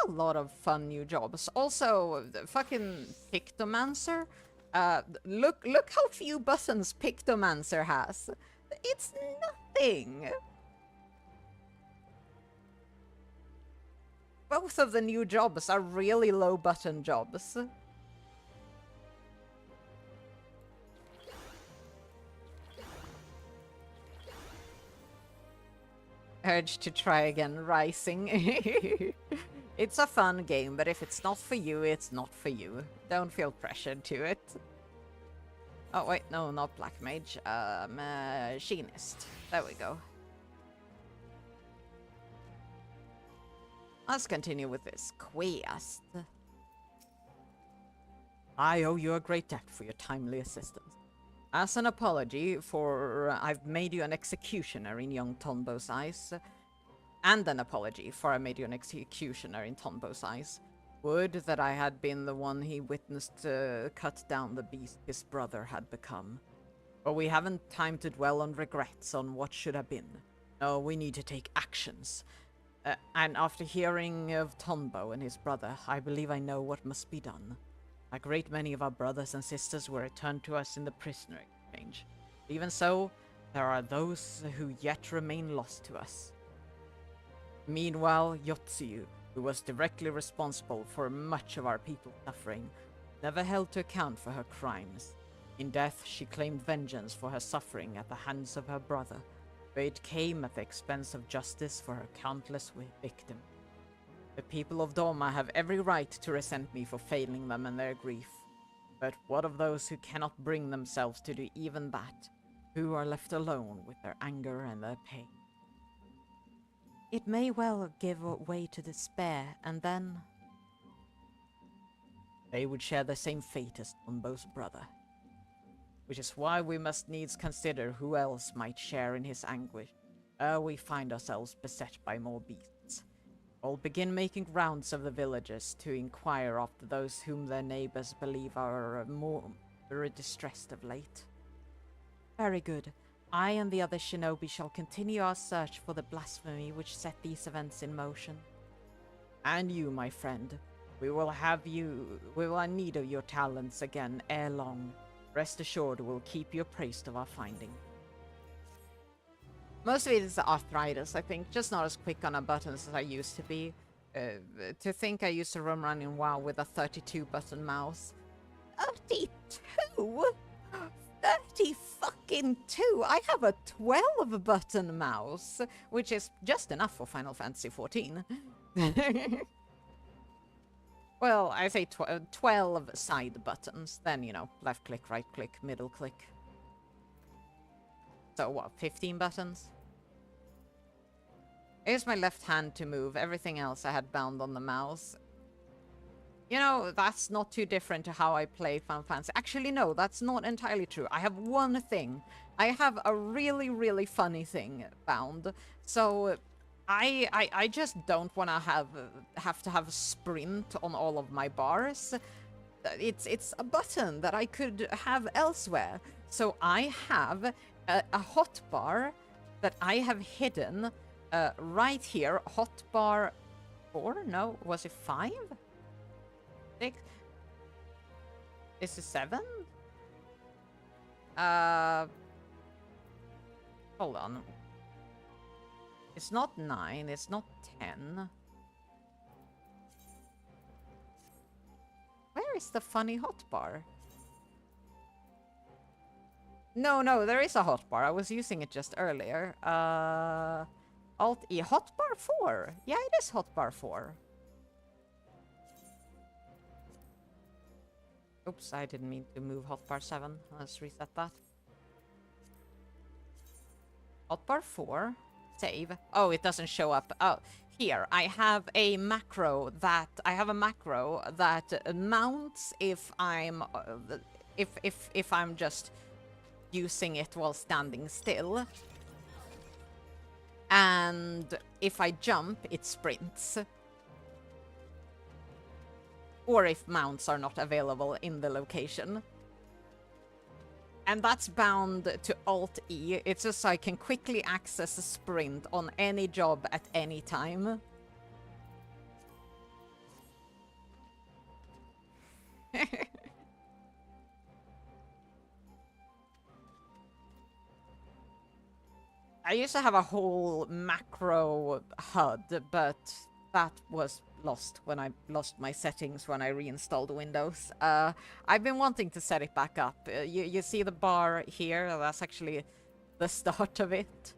a lot of fun new jobs. Also, the fucking Pictomancer. Look how few buttons Pictomancer has. It's nothing. Both of the new jobs are really low button jobs. Urge to try again, Rising. It's a fun game, but if it's not for you, it's not for you. Don't feel pressured to it. Oh wait, no, not Black Mage. Machinist. There we go. Let's continue with this quest. I owe you a great debt for your timely assistance. As an apology for I've made you an executioner in young Tonbo's eyes, and an apology for I made you an executioner in Tonbo's eyes, would that I had been the one he witnessed cut down the beast his brother had become. But we haven't time to dwell on regrets on what should have been. No, we need to take actions. And after hearing of Tonbo and his brother, I believe I know what must be done. A great many of our brothers and sisters were returned to us in the prisoner exchange. Even so, there are those who yet remain lost to us. Meanwhile, Yotsuyu, who was directly responsible for much of our people's suffering, never held to account for her crimes. In death, she claimed vengeance for her suffering at the hands of her brother, but it came at the expense of justice for her countless victims. The people of Doma have every right to resent me for failing them in their grief. But what of those who cannot bring themselves to do even that, who are left alone with their anger and their pain? It may well give way to despair, and then... They would share the same fate as Tonbo's brother. Which is why we must needs consider who else might share in his anguish, ere we find ourselves beset by more beasts. I'll begin making rounds of the villages to inquire after those whom their neighbors believe are more distressed of late. Very good. I and the other shinobi shall continue our search for the blasphemy which set these events in motion. And you, my friend, we will need of your talents again ere long. Rest assured we'll keep you appraised of our finding. Most of it is arthritis, I think. Just not as quick on our buttons as I used to be. To think I used to roam around in WoW with a 32-button mouse. 32? 30 fucking 2! I have a 12-button mouse, which is just enough for Final Fantasy XIV. Well, I say 12 side buttons. Then, you know, left click, right click, middle click. So what, 15 buttons? I used my left hand to move. Everything else I had bound on the mouse. You know, that's not too different to how I play Final Fantasy. Actually, no, that's not entirely true. I have one thing. I have a really, really funny thing bound. So I just don't want to have to have sprint on all of my bars. It's a button that I could have elsewhere. So I have a hotbar that I have hidden right here. Hotbar 4? No, was it 5? 6? This is 7? Hold on. It's not 9, it's not 10. Where is the funny hotbar? No, there is a hotbar. I was using it just earlier. Alt-E. Hotbar 4! Yeah, it is hotbar 4. Oops, I didn't mean to move hotbar 7. Let's reset that. Hotbar 4. Save. Oh, it doesn't show up. Oh, here. I have a macro that mounts if I'm if I'm just using it while standing still. And if I jump, it sprints. Or if mounts are not available in the location. And that's bound to Alt-E. It's just so I can quickly access a sprint on any job at any time. I used to have a whole macro HUD, but that was lost when I lost my settings when I reinstalled Windows. I've been wanting to set it back up. You see the bar here? That's actually the start of it.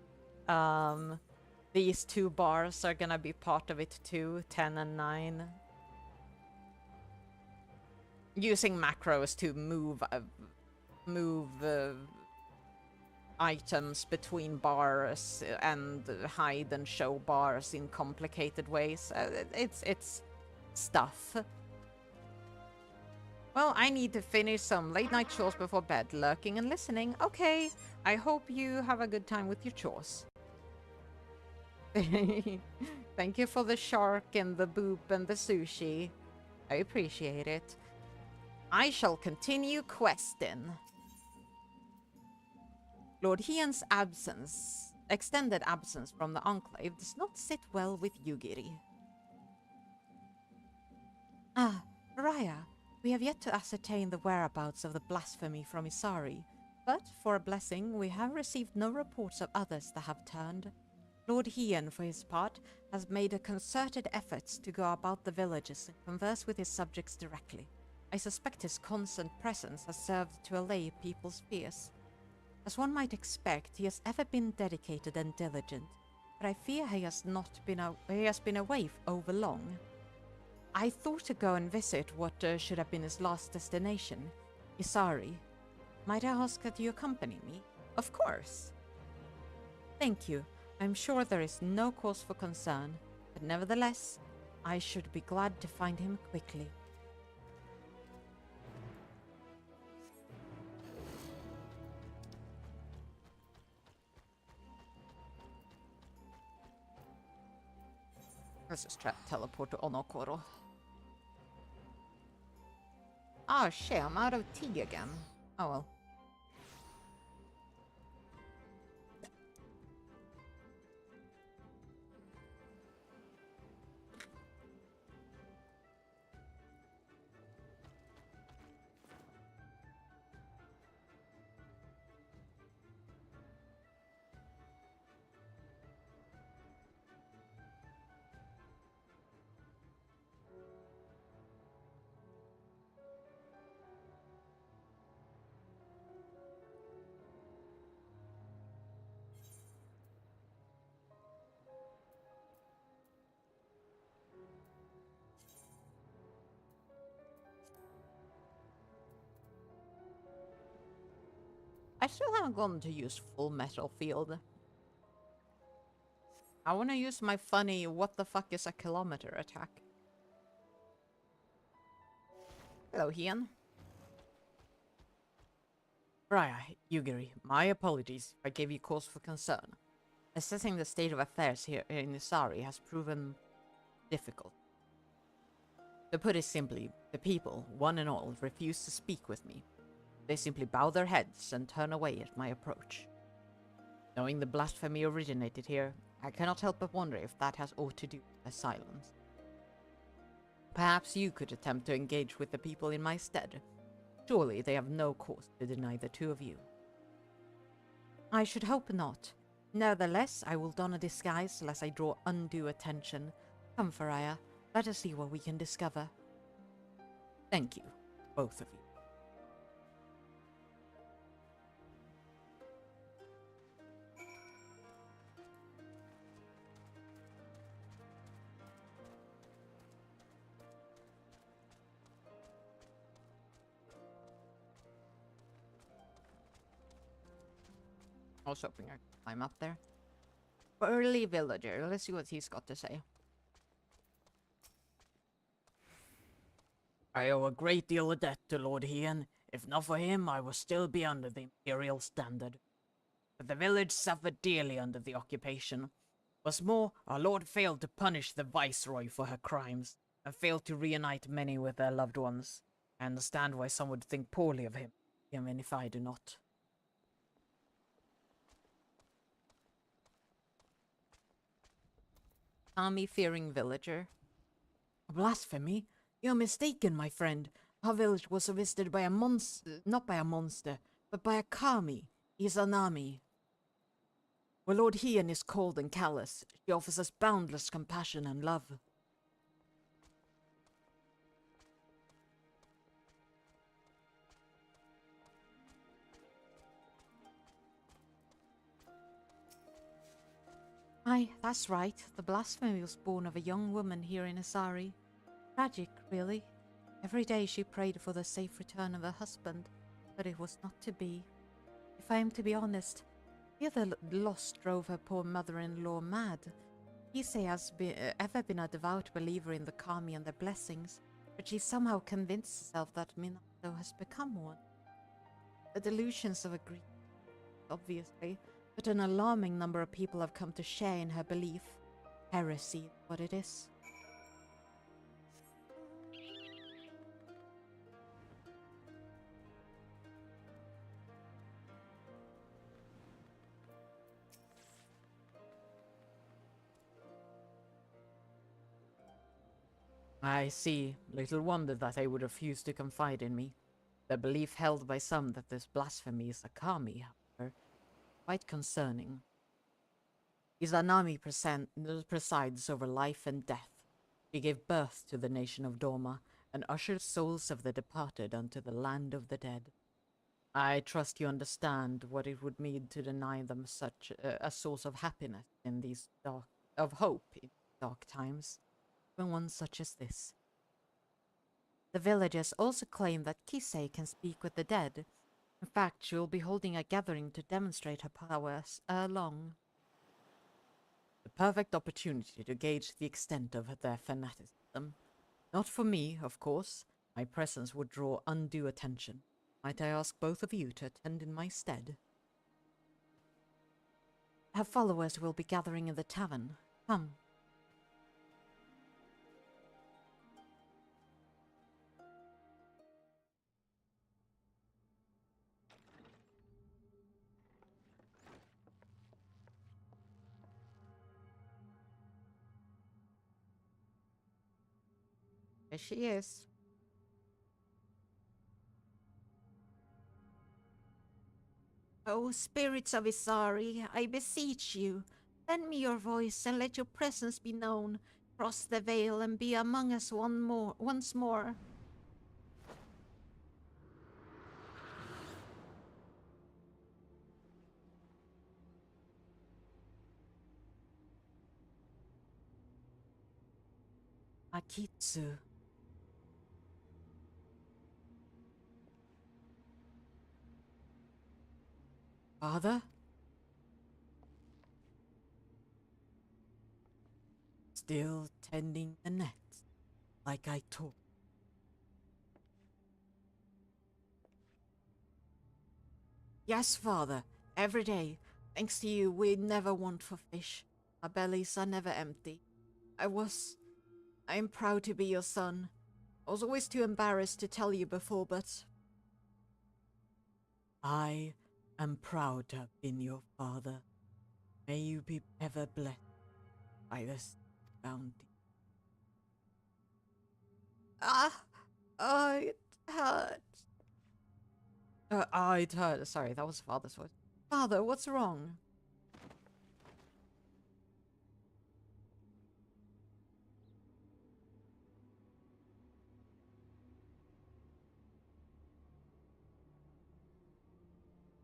These two bars are gonna be part of it too, 10 and 9. Using macros to move items between bars and hide and show bars in complicated ways. It's stuff. Well, I need to finish some late night chores before bed. Lurking and listening. Okay, I hope you have a good time with your chores. Thank you for the shark and the boop and the sushi. I appreciate it. I shall continue questing. Lord Hien's extended absence from the Enclave, does not sit well with Yugiri. Ah, Raya, we have yet to ascertain the whereabouts of the blasphemy from Isari, but for a blessing, we have received no reports of others that have turned. Lord Hien, for his part, has made a concerted effort to go about the villages and converse with his subjects directly. I suspect his constant presence has served to allay people's fears. As one might expect, he has ever been dedicated and diligent, but I fear he has been away over long. I thought to go and visit what should have been his last destination, Isari. Might I ask that you accompany me? Of course. Thank you. I'm sure there is no cause for concern, but nevertheless, I should be glad to find him quickly. Let's just teleport to Onokoro. Oh shit, I'm out of tea again. Oh well. I still haven't gone to use Full Metal Field. I want to use my funny what the fuck is a kilometer attack. Hello, Hien. Raya, Yugiri, my apologies if I gave you cause for concern. Assessing the state of affairs here in Isari has proven difficult. To put it simply, the people, one and all, refuse to speak with me. They simply bow their heads and turn away at my approach. Knowing the blasphemy originated here, I cannot help but wonder if that has aught to do with their silence. Perhaps you could attempt to engage with the people in my stead. Surely they have no cause to deny the two of you. I should hope not. Nevertheless, I will don a disguise lest I draw undue attention. Come, Faraya, let us see what we can discover. Thank you. both of you. I was hoping I could climb up there. Burly villager. Let's see what he's got to say. I owe a great deal of debt to Lord Hien. If not for him, I would still be under the imperial standard. But the village suffered dearly under the occupation. What's more, our lord failed to punish the viceroy for her crimes, and failed to reunite many with their loved ones. I understand why some would think poorly of him, even if I do not. Kami-fearing villager. Blasphemy? You're mistaken, my friend. Our village was visited by a not by a monster, but by a kami, Izanami. Where Lord Hien is cold and callous, she offers us boundless compassion and love. Aye, that's right. The blasphemy was born of a young woman here in Asari. Tragic, really. Every day she prayed for the safe return of her husband, but it was not to be. If I am to be honest, fear the loss drove her poor mother-in-law mad. Kisei has ever been a devout believer in the kami and their blessings, but she somehow convinced herself that Minato has become one. The delusions of a Greek, obviously, but an alarming number of people have come to share in her belief. Heresy is what it is. I see. Little wonder that they would refuse to confide in me. The belief held by some that this blasphemy is a kami, however, quite concerning. Izanami presides over life and death. She gave birth to the nation of Doma, and ushered souls of the departed unto the land of the dead. I trust you understand what it would mean to deny them such a source of happiness in these of hope in dark times, when one such as this. The villagers also claim that Kisei can speak with the dead. In fact, she will be holding a gathering to demonstrate her powers along. The perfect opportunity to gauge the extent of their fanaticism. Not for me, of course. My presence would draw undue attention. Might I ask both of you to attend in my stead? Her followers will be gathering in the tavern. Come. There she is. O spirits of Isari, I beseech you, lend me your voice and let your presence be known. Cross the veil and be among us once more. Akitsu. Father? Still tending the net, like I taught. Yes, father, every day. Thanks to you, we never want for fish. Our bellies are never empty. I am proud to be your son. I was always too embarrassed to tell you before, but... I am proud to have been your father. May you be ever blessed by this bounty. It hurt. It hurt. Sorry, that was father's voice. Father, what's wrong?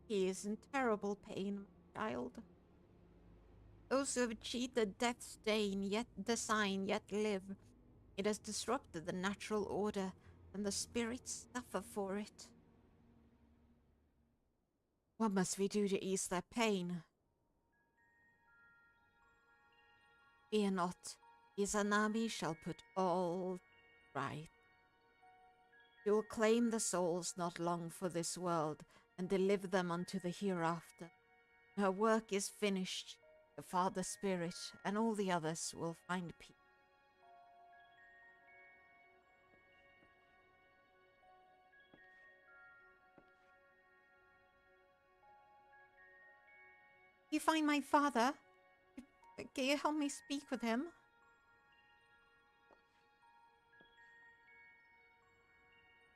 He is in terrible pain, my child. Those who have cheated death's design yet live. It has disrupted the natural order, and the spirits suffer for it. What must we do to ease their pain? Fear not, Izanami shall put all right. She will claim the souls not long for this world, and deliver them unto the hereafter. Her work is finished. The Father Spirit and all the others will find peace. You find my father? Can you help me speak with him?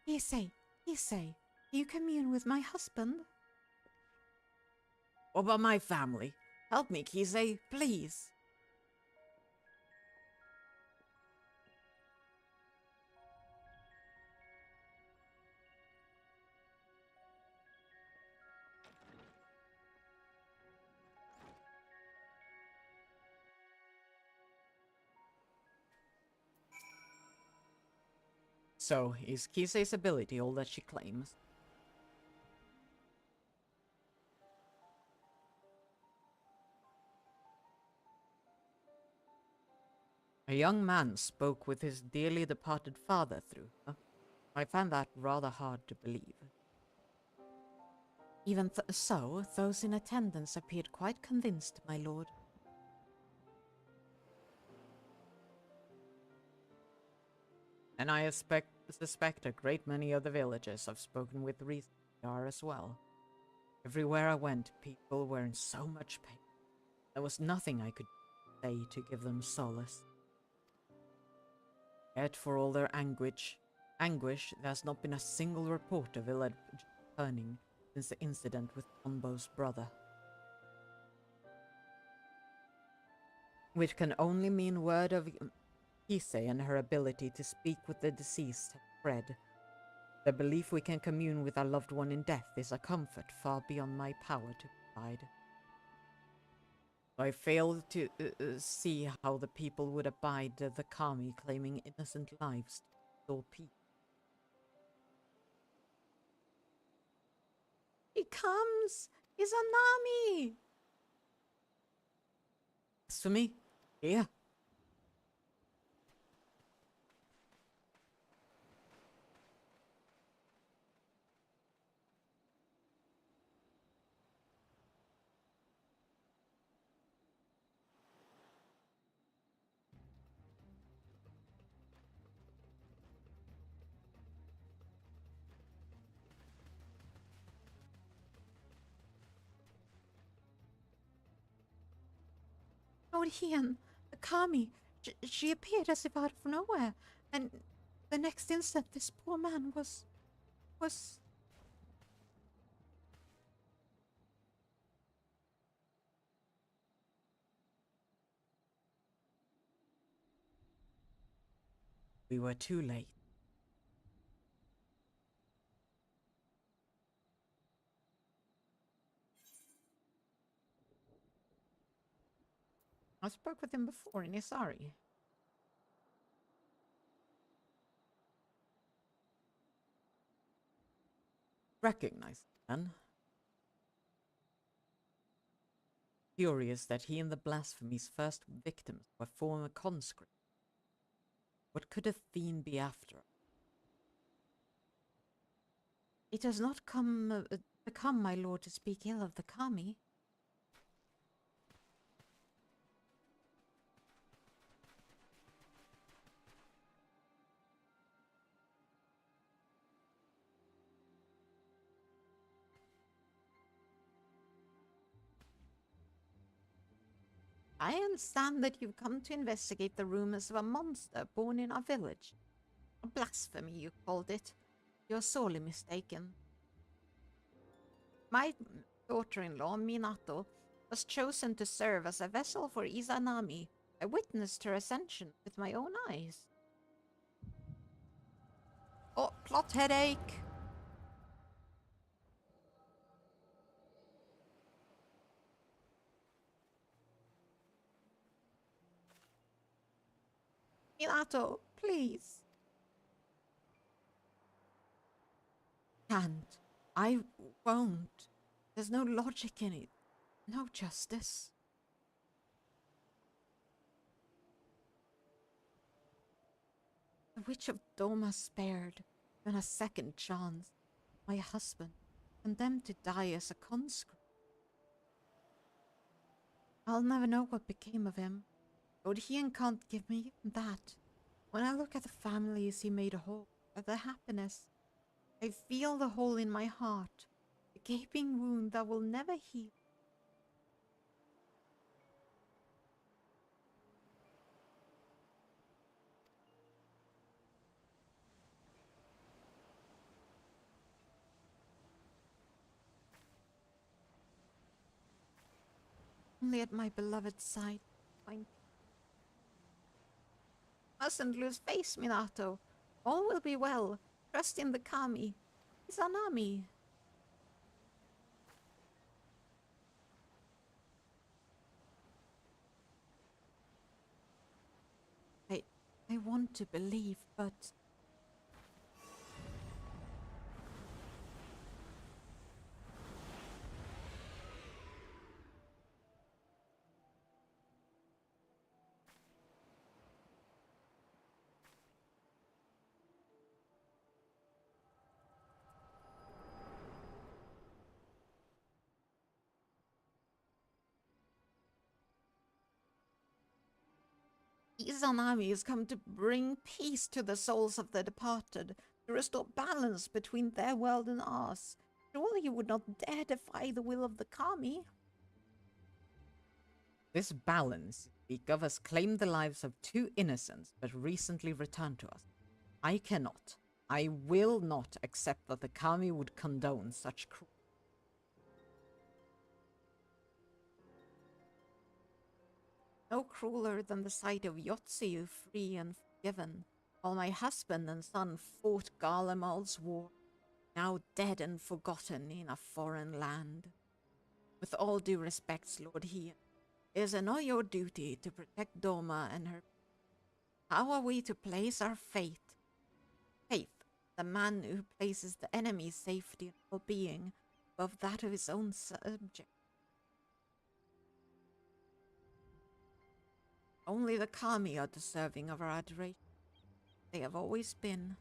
Hearsay, you commune with my husband? What about my family? Help me, Kisei, please. So, is Kisei's ability all that she claims? A young man spoke with his dearly departed father through her. I find that rather hard to believe. Even so, those in attendance appeared quite convinced, my lord. And I suspect a great many of the villagers I've spoken with recently are as well. Everywhere I went, people were in so much pain. There was nothing I could say to give them solace. Yet for all their anguish, there has not been a single report of ill returning since the incident with Onbo's brother. Which can only mean word of Kisei and her ability to speak with the deceased have spread. The belief we can commune with our loved one in death is a comfort far beyond my power to provide. I fail to see how the people would abide the kami claiming innocent lives to restore peace. He comes! Izanami! As for me, here. Lord Hien, the Kami, she appeared as if out of nowhere, and the next instant this poor man was... We were too late. I spoke with him before in Isari. Recognize then. Furious that he and the blasphemy's first victims were former conscripts. What could a fiend be after? It does not become my lord to speak ill of the Kami. I understand that you've come to investigate the rumors of a monster born in our village. A blasphemy, you called it. You're sorely mistaken. My daughter-in-law, Minato, was chosen to serve as a vessel for Izanami. I witnessed her ascension with my own eyes. Oh, plot headache! Minato, please. Can't. I won't. There's no logic in it. No justice. The Witch of Doma spared, given a second chance. My husband, condemned to die as a conscript. I'll never know what became of him. Odin can't give me even that. When I look at the families he made whole, at their happiness, I feel the hole in my heart, a gaping wound that will never heal. Only at my beloved's side, find mustn't lose face, Minato. All will be well. Trust in the Kami. Izanami. I want to believe, but Izanami has come to bring peace to the souls of the departed, to restore balance between their world and ours. Surely you would not dare defy the will of the Kami. This balance speak of has claimed the lives of 2 innocents, but recently returned to us. I cannot, I will not accept that the Kami would condone such cruelty. No crueler than the sight of Yotsuyu free and forgiven, while my husband and son fought Garlemald's war, now dead and forgotten in a foreign land. With all due respects, Lord Hien, is it not your duty to protect Doma and her? How are we to place our faith? Faith, the man who places the enemy's safety and well-being above that of his own subject. Only the Kami are deserving of our adoration. They have always been.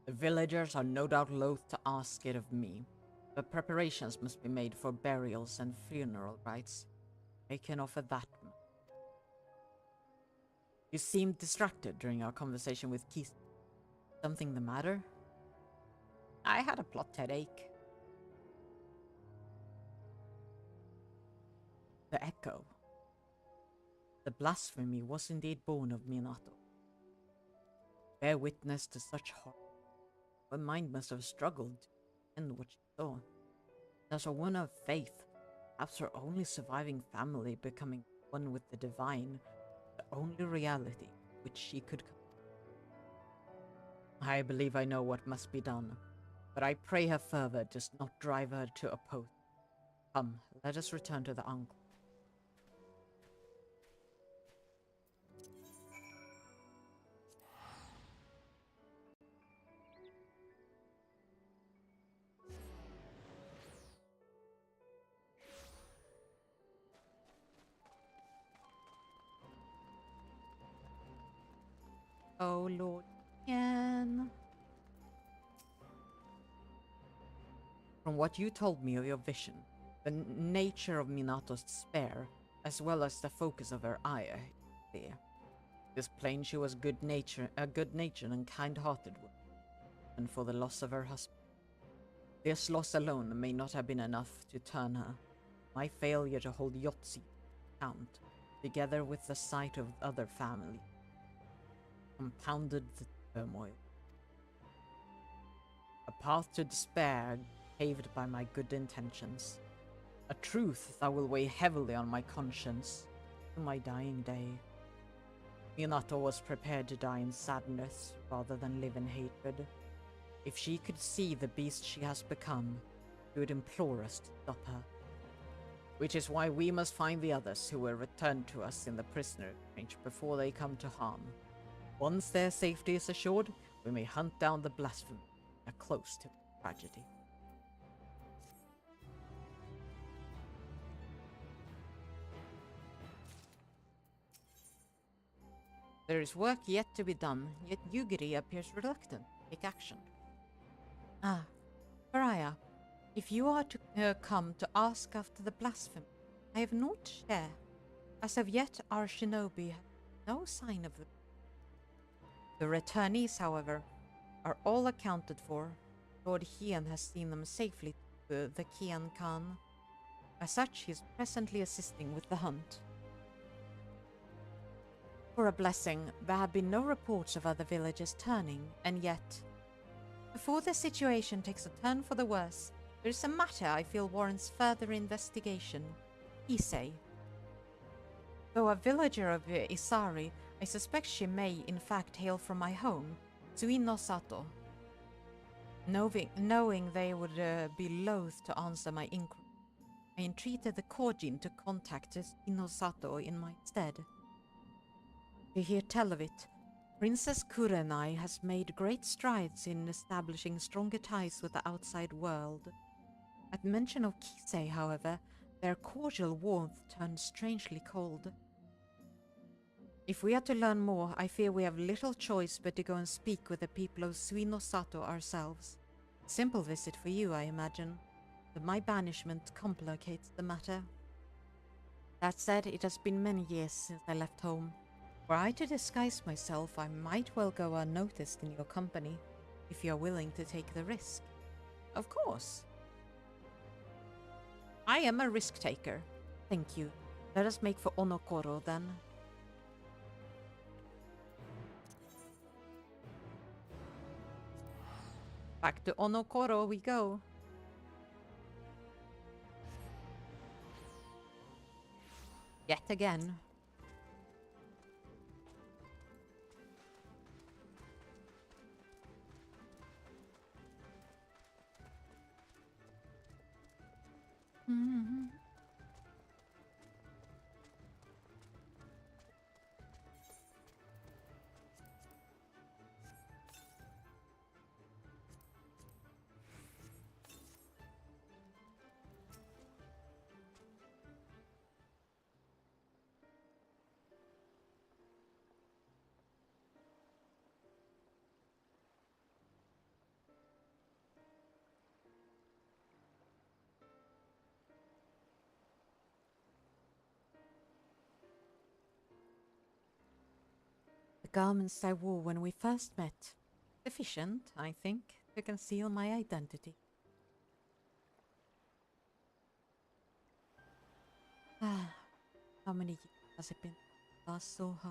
The villagers are no doubt loath to ask it of me, but preparations must be made for burials and funeral rites. I can offer that much. You seemed distracted during our conversation with Keith. Something the matter? I had a plot headache. The echo. The blasphemy was indeed born of Minato. Bear witness to such horror. Her mind must have struggled to end what she saw. As a woman of faith, perhaps her only surviving family becoming one with the divine, the only reality which she could. I believe I know what must be done, but I pray her further does not drive her to oppose. Come, let us return to the uncle. Oh, Lord Hien. From what you told me of your vision, the nature of Minato's despair, as well as the focus of her ire, clear. It is plain she was good-natured and kind-hearted woman, and for the loss of her husband. This loss alone may not have been enough to turn her. My failure to hold Yotzi account, together with the sight of other family, compounded the turmoil. a path to despair paved by my good intentions, a truth that will weigh heavily on my conscience to my dying day. Minato was prepared to die in sadness rather than live in hatred. If she could see the beast she has become, she would implore us to stop her. Which is why we must find the others who were returned to us in the prisoner exchange before they come to harm. Once their safety is assured, we may hunt down the blasphemers that are close to tragedy. There is work yet to be done, yet Yugiri appears reluctant to take action. Ah, Pariah, if you are to come to ask after the blasphemy, I have naught to share. As of yet, our shinobi have no sign of them. The returnees, however, are all accounted for. Lord Hien has seen them safely to the Kian Khan. As such, he is presently assisting with the hunt. For a blessing, there have been no reports of other villages turning, and yet, before the situation takes a turn for the worse, there is a matter I feel warrants further investigation. Issei. Though a villager of Isari, I suspect she may in fact hail from my home, Tsuino Sato. Knowing they would be loath to answer my inquiry, I entreated the Kojin to contact Tsuino Sato in my stead. To hear tell of it, Princess Kurenai has made great strides in establishing stronger ties with the outside world. At mention of Kisei, however, their cordial warmth turned strangely cold. If we are to learn more, I fear we have little choice but to go and speak with the people of Suino Sato ourselves. Simple visit for you, I imagine, but my banishment complicates the matter. That said, it has been many years since I left home. Were I to disguise myself, I might well go unnoticed in your company, if you are willing to take the risk. Of course. I am a risk taker. Thank you. Let us make for Onokoro then. Back to Onokoro we go. Yet again. The garments I wore when we first met. Sufficient, I think, to conceal my identity. Ah, how many years has it been since I last saw her?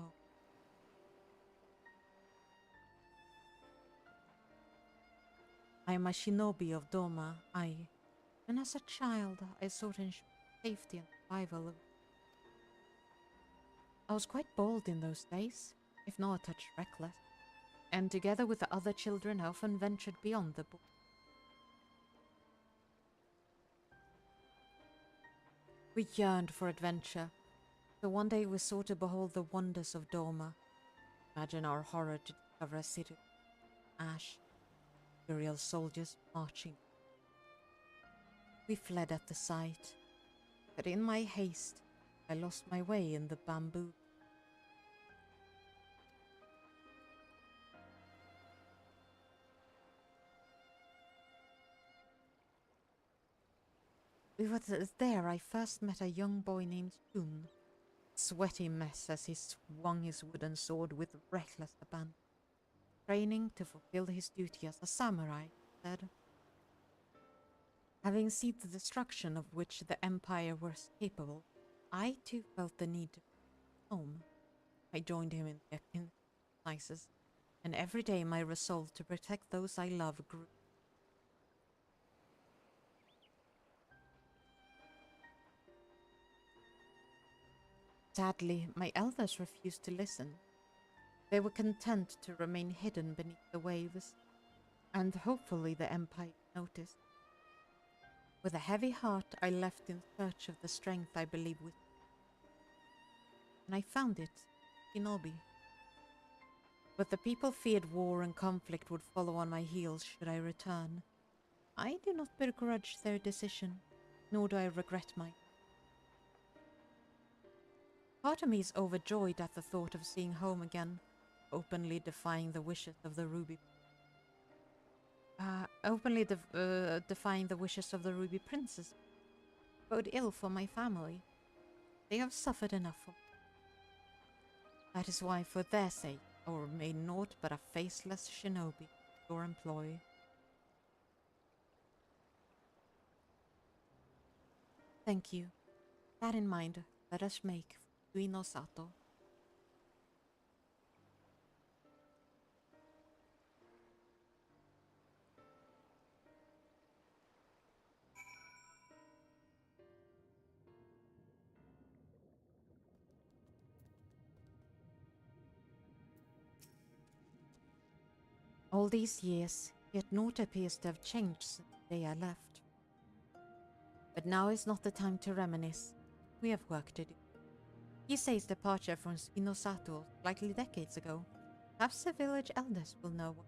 I am a shinobi of Doma. When as a child, I sought ensure safety and survival. I was quite bold in those days, if not a touch reckless, and together with the other children, I often ventured beyond the book. We yearned for adventure, so one day we sought to behold the wonders of Doma. Imagine our horror to discover a city of ash, imperial soldiers marching. We fled at the sight, but in my haste, I lost my way in the bamboo. It was there I first met a young boy named Jun. Sweaty mess as he swung his wooden sword with reckless abandon. Training to fulfill his duty as a samurai, he said. Having seen the destruction of which the Empire was capable, I too felt the need to go home. I joined him in the exercises, and every day my resolve to protect those I love grew. Sadly, my elders refused to listen. They were content to remain hidden beneath the waves, and hopefully the Empire noticed. With a heavy heart, I left in search of the strength I believe with. And I found it, Shinobi. But the people feared war and conflict would follow on my heels should I return. I do not begrudge their decision, nor do I regret mine. Part of me is overjoyed at the thought of seeing home again, openly defying the wishes of the Ruby. Defying the wishes of the Ruby Princess. Bode ill for my family. They have suffered enough for me. That is why, for their sake, I will remain naught but a faceless shinobi, your employee. Thank you. That in mind, let us make Fuino Sato. All these years, yet naught appears to have changed since the day I left. But now is not the time to reminisce. We have work to do. Kisei's departure from Spinosato likely decades ago. Perhaps the village elders will know what.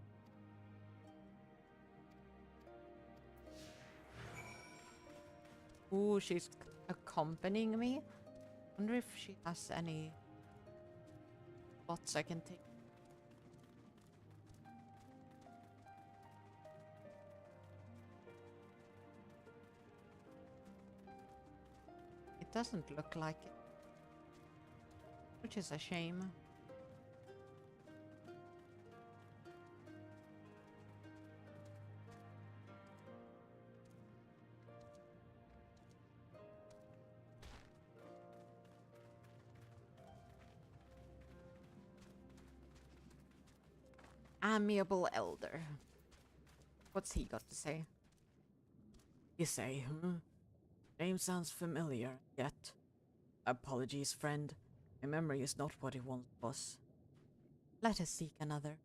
Ooh, she's accompanying me. Wonder if she has any spots I can take. It doesn't look like it, which is a shame. Amiable elder. What's he got to say? You say, Name sounds familiar, yet. Apologies, friend. My memory is not what it once was. Let us seek another.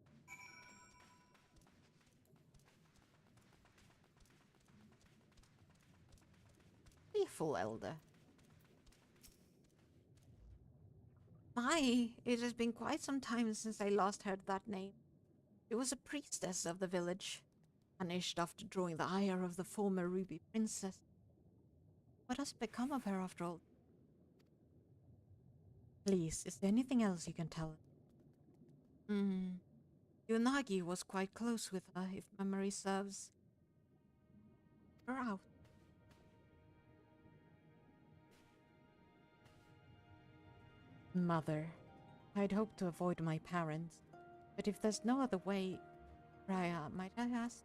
Faithful elder. My, it has been quite some time since I last heard that name. She was a priestess of the village, punished after drawing the ire of the former Ruby Princess. What has become of her after all? Please, is there anything else you can tell us? Yunagi was quite close with her, if memory serves. Her out. Mother, I'd hoped to avoid my parents, but if there's no other way, Raya, might I ask?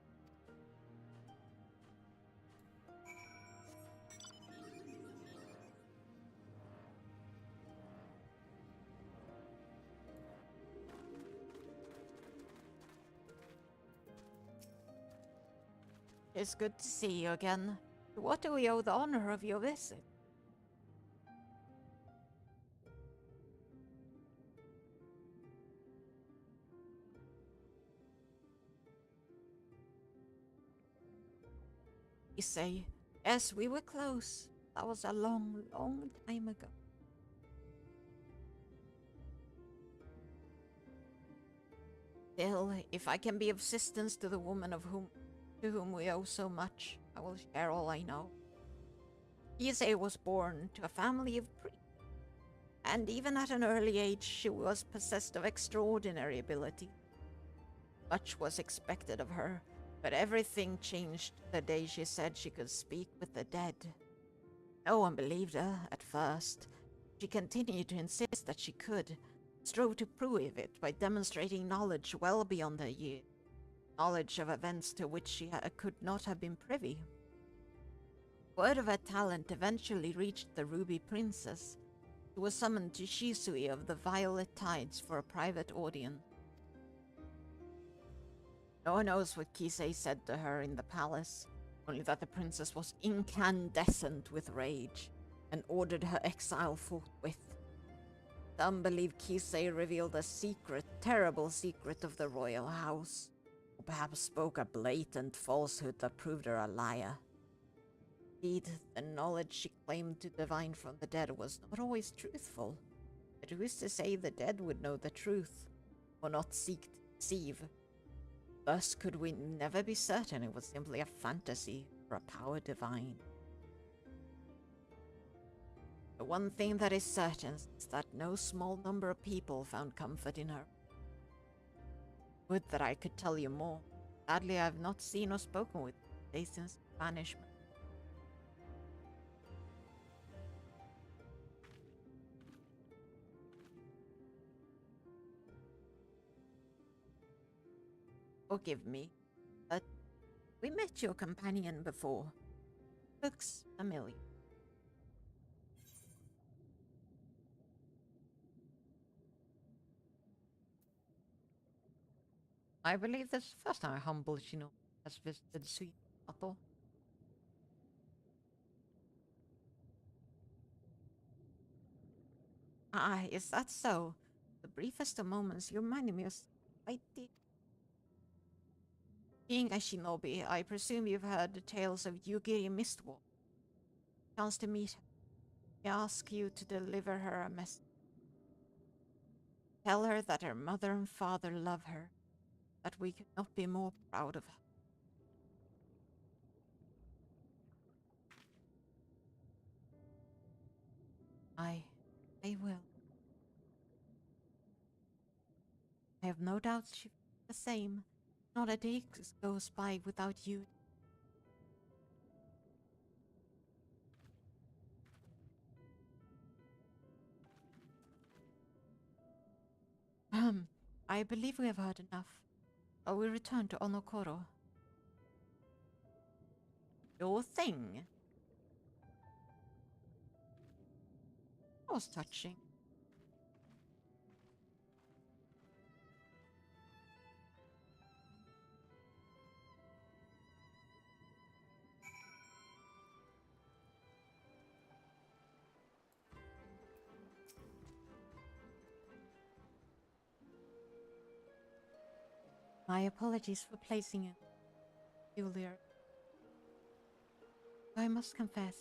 It's good to see you again. To what do we owe the honor of your visit? You say, yes, we were close. That was a long, long time ago. Still, if I can be of assistance to the woman to whom we owe so much, I will share all I know. Ise was born to a family of priests, and even at an early age she was possessed of extraordinary ability. Much was expected of her, but everything changed the day she said she could speak with the dead. No one believed her at first. She continued to insist that she could, strove to prove it by demonstrating knowledge well beyond her years. Knowledge of events to which she could not have been privy. Word of her talent eventually reached the Ruby Princess, who was summoned to Shisui of the Violet Tides for a private audience. No one knows what Kisei said to her in the palace, only that the princess was incandescent with rage and ordered her exile forthwith. Some believe Kisei revealed a secret, terrible secret of the royal house. Or perhaps spoke a blatant falsehood that proved her a liar. Indeed, the knowledge she claimed to divine from the dead was not always truthful. But who is to say the dead would know the truth, or not seek to deceive? Thus could we never be certain it was simply a fantasy or a power divine. The one thing that is certain is that no small number of people found comfort in her. Would that I could tell you more. Sadly, I have not seen or spoken with her since banishment. Forgive me, but we met your companion before. Looks familiar. I believe this is the first time Humble Shino has visited Sweet Sato. Ah, is that so? The briefest of moments you reminded me of I did. Being a shinobi, I presume you've heard the tales of Yugiri Mistwalk. Chance to meet her. I ask you to deliver her a message. Tell her that her mother and father love her, that we could not be more proud of her. I will. I have no doubt she feels the same. Not a day goes by without you. I believe we have heard enough. We return to Onokoro. Your thing? That was touching. My apologies for placing it earlier. I must confess,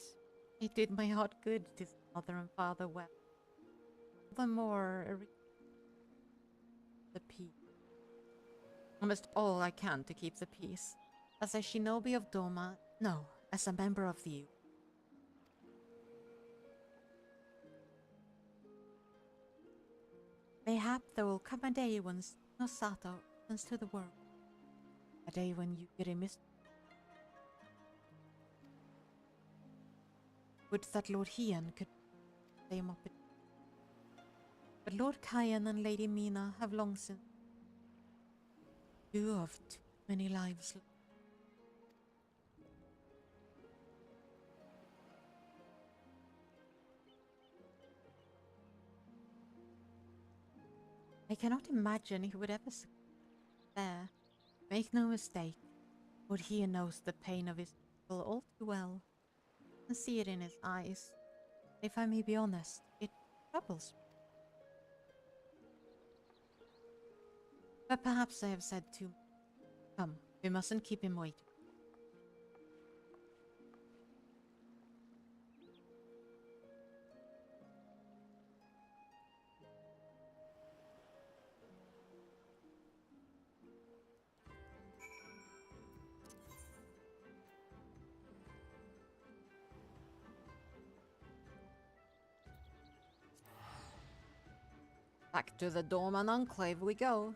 it did my heart good to see mother and father well. The more the peace. Almost all I can to keep the peace. As a shinobi of Doma, no, as a member of the youth. Mayhap there will come a day when Nosato returns to the world. A day when you get a mist. Would that Lord Hien could same up. But Lord Kayan and Lady Mina have long since. Two of too many lives. I cannot imagine he would ever succeed there. Make no mistake, Lord Hien knows the pain of his people all too well. I can see it in his eyes. If I may be honest, it troubles me. But perhaps I have said too much. Come, we mustn't keep him waiting. Back to the Dorman Enclave we go.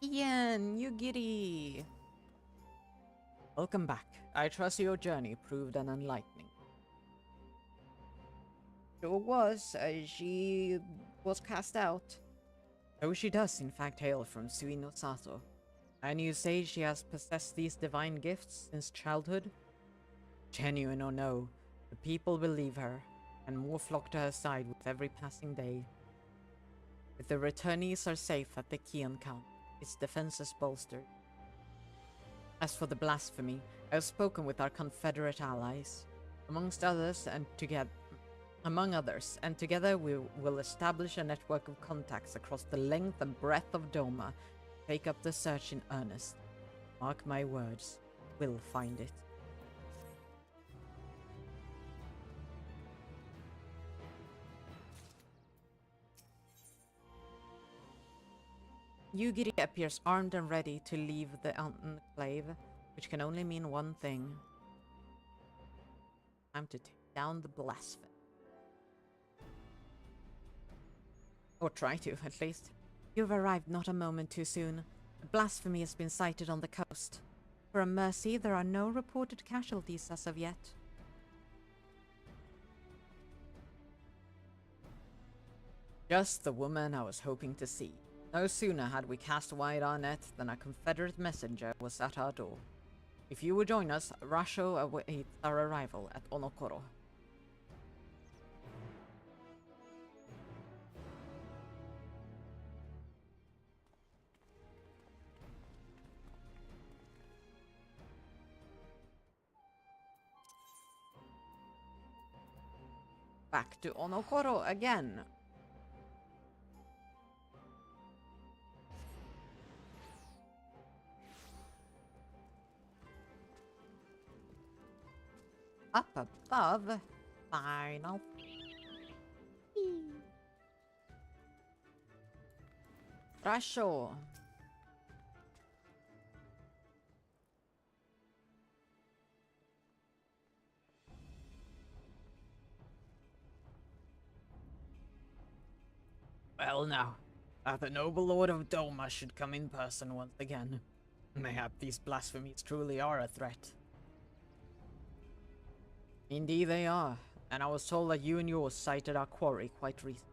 Ian, Yugiri. Welcome back. I trust your journey proved an enlightening. Sure was. She was cast out. Though she does in fact hail from Suino Sato. And you say she has possessed these divine gifts since childhood? Genuine or no, the people believe her, and more flock to her side with every passing day. If the returnees are safe at the Kian camp, its defenses bolstered. As for the blasphemy, I have spoken with our Confederate allies, among others, and together we will establish a network of contacts across the length and breadth of Doma. Take up the search in earnest. Mark my words, we'll find it. Yugiri appears armed and ready to leave the enclave, which can only mean one thing. Time to take down the blasphemy. Or try to, at least. You've arrived not a moment too soon. A blasphemy has been sighted on the coast. For a mercy, there are no reported casualties as of yet. Just the woman I was hoping to see. No sooner had we cast wide our net than a Confederate messenger was at our door. If you would join us, Rasho awaits our arrival at Onokoro. Back to Onokoro again. Up above, final. Rasho. Well now, the noble lord of Doma should come in person once again. Mayhap these blasphemies truly are a threat. Indeed they are, and I was told that you and yours sighted our quarry quite recently.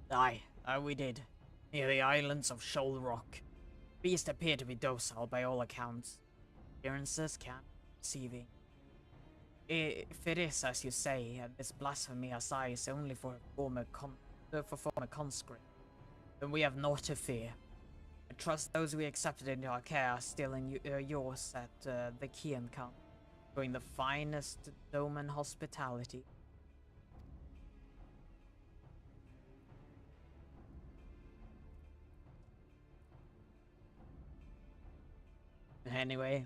Aye, we did. Near the islands of Shoal Rock. Beast appear to be docile by all accounts. Appearances can be deceiving. If it is as you say, and this blasphemy aside is only for former conscript, then we have naught to fear. I trust those we accepted into our care are still in yours at the Kian camp, showing the finest Doman hospitality. Anyway,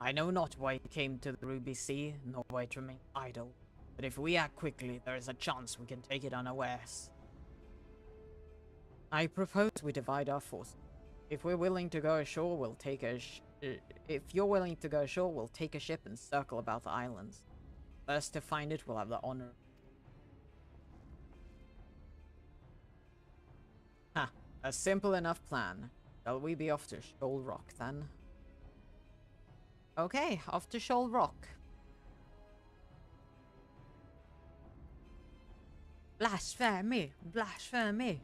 I know not why it came to the Ruby Sea, nor why it remained idle, but if we act quickly, there is a chance we can take it unawares. I propose we divide our forces. If we're willing to go ashore, we'll take a if you're willing to go ashore, we'll take a ship and circle about the islands. First to find it, we'll have the honor. Ha! A simple enough plan. Shall we be off to Shoal Rock, then? Okay, off to Shoal Rock. Blasphemy! Blasphemy!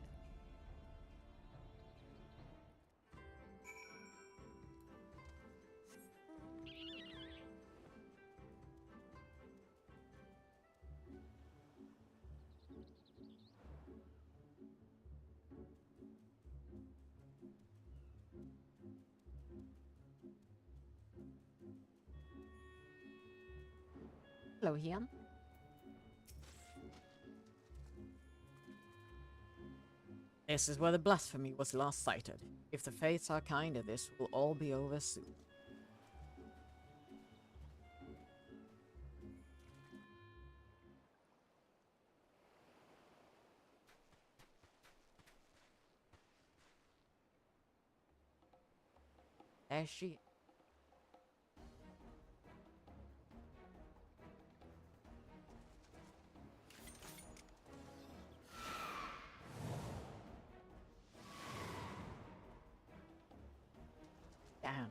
Hello, Hian. This is where the blasphemy was last sighted. If the fates are kind, this will all be over soon. There she. Damn.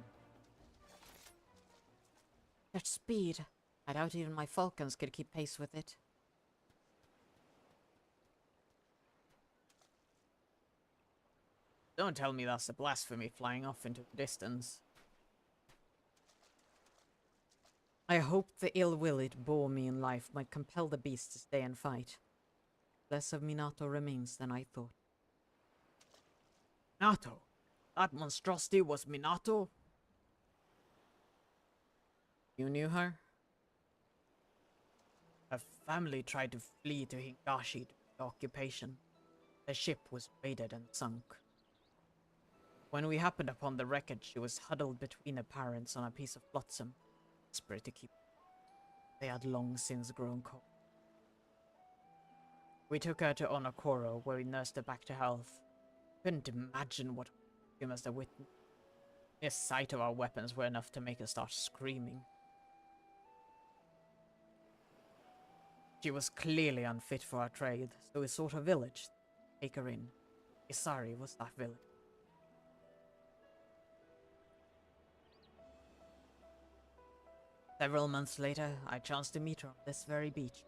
That speed. I doubt even my falcons could keep pace with it. Don't tell me that's a blasphemy flying off into the distance. I hoped the ill will it bore me in life might compel the beast to stay and fight. Less of Minato remains than I thought. Minato? That monstrosity was Minato? You knew her? Her family tried to flee to Higashi to the occupation. The ship was raided and sunk. When we happened upon the wreckage, she was huddled between her parents on a piece of flotsam, desperate to keep. They had long since grown cold. We took her to Onokoro, where we nursed her back to health. Couldn't imagine what we must have witnessed. The sight of our weapons were enough to make her start screaming. She was clearly unfit for our trade, so we sought a village to take her in. Isari was that village. Several months later, I chanced to meet her on this very beach.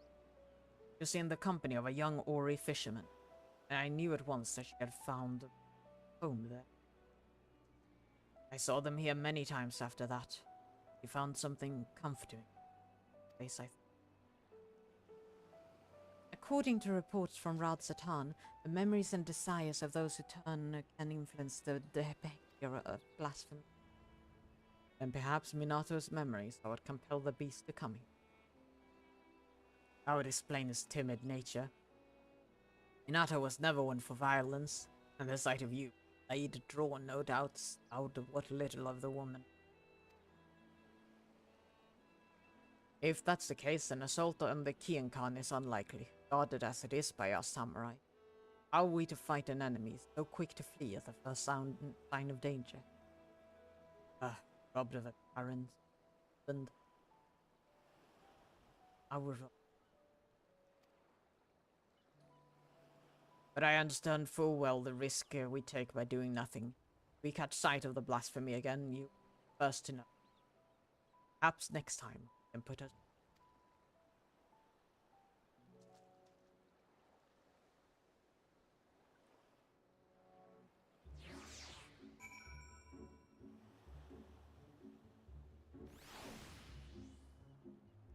She was in the company of a young Ori fisherman, and I knew at once that she had found a home there. I saw them here many times after that. She found something comforting. Place I According to reports from Rad Satan, the memories and desires of those who turn can influence the behavior of blasphemy. And perhaps Minato's memories are what compel the beast to come here. I would explain his timid nature. Minato was never one for violence, and the sight of you, I'd drawn no doubts out of what little of the woman. If that's the case, an assault on the Kiankan is unlikely, guarded as it is by our samurai. How are we to fight an enemy so quick to flee at the first sign of danger? Robbed of a parent, and I was wrong. But I understand full well the risk we take by doing nothing. If we catch sight of the blasphemy again, you first to know. Perhaps next time, we can put us.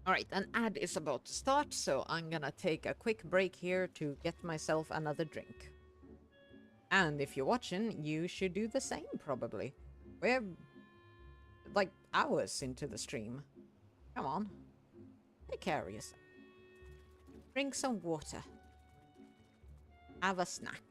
Alright, an ad is about to start, so I'm gonna take a quick break here to get myself another drink. And if you're watching, you should do the same, probably. We're like hours into the stream. Come on. Take care of yourself. Drink some water. Have a snack.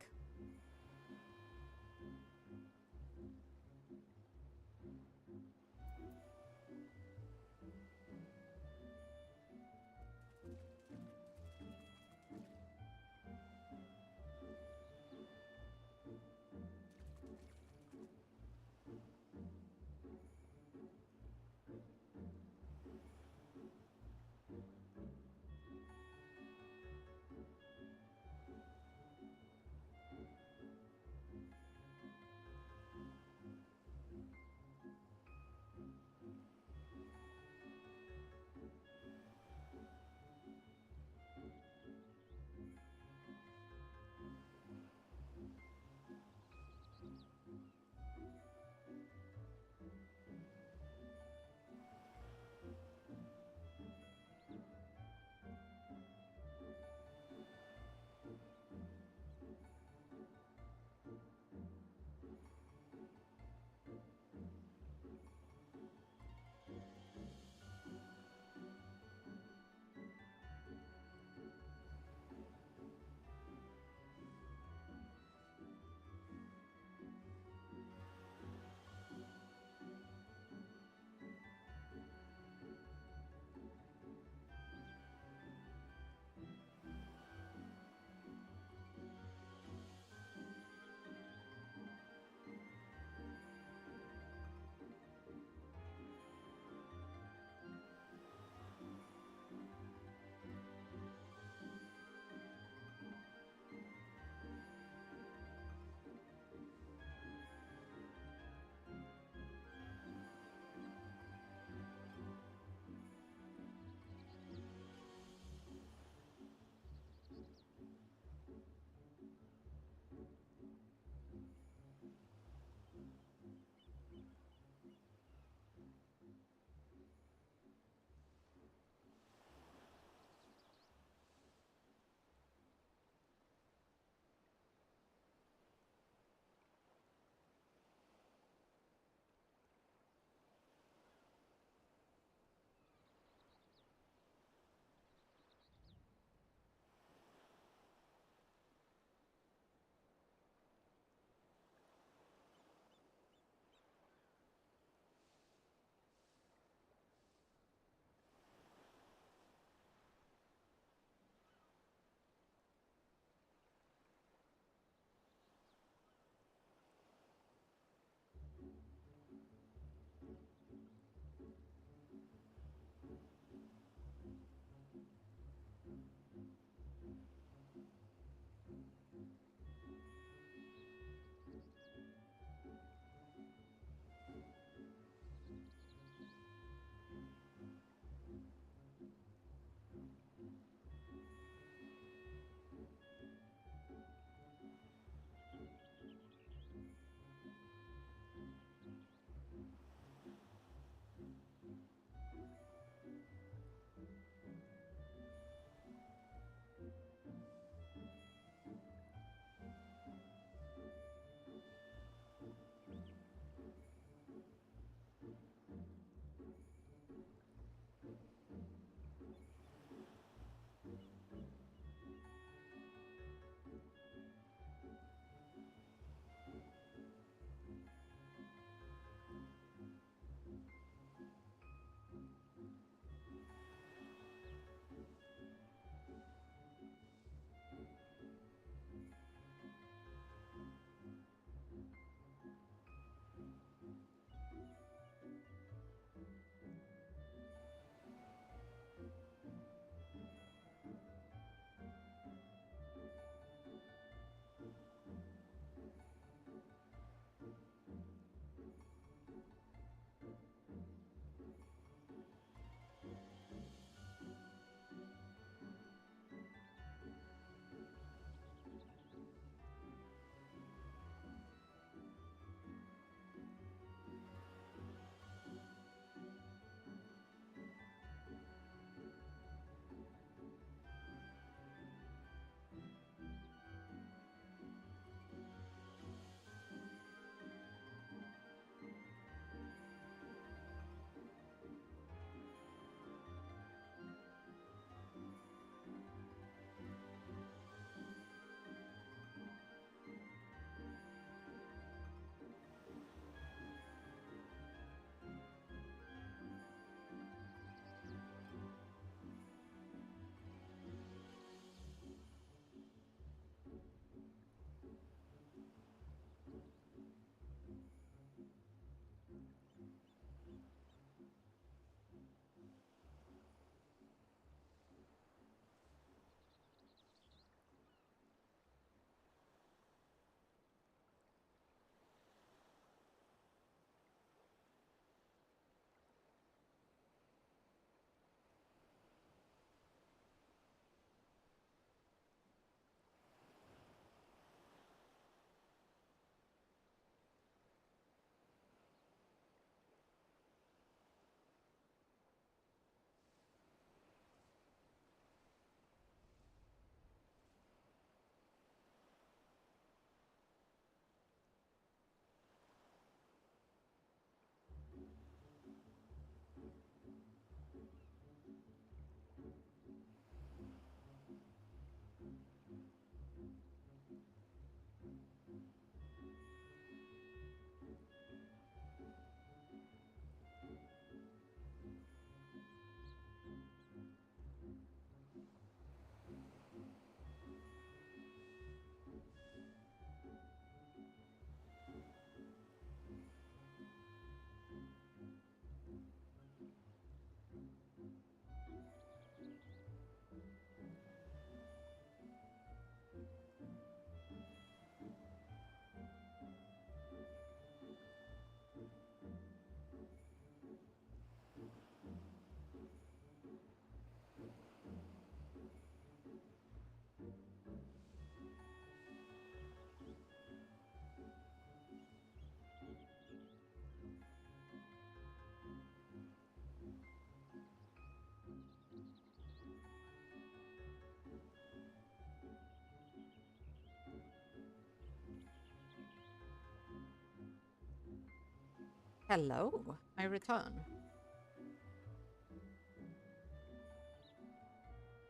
Hello, I return.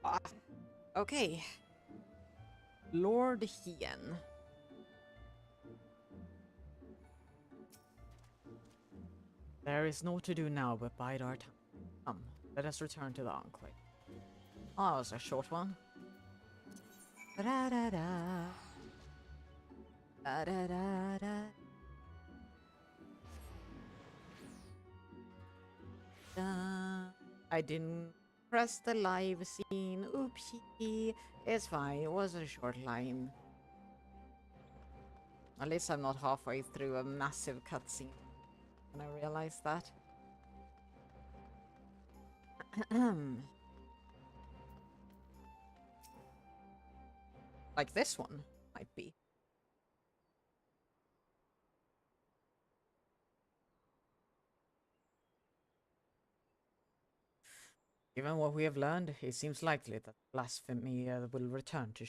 Ah, okay. Lord Hien. There is naught to do now but bide our time. Come, let us return to the Enclave. Oh, that was a short one. Da-da-da-da. Da-da-da-da. Da. I didn't press the live scene. Oopsie. It's fine. It was a short line. At least I'm not halfway through a massive cutscene when I realize that. Like this one might be. Given what we have learned, it seems likely that blasphemy will return to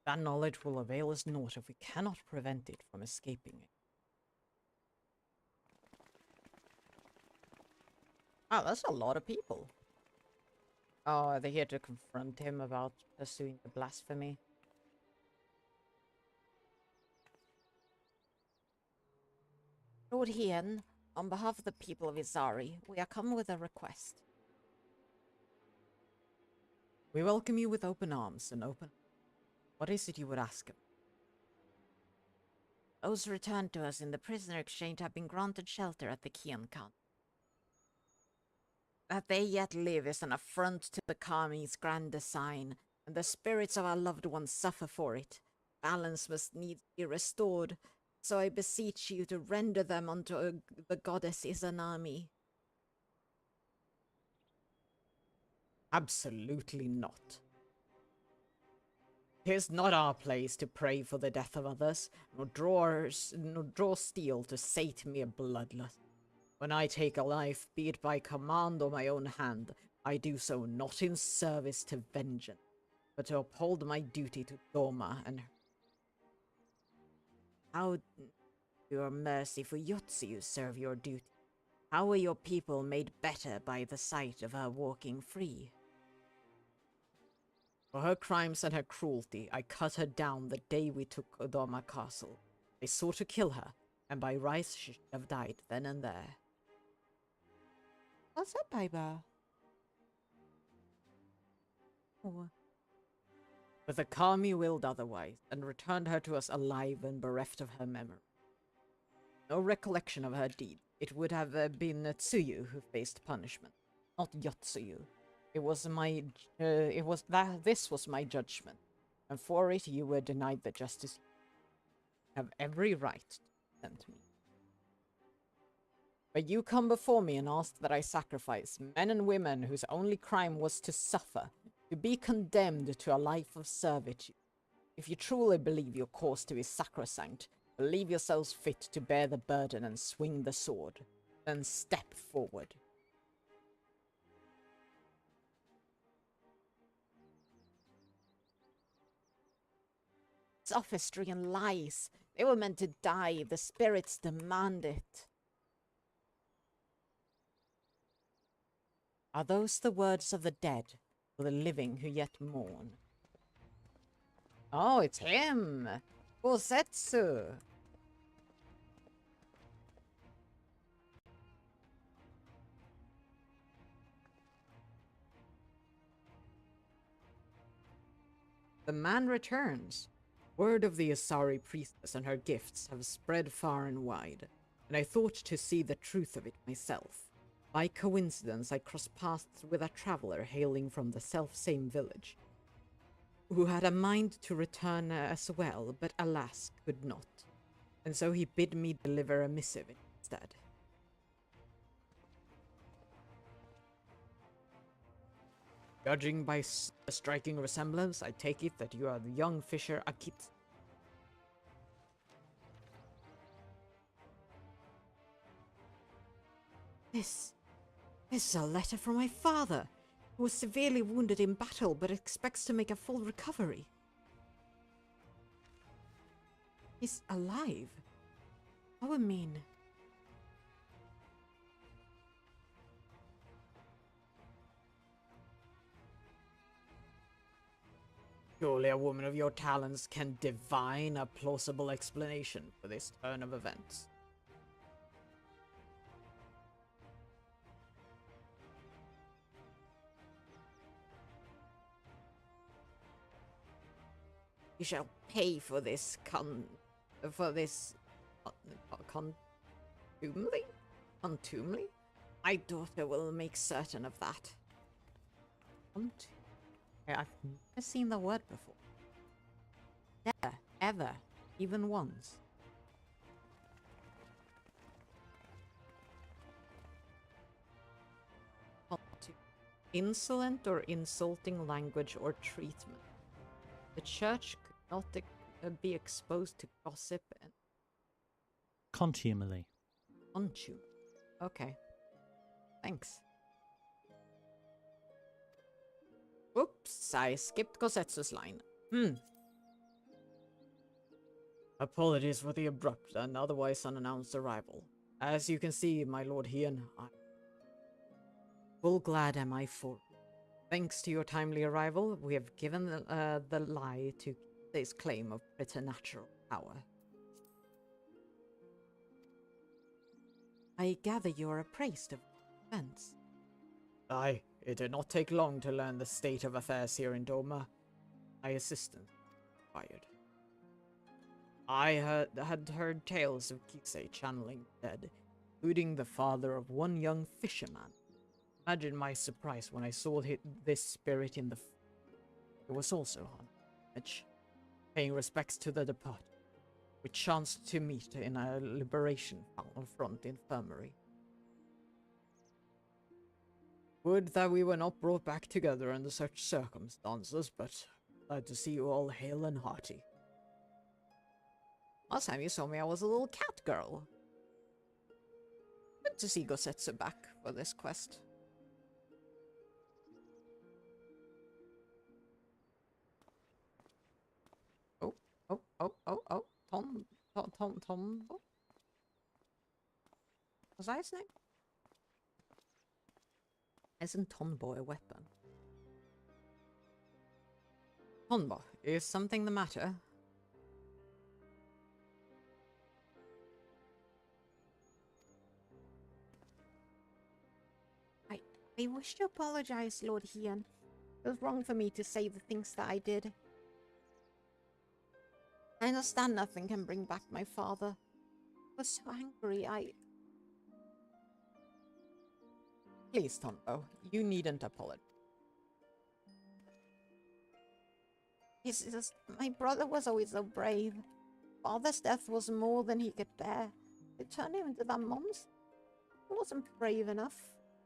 that knowledge will avail us naught if we cannot prevent it from escaping it. Oh, that's a lot of people. Oh, are they here to confront him about pursuing the blasphemy? Lord Hien, on behalf of the people of Izari, we are come with a request. We welcome you with open arms and open... What is it you would ask him? Those returned to us in the prisoner exchange have been granted shelter at the Kian camp. That they yet live is an affront to the Kami's grand design, and the spirits of our loved ones suffer for it. Balance must needs be restored, so I beseech you to render them unto the goddess Izanami. Absolutely not. Tis not our place to pray for the death of others, nor draw steel to sate mere bloodlust. When I take a life, be it by command or my own hand, I do so not in service to vengeance, but to uphold my duty to Doma and her. How your mercy for Yotsu serve your duty? How were your people made better by the sight of her walking free? For her crimes and her cruelty, I cut her down the day we took Doma Castle. They sought to kill her, and by rights she should have died then and there. What's up, baby? Oh. But the Kami willed otherwise, and returned her to us alive and bereft of her memory. No recollection of her deed. It would have been Tsuyu who faced punishment, not Yotsuyu. This was my judgment, and for it you were denied the justice you have every right to send me. But you come before me and ask that I sacrifice men and women whose only crime was to suffer, to be condemned to a life of servitude. If you truly believe your cause to be sacrosanct, believe yourselves fit to bear the burden and swing the sword, then step forward. Sophistry and lies. They were meant to die. The spirits demand it. Are those the words of the dead, or the living who yet mourn? Oh, it's him! Bosetsu! The man returns. Word of the Asari priestess and her gifts have spread far and wide, and I thought to see the truth of it myself. By coincidence, I crossed paths with a traveler hailing from the self-same village, who had a mind to return as well, but alas, could not. And so he bid me deliver a missive instead. Judging by a striking resemblance, I take it that you are the young fisher Akit. This is a letter from my father, who was severely wounded in battle but expects to make a full recovery. He's alive. I would mean, Surely a woman of your talents can divine a plausible explanation for this turn of events. You shall pay for this contumely? Contumely? My daughter will make certain of that. I've never seen the word before. Never, ever, even once. Insolent or insulting language or treatment. The church could not be exposed to gossip and Contumely. contumely. Okay. Thanks. Oops, I skipped Gosetsu's line. Apologies for the abrupt and otherwise unannounced arrival. As you can see, my Lord Hien, I... Full glad am I for. Thanks to your timely arrival, we have given the lie to this claim of preternatural power. I gather you are appraised of events. Aye, it did not take long to learn the state of affairs here in Doma. My assistant fired. I had heard tales of Kisei channeling the dead, including the father of one young fisherman. Imagine my surprise when I saw this spirit in the... It was also on edge, paying respects to the departed. We chanced to meet in a liberation front infirmary. Would that we were not brought back together under such circumstances, but glad to see you all hale and hearty. Last time you saw me, I was a little cat girl. Good to see Gosetsu back for this quest. Oh. Tom. Was that his name? Isn't Tonbo a weapon? Tonbo, is something the matter? I wish to apologize, Lord Hien. It was wrong for me to say the things that I did. I understand nothing can bring back my father. I was so angry, Please, Tonbo, you needn't apologize. It's just, my brother was always so brave. Father's death was more than he could bear. They turned him into that monster. He wasn't brave enough.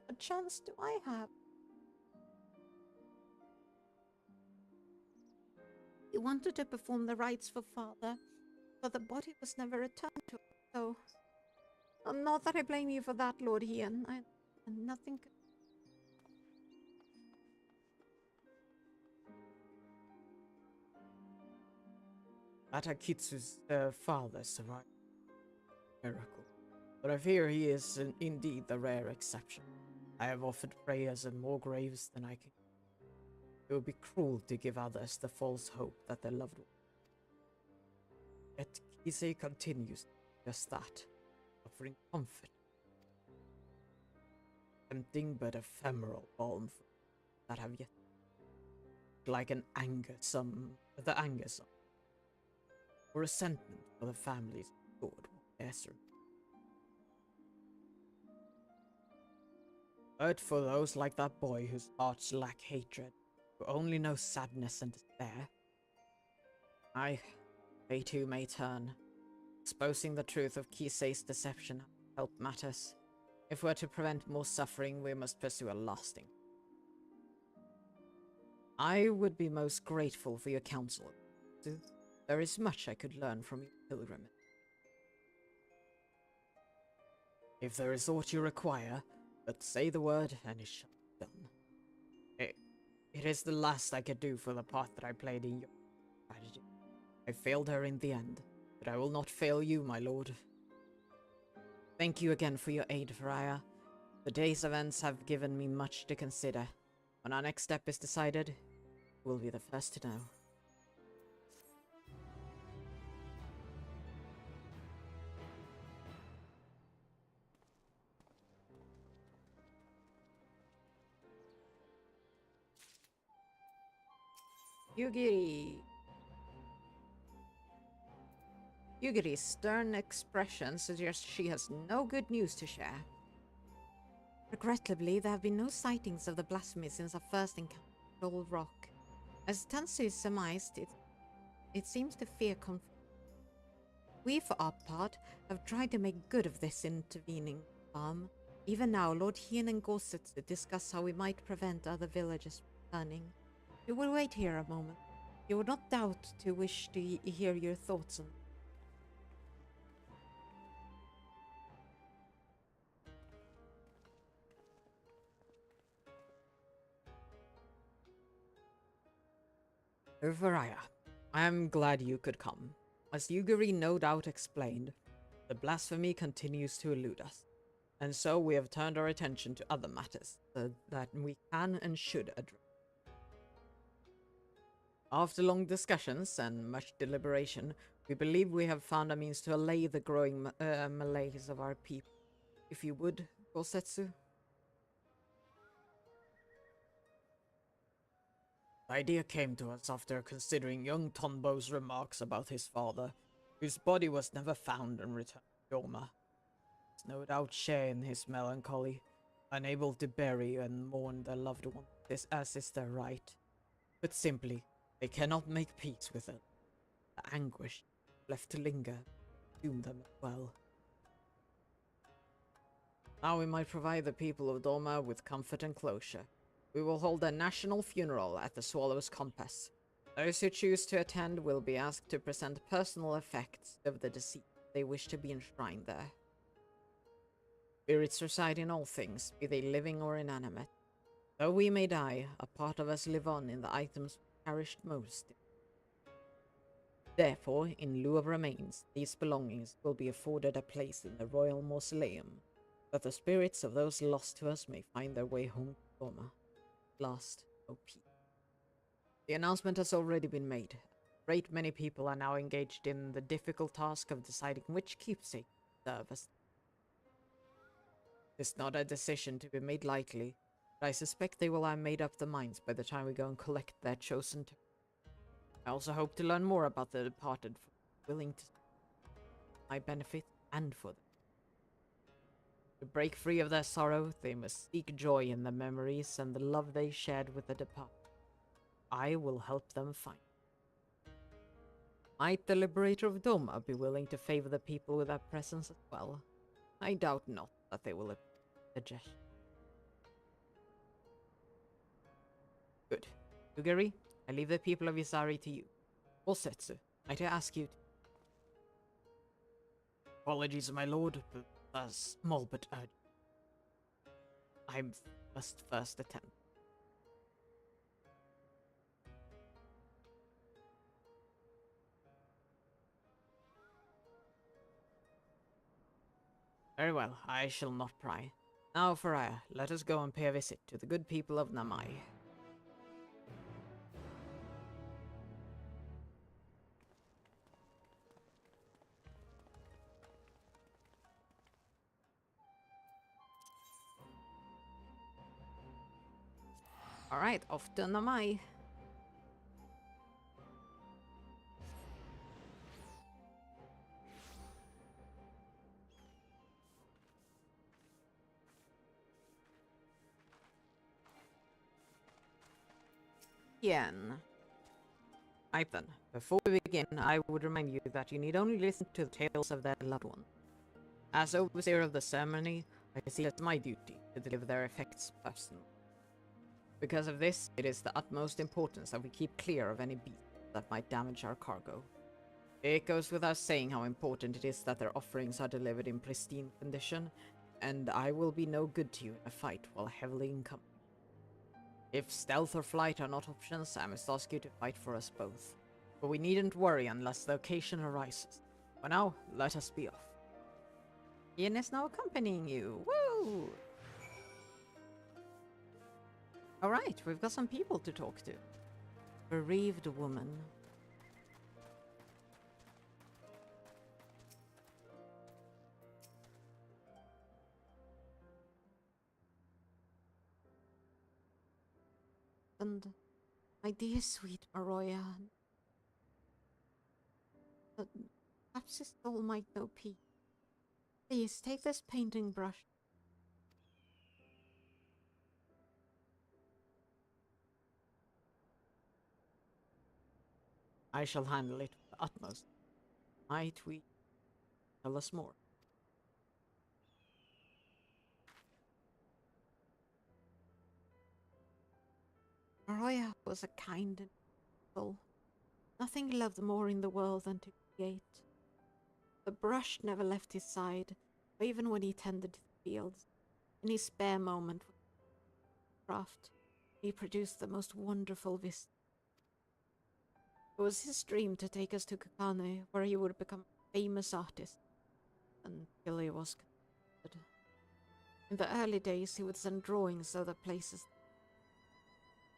What chance do I have? He wanted to perform the rites for father, but the body was never returned to him, so... Not that I blame you for that, Lord Hien. Nothing could... Atakitsu's father survived. Miracle. But I fear he is indeed the rare exception. I have offered prayers at more graves than I can. It would be cruel to give others the false hope that their loved one. Yet Kisei continues just that, offering comfort. Tempting but ephemeral balm that have yet, like an anger sum, or resentment for the families adored Ezra. But for those like that boy whose hearts lack hatred, who only know sadness and despair, they too may turn. Exposing the truth of Kisei's deception help matters. If we're to prevent more suffering, we must pursue a lasting. I would be most grateful for your counsel. There is much I could learn from your pilgrimage. If there is aught you require, but say the word and it shall be done. It is the last I could do for the part that I played in your tragedy. I failed her in the end, but I will not fail you, my lord. Thank you again for your aid, Faraya. The day's events have given me much to consider. When our next step is decided, we'll be the first to know. Yugiri. Yugiri's stern expression suggests she has no good news to share. Regrettably, there have been no sightings of the blasphemy since our first encounter at Old Rock. As Tansu surmised, it seems to fear conflict. We, for our part, have tried to make good of this intervening farm. Even now, Lord Hien and Gorsetsu discuss how we might prevent other villagers from returning. We will wait here a moment. You would not doubt to wish to hear your thoughts on. Varaya, I am glad you could come. As Yugiri no doubt explained, the blasphemy continues to elude us, and so we have turned our attention to other matters that we can and should address. After long discussions and much deliberation, we believe we have found a means to allay the growing malaise of our people. If you would, Gosetsu. The idea came to us after considering young Tonbo's remarks about his father, whose body was never found and returned to Doma. No doubt share in his melancholy, unable to bury and mourn their loved one as is their right. But simply, they cannot make peace with it. The anguish left to linger consumed them as well. Now we might provide the people of Doma with comfort and closure. We will hold a national funeral at the Swallow's Compass. Those who choose to attend will be asked to present personal effects of the deceased they wish to be enshrined there. Spirits reside in all things, be they living or inanimate. Though we may die, a part of us live on in the items we cherished most. Therefore, in lieu of remains, these belongings will be afforded a place in the royal mausoleum, that the spirits of those lost to us may find their way home to Doma. Last, O peace. The announcement has already been made. A great many people are now engaged in the difficult task of deciding which keepsake to serve us. It's not a decision to be made lightly, but I suspect they will have made up their minds by the time we go and collect their chosen I also hope to learn more about the departed, willing to my benefit and for them. To break free of their sorrow, they must seek joy in the memories and the love they shared with the departed. I will help them find. Might the Liberator of Doma be willing to favor the people with their presence as well? I doubt not that they will suggest. Good. Yugiri, I leave the people of Isari to you. Gosetsu, might I ask you to... Apologies, my lord, but small but urgent. I must first attend. Very well, I shall not pry. Now, Faraya, let us go and pay a visit to the good people of Namai. Alright, off to Namai. Yen. Right then, before we begin, I would remind you that you need only listen to the tales of their loved one. As overseer of the ceremony, I see it as my duty to deliver their effects personally. Because of this, it is the utmost importance that we keep clear of any beasts that might damage our cargo. It goes without saying how important it is that their offerings are delivered in pristine condition, and I will be no good to you in a fight while heavily encumbered. If stealth or flight are not options, I must ask you to fight for us both. But we needn't worry unless the occasion arises. For now, let us be off. Yen is now accompanying you. Woo! Alright, we've got some people to talk to. Bereaved woman. And My dear sweet Maroya, perhaps this soul might know peace. Please take this painting brush. I shall handle it with the utmost. Might we tell us more? Maroya was a kind and soul. Nothing he loved more in the world than to create. The brush never left his side, even when he tended the fields. In his spare moment, craft, he produced the most wonderful vistas. It was his dream to take us to Kakane, where he would become a famous artist, until he was converted. In the early days, he would send drawings of the places.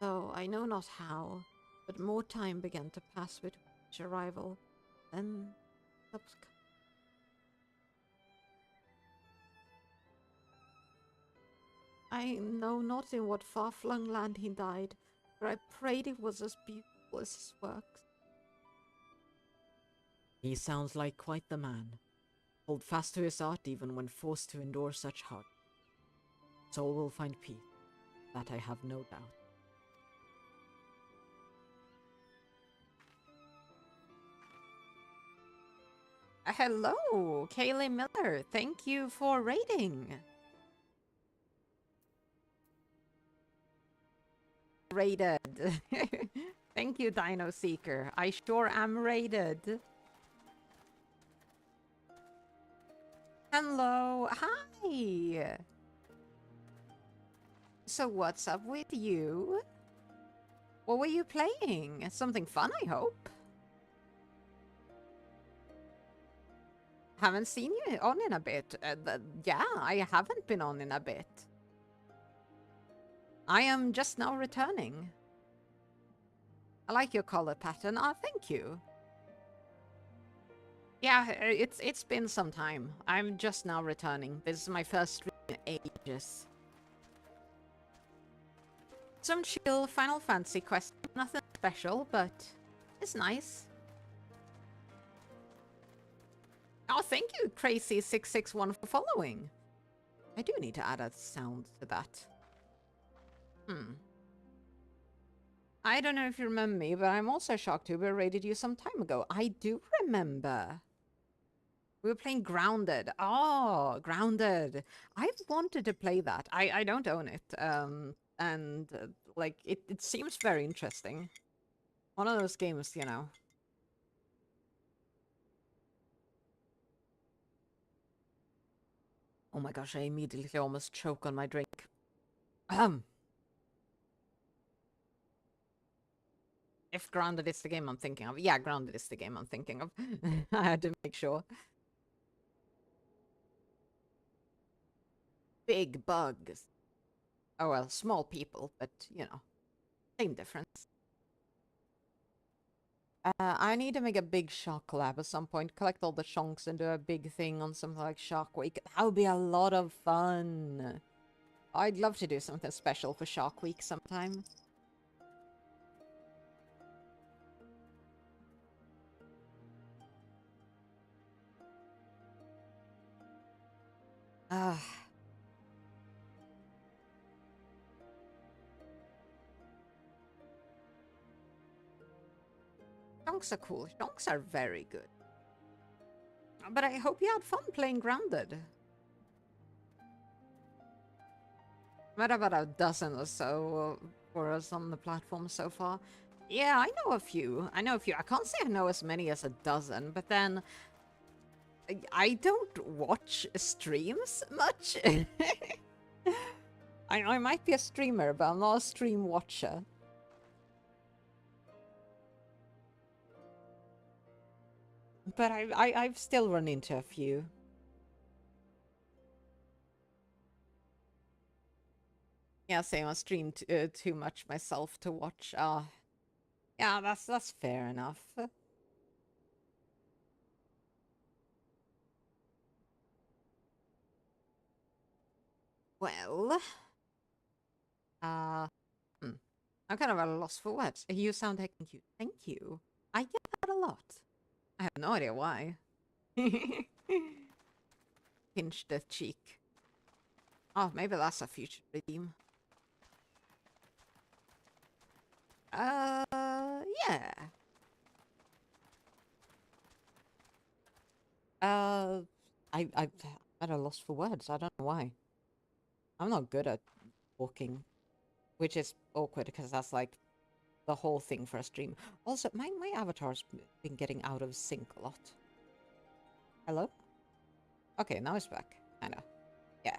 Though I know not how, but more time began to pass between each arrival, then subsequent. I know not in what far-flung land he died, but I prayed it was as beautiful as his works. He sounds like quite the man. Hold fast to his art even when forced to endure such hard. Soul will find peace, that I have no doubt. Hello, Kaylee Miller. Thank you for raiding. Raided. Thank you, Dino Seeker. I sure am raided. Hello. Hi. So what's up with you? What were you playing? Something fun, I hope. Haven't seen you on in a bit. Yeah, I haven't been on in a bit. I am just now returning. I like your color pattern. Ah, thank you. Yeah, it's been some time. I'm just now returning. This is my first stream in ages. Some chill Final Fantasy quest. Nothing special, but it's nice. Oh, thank you, Crazy661, for following. I do need to add a sound to that. I don't know if you remember me, but I'm also shocked to have raided you some time ago. I do remember. We were playing Grounded. Oh, Grounded. I've wanted to play that. I don't own it. Like, it seems very interesting. One of those games, you know. Oh my gosh, I immediately almost choke on my drink. If Grounded is the game I'm thinking of. Yeah, Grounded is the game I'm thinking of. I had to make sure. Big bugs. Oh well, small people, but, you know, same difference. I need to make a big Shark collab at some point. Collect all the Shonks and do a big thing on something like Shark Week. That would be a lot of fun. I'd love to do something special for Shark Week sometime. Shonks are cool. Shonks are very good. But I hope you had fun playing Grounded. Met about a dozen or so for us on the platform so far. Yeah, I know a few. I can't say I know as many as a dozen, but then I don't watch streams much. I might be a streamer, but I'm not a stream watcher. But I've still run into a few. Yeah, same. I stream too much myself to watch. Yeah, that's fair enough. Well, I'm kind of at a loss for words. You sound heckin' cute. Thank you. I get that a lot. I have no idea why. Pinch the cheek. Oh, maybe that's a future redeem. Yeah. I'm at a loss for words. I don't know why. I'm not good at talking, which is awkward because that's like the whole thing for a stream. Also, my avatar's been getting out of sync a lot. Hello? Okay, now it's back. Kinda. Yeah.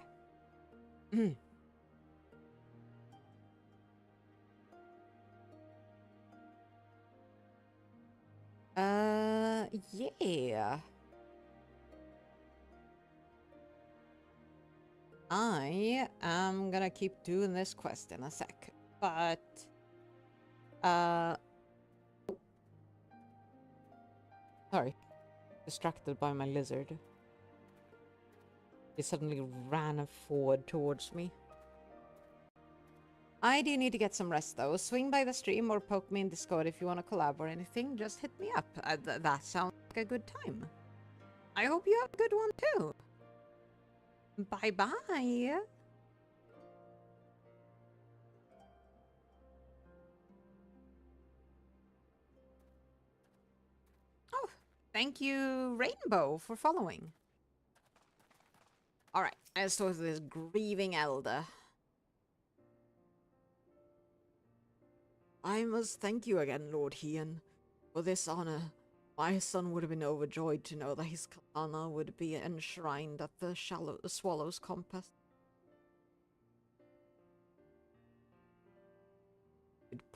Yeah. I am gonna keep doing this quest in a sec, but sorry, distracted by my lizard. He suddenly ran forward towards me. I do need to get some rest though. Swing by the stream or poke me in Discord if you want to collab or anything. Just hit me up. That sounds like a good time. I hope you have a good one too. Bye bye. Oh, thank you, Rainbow, for following. Alright, let's talk to this grieving elder. I must thank you again, Lord Hien, for this honor. My son would have been overjoyed to know that his katana would be enshrined at the Swallow's Compass.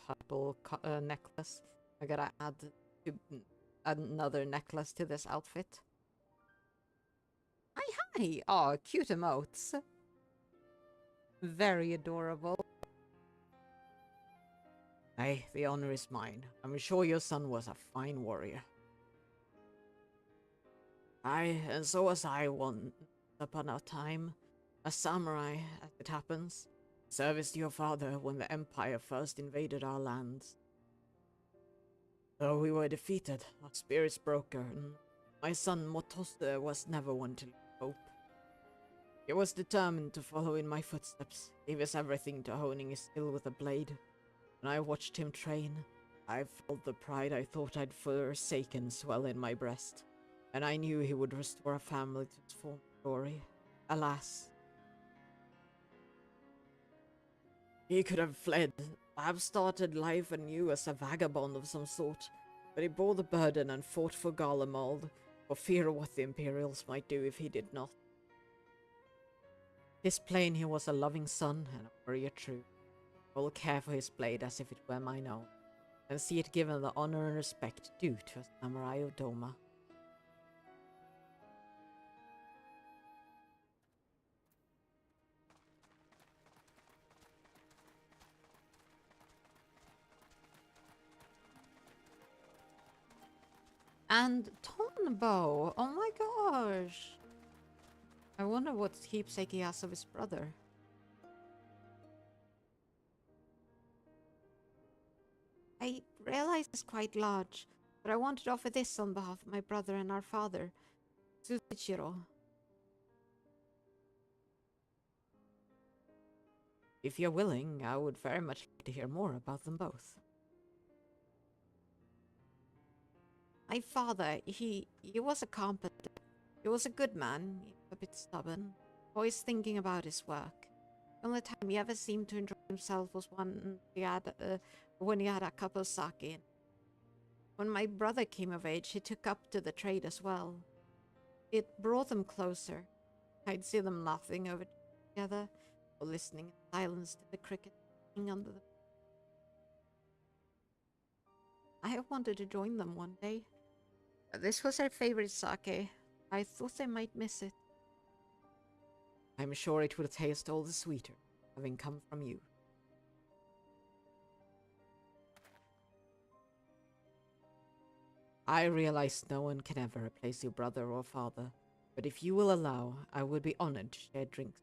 Purple necklace. I gotta add another necklace to this outfit. Hi! Aw, cute emotes. Very adorable. Hey, the honor is mine. I'm sure your son was a fine warrior. Aye, and so was I once upon a time. A samurai, as it happens. Serviced your father when the Empire first invaded our lands. Though we were defeated, our spirits broke, and my son Motose was never one to lose hope. He was determined to follow in my footsteps, gave us everything to honing his skill with a blade. When I watched him train, I felt the pride I thought I'd forsaken swell in my breast, and I knew he would restore a family to its former glory. Alas. He could have fled, perhaps started life anew as a vagabond of some sort, but he bore the burden and fought for Garlemald, for fear of what the Imperials might do if he did not. This plain he was a loving son and a warrior true. I will care for his blade as if it were mine own, and see it given the honor and respect due to a samurai of Doma. And Tonbo! Oh my gosh! I wonder what keepsake he has of his brother. I realize it's quite large, but I wanted to offer this on behalf of my brother and our father, Tsuchichiro. If you're willing, I would very much like to hear more about them both. My father, he was a carpenter. He was a good man, a bit stubborn, always thinking about his work. The only time he ever seemed to enjoy himself was when he had a cup of sake. When my brother came of age, he took up to the trade as well. It brought them closer. I'd see them laughing over together, or listening in silence to the cricket singing under them. I have wanted to join them one day. This was their favorite sake. I thought they might miss it. I'm sure it would taste all the sweeter, having come from you. I realize no one can ever replace your brother or father, but if you will allow, I would be honored to share drinks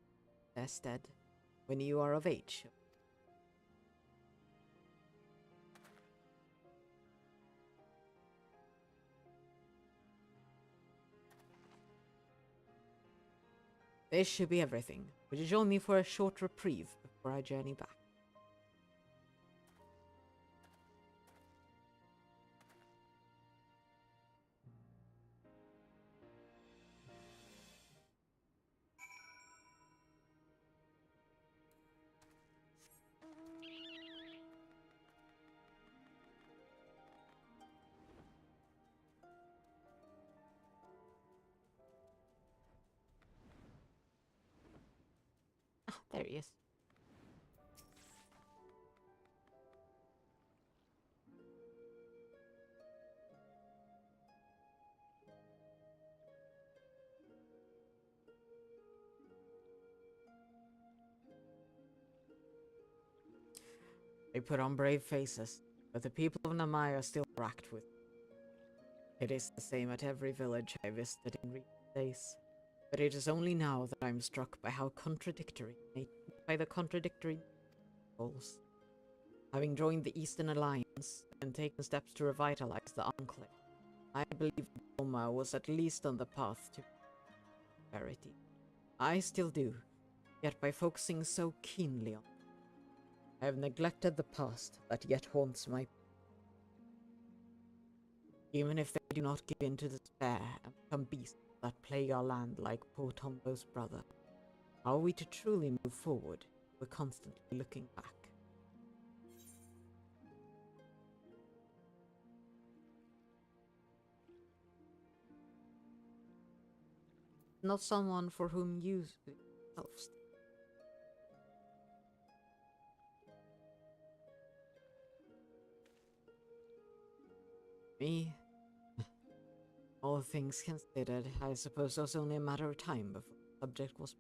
in their stead when you are of age. This should be everything. Would you join me for a short reprieve before I journey back? Ah, there he is. They put on brave faces, but the people of Namai are still racked with. It is the same at every village I visited in recent days. But it is only now that I am struck by how contradictory, by the contradictory goals. Having joined the Eastern Alliance and taken steps to revitalize the Enclave, I believe Doma was at least on the path to prosperity. I still do, yet by focusing so keenly on I have neglected the past that yet haunts my... Even if they do not give in to despair and become beasts that plague our land like poor Tombo's brother, how are we to truly move forward? We're constantly looking back. Not someone for whom you yourself. Me? All things considered, I suppose it was only a matter of time before the subject was...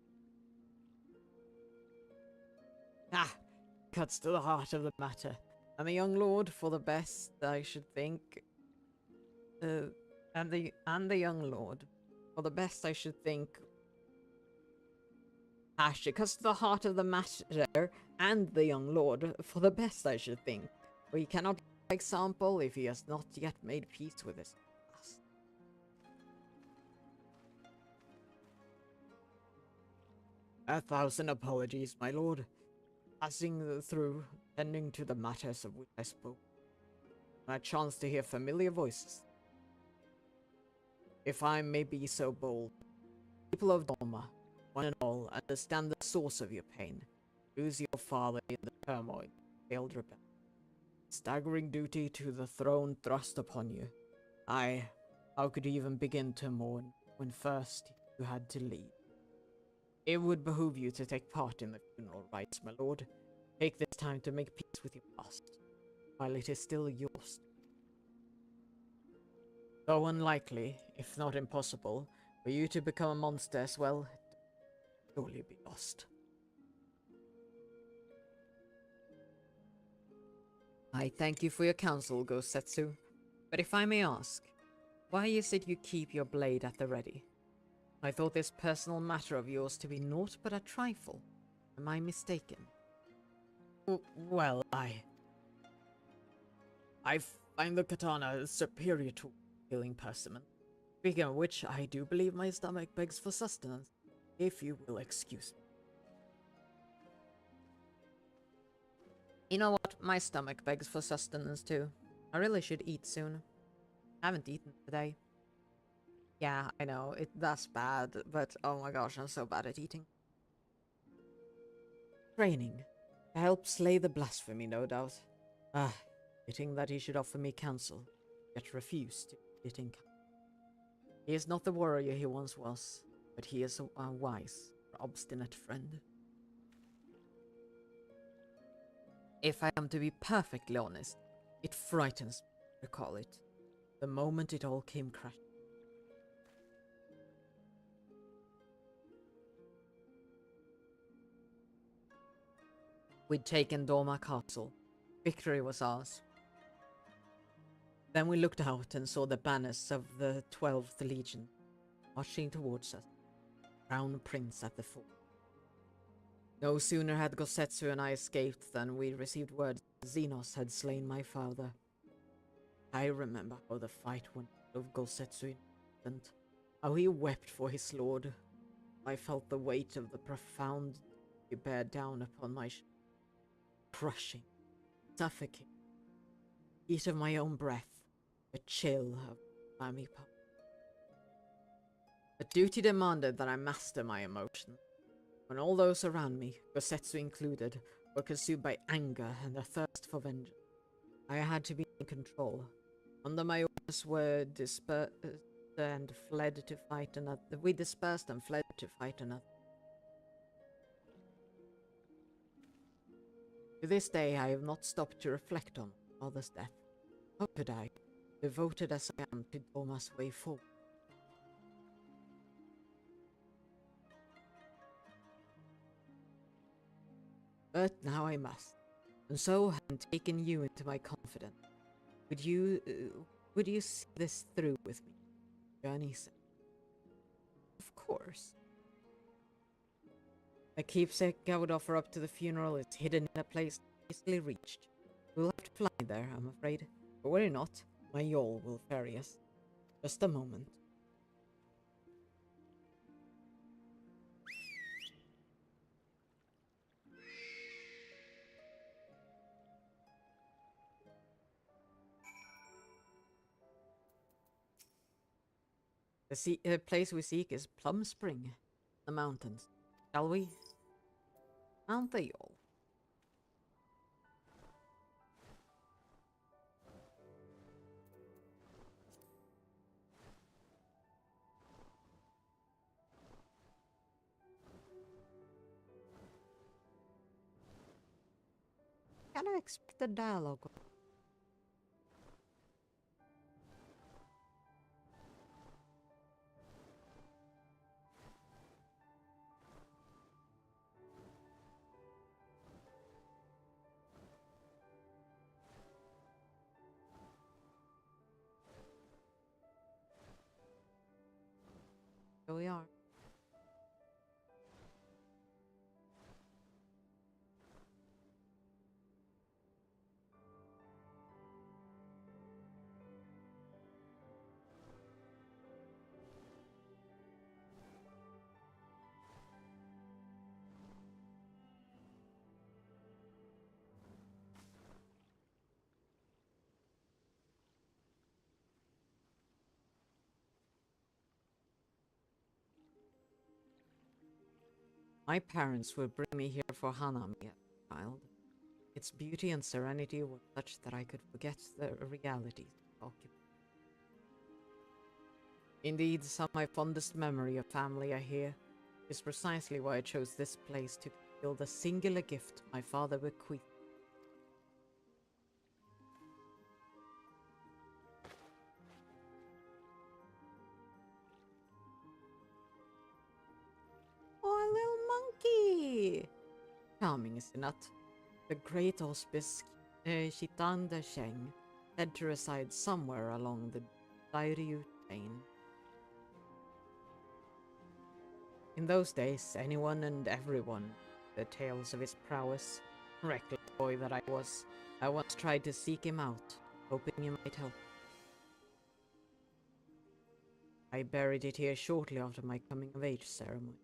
Ah! Cuts to the heart of the matter. And the young lord, for the best, I should think... and the young lord, for the best, I should think... Ash, it cuts to the heart of the matter, and the young lord, for the best, I should think. We cannot example if he has not yet made peace with his past. 1,000 apologies, my lord. Passing through, tending to the matters of which I spoke, and I chanced to hear familiar voices. If I may be so bold, people of Doma, one and all, understand the source of your pain. Lose your father in the turmoil, failed rebellion. Staggering duty to the throne thrust upon you. How could you even begin to mourn when first you had to leave? It would behoove you to take part in the funeral rites, my lord. Take this time to make peace with your past, while it is still yours. Though unlikely, if not impossible, for you to become a monster as well, it will surely be lost. I thank you for your counsel, Ghost Setsu. But if I may ask, why is it you keep your blade at the ready? I thought this personal matter of yours to be naught but a trifle. Am I mistaken? Well, I find the katana superior to killing persimmon. Speaking of which, I do believe my stomach begs for sustenance, if you will excuse me. You know what? My stomach begs for sustenance too. I really should eat soon. I haven't eaten today. Yeah, I know, that's bad, but oh my gosh, I'm so bad at eating. Training. To help slay the blasphemy, no doubt. Ah, fitting that he should offer me counsel, yet refuse to it in counsel. He is not the warrior he once was, but he is a wise, obstinate friend. If I am to be perfectly honest, it frightens me to recall it. The moment it all came crashing. We'd taken Doma Castle. Victory was ours. Then we looked out and saw the banners of the 12th Legion marching towards us. Crown Prince at the fort. No sooner had Gosetsu and I escaped than we received word that Xenos had slain my father. I remember how the fight went of Gosetsu and how he wept for his lord. I felt the weight of the profound bear down upon my crushing, suffocating, heat of my own breath, a chill of clammy pulse. But duty demanded that I master my emotions. When all those around me, Gosetsu included, were consumed by anger and a thirst for vengeance, I had to be in control. Under my orders were dispersed and fled to fight another. We dispersed and fled to fight another. To this day, I have not stopped to reflect on my father's death. How could I, devoted as I am to Doma's way forward? But now I must, and so having taken you into my confidence, would you see this through with me? Journey said. Of course. The keepsake I would offer up to the funeral is hidden in a place easily reached. We'll have to fly there, I'm afraid. But worry not, my yawl will ferry us. Just a moment. The place we seek is Plum Spring, the mountains. Shall we? Mount the yawl. Can I expect a dialogue? Here we are. My parents would bring me here for Hanami as a child. Its beauty and serenity were such that I could forget the realities of occupation. Indeed, some of my fondest memory of family are here. Is precisely why I chose this place to fulfill the singular gift my father bequeathed. Oh, a little monkey! Charming, is it not? The great auspice Shitanda Sheng said to reside somewhere along the Dairyu chain. In those days, anyone and everyone the tales of his prowess. Reckless boy that I was, I once tried to seek him out, hoping he might help. I buried it here shortly after my coming-of-age ceremony.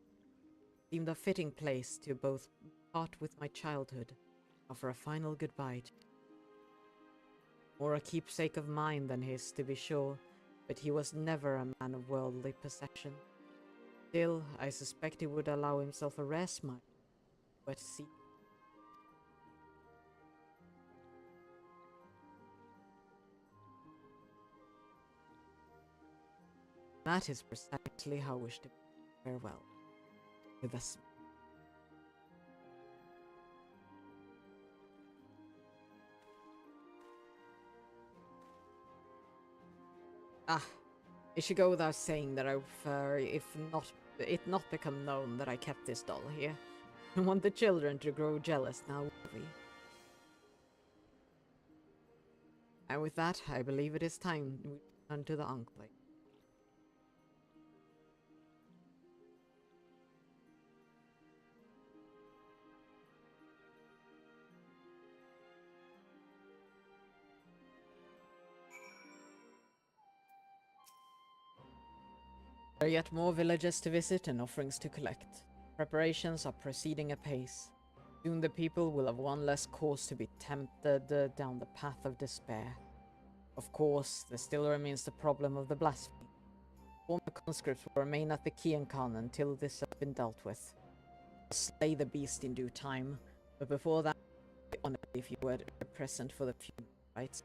It seemed a fitting place to both part with my childhood, offer a final goodbye to. More a keepsake of mine than his, to be sure, but he was never a man of worldly possession. Still, I suspect he would allow himself a rare smile, but see. That is precisely how I wish to farewell, with a smile. It should go without saying that I prefer, it not become known that I kept this doll here. I want the children to grow jealous now, will we? And with that, I believe it is time we return to the Enclave. There are yet more villages to visit and offerings to collect. Preparations are proceeding apace. Soon the people will have one less cause to be tempted down the path of despair. Of course, there still remains the problem of the blasphemy. Former conscripts will remain at the Kian Khan until this has been dealt with. I'll slay the beast in due time, but before that, I'd be honored if you were present for the funeral rites.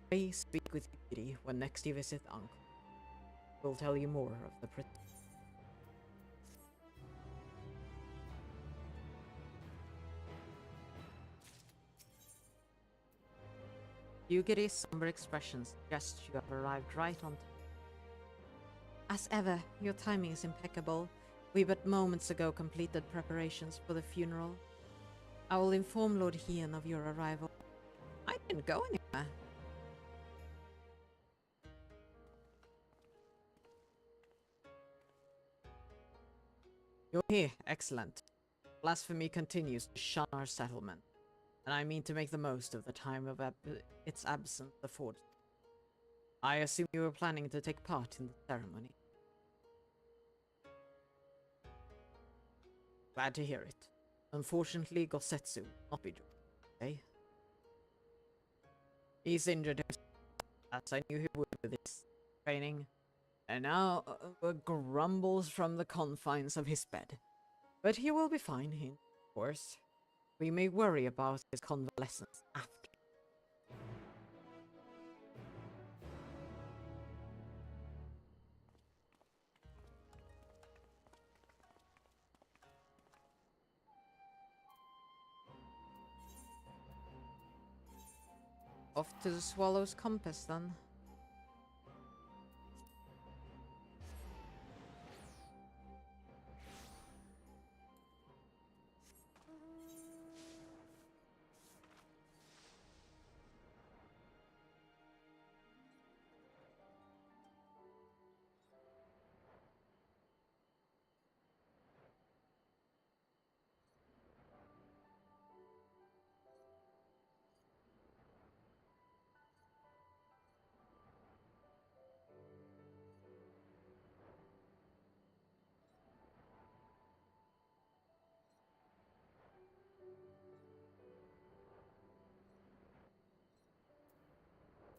Pray speak with Yuri when next you visit Uncle. We'll tell you more of the Yugiri's somber expression suggests you have arrived right on time. As ever, your timing is impeccable. We but moments ago completed preparations for the funeral. I will inform Lord Hien of your arrival. I didn't go anywhere. You're here. Excellent. Blasphemy continues to shun our settlement, and I mean to make the most of the time of its absence afforded. I assume you were planning to take part in the ceremony. Glad to hear it. Unfortunately, Gosetsu will not be joining today. He's injured himself, as I knew he would with his training, and now grumbles from the confines of his bed. But he will be fine, of course. We may worry about his convalescence after. Off to the Swallow's Compass, then.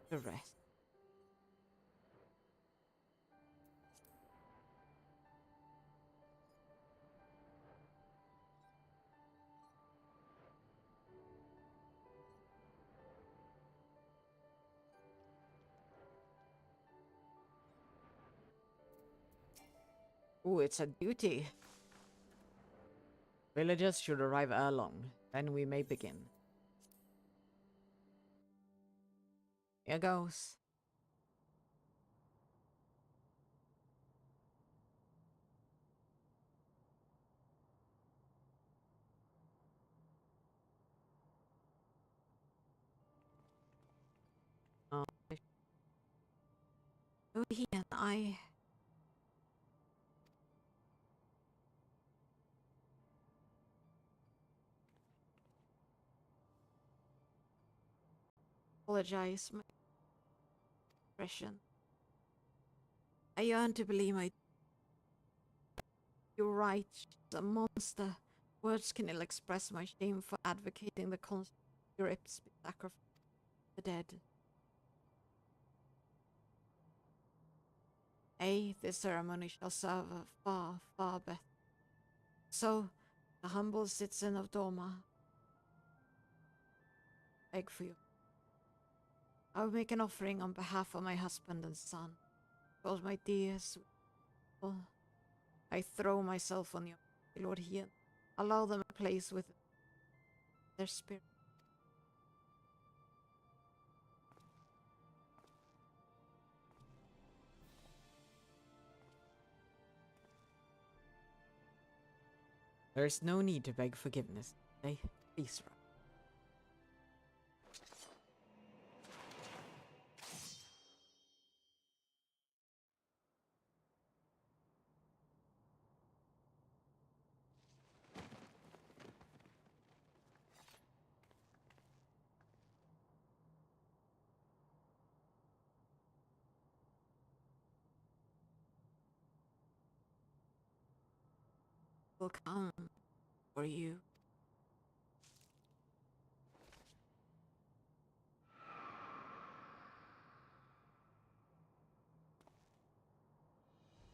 The rest. Ooh, it's a duty. Villagers should arrive ere long, then we may begin. Here goes. Oh, Hien, I apologize, my expression. I yearn to believe you're right. She's a monster. Words can ill express my shame for advocating the conscripts be sacrificed to the dead. This ceremony shall serve a far, far better. So, the humble citizen of Doma, beg for you. I will make an offering on behalf of my husband and son. Because my dear sweet people, I throw myself on your Lord Hien. Allow them a place with their spirit. There is no need to beg forgiveness. Please, Ra. will come for you.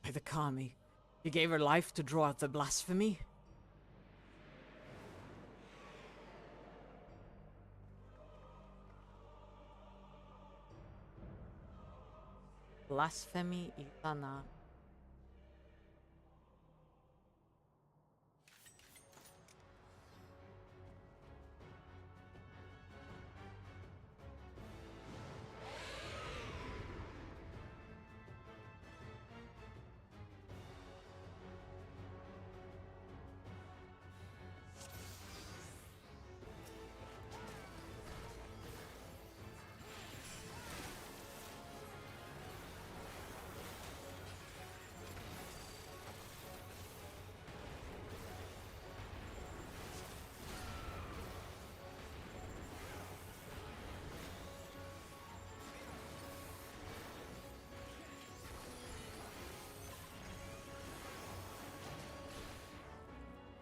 By the Kami, she gave her life to draw out the blasphemy. Blasphemy Ithana.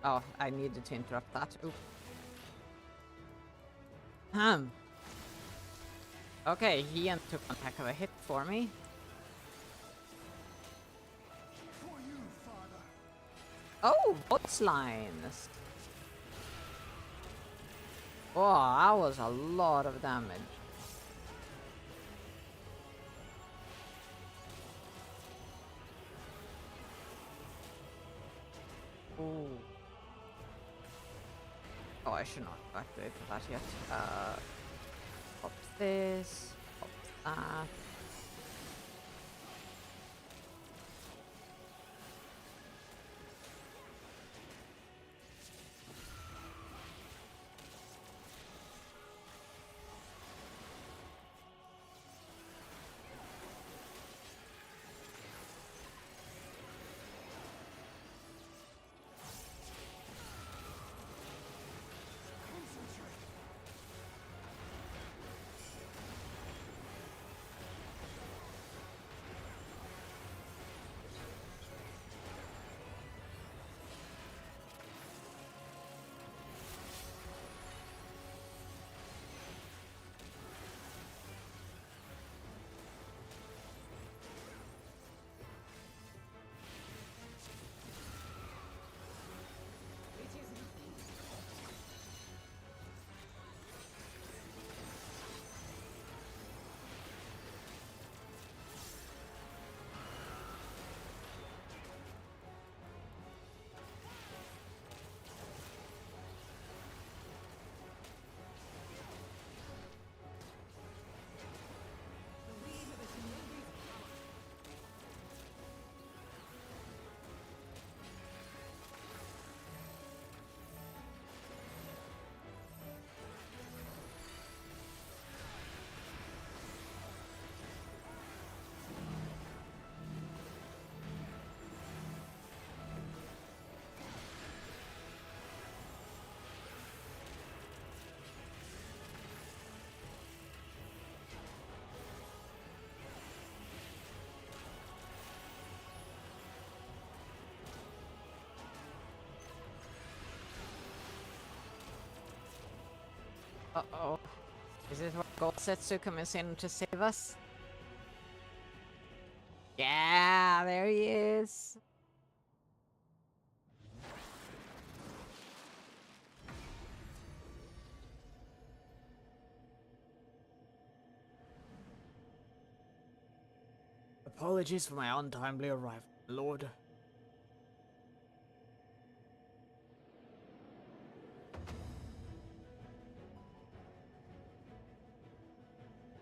Oh, I needed to interrupt that. Ooh. Okay, he took one heck of a hit for me. For you, father. Oh, boats lines. Oh, that was a lot of damage. Ooh. Oh, I should not activate that yet. Pop this, pop that. Uh-oh. Is this where Gosetsu comes in to save us? Yeah, there he is. Apologies for my untimely arrival, Lord.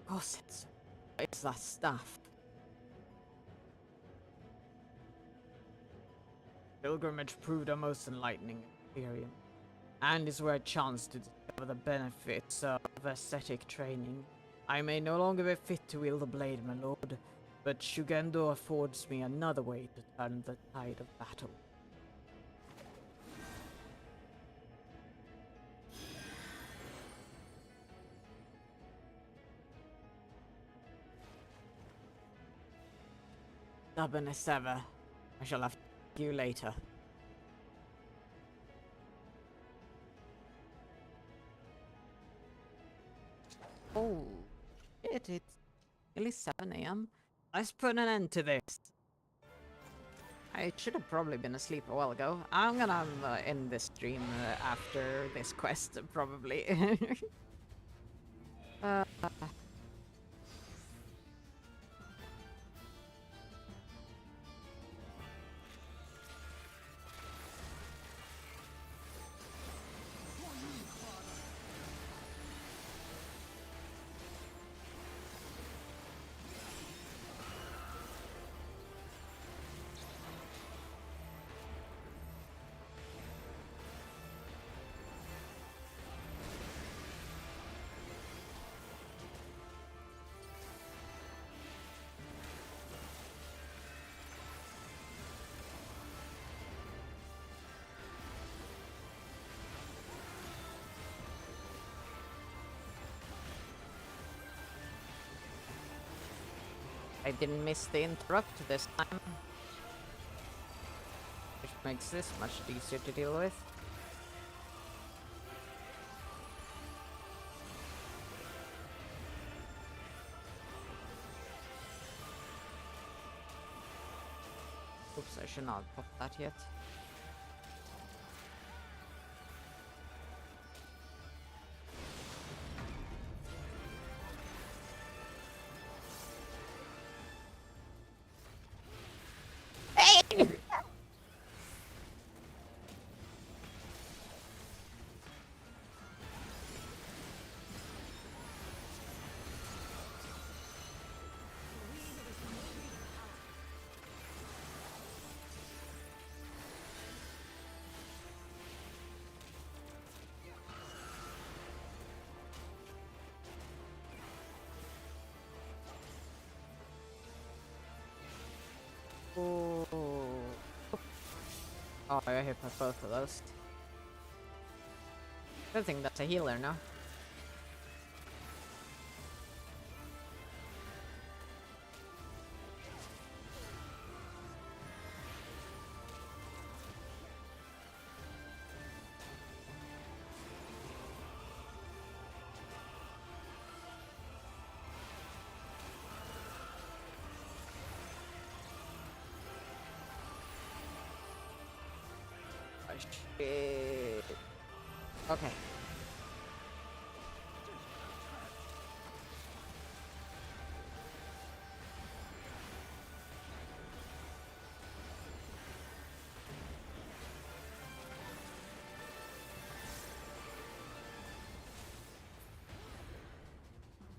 Gosetsu, it's that staff. Pilgrimage proved a most enlightening experience, and is where I chanced to discover the benefits of ascetic training. I may no longer be fit to wield the blade, my lord, but Shugendo affords me another way to turn the tide of battle. Stubborn as ever. I shall have to see you later. Oh, it's nearly 7 a.m. Let's put an end to this. I should have probably been asleep a while ago. I'm gonna end this stream after this quest, probably. uh, I didn't miss the interrupt this time. Which makes this much easier to deal with. Oops, I should not have popped that yet. Oh, I hit by both of those. Good thing that's a healer now. Oh, shit. Okay.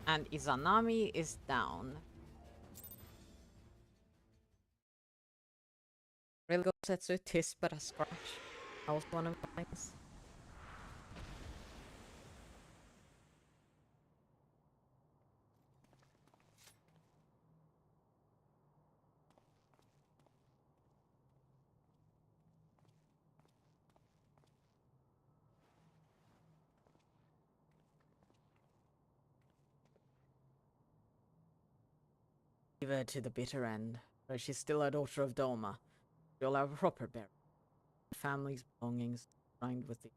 And Izanami is down. Real Gosetsu tis but a scratch. That was one of the things. Leave her to the bitter end, though she's still a daughter of Doma. She'll have a proper burial. Family's belongings lined with the.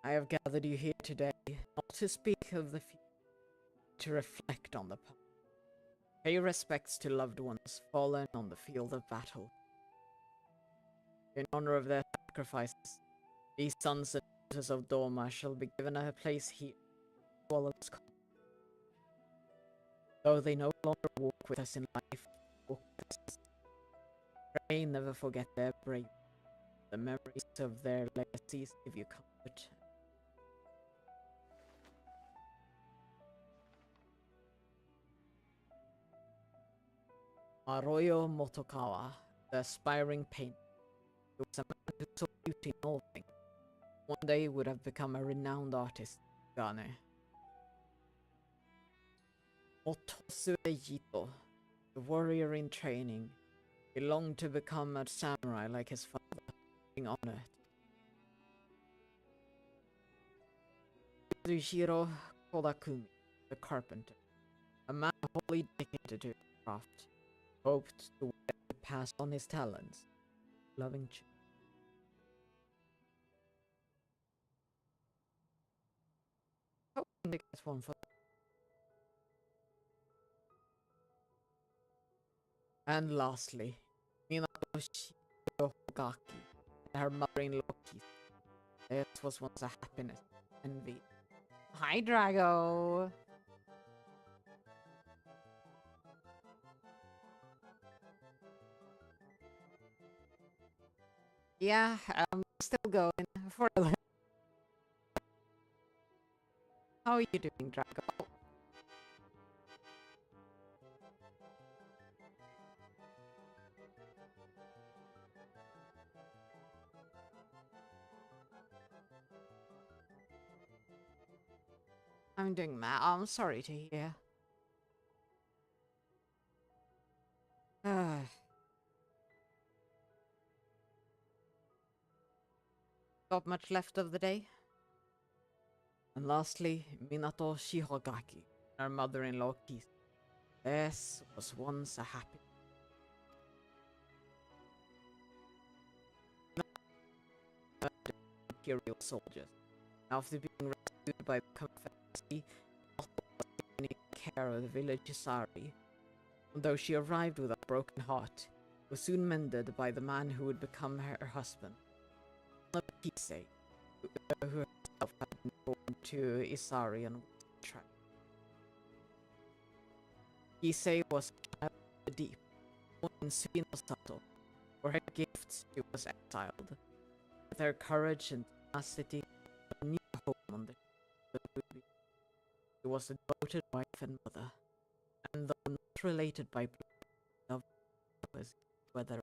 I have gathered you here today, not to speak of the future, to reflect on the past. Pay respects to loved ones fallen on the field of battle. In honor of their sacrifices, these sons and daughters of Doma shall be given a place here. Swallow's Cove. Though they no longer walk with us in life, walk with us. Pray never forget their bravery. The memories of their legacies give you comfort. Arroyo Motokawa, the aspiring painter, who was a man who saw beauty in all things, one day would have become a renowned artist in Gane. Motosue Jito, the warrior in training, he longed to become a samurai like his father, being honored. Yuzhiro Kodakumi, the carpenter, a man wholly dedicated to his craft, hoped to pass on his talents. Loving children. Hoping to get one for. And lastly, Minato Shirogaki and her mother-in-law Kisa. This was once a happiness and envy. Hi, Drago. Yeah, still going for a little. How are you doing, Drago? I'm doing that. I'm sorry to hear. Got much left of the day? And lastly, Minato Shirogaki, her mother-in-law Kisa. This was once a happy imperial soldiers. After being rescued by the Confederacy, also was taken care of the village Isari. Though she arrived with a broken heart, it was soon mended by the man who would become her husband. Kisei, who herself had been born to Isari and was tribe. Kisei was a child of the deep, born in Suinosato. For her gifts she was exiled. With her courage and tenacity, a new home on the ruby. She was a devoted wife and mother, and though not related by blood, loved was whether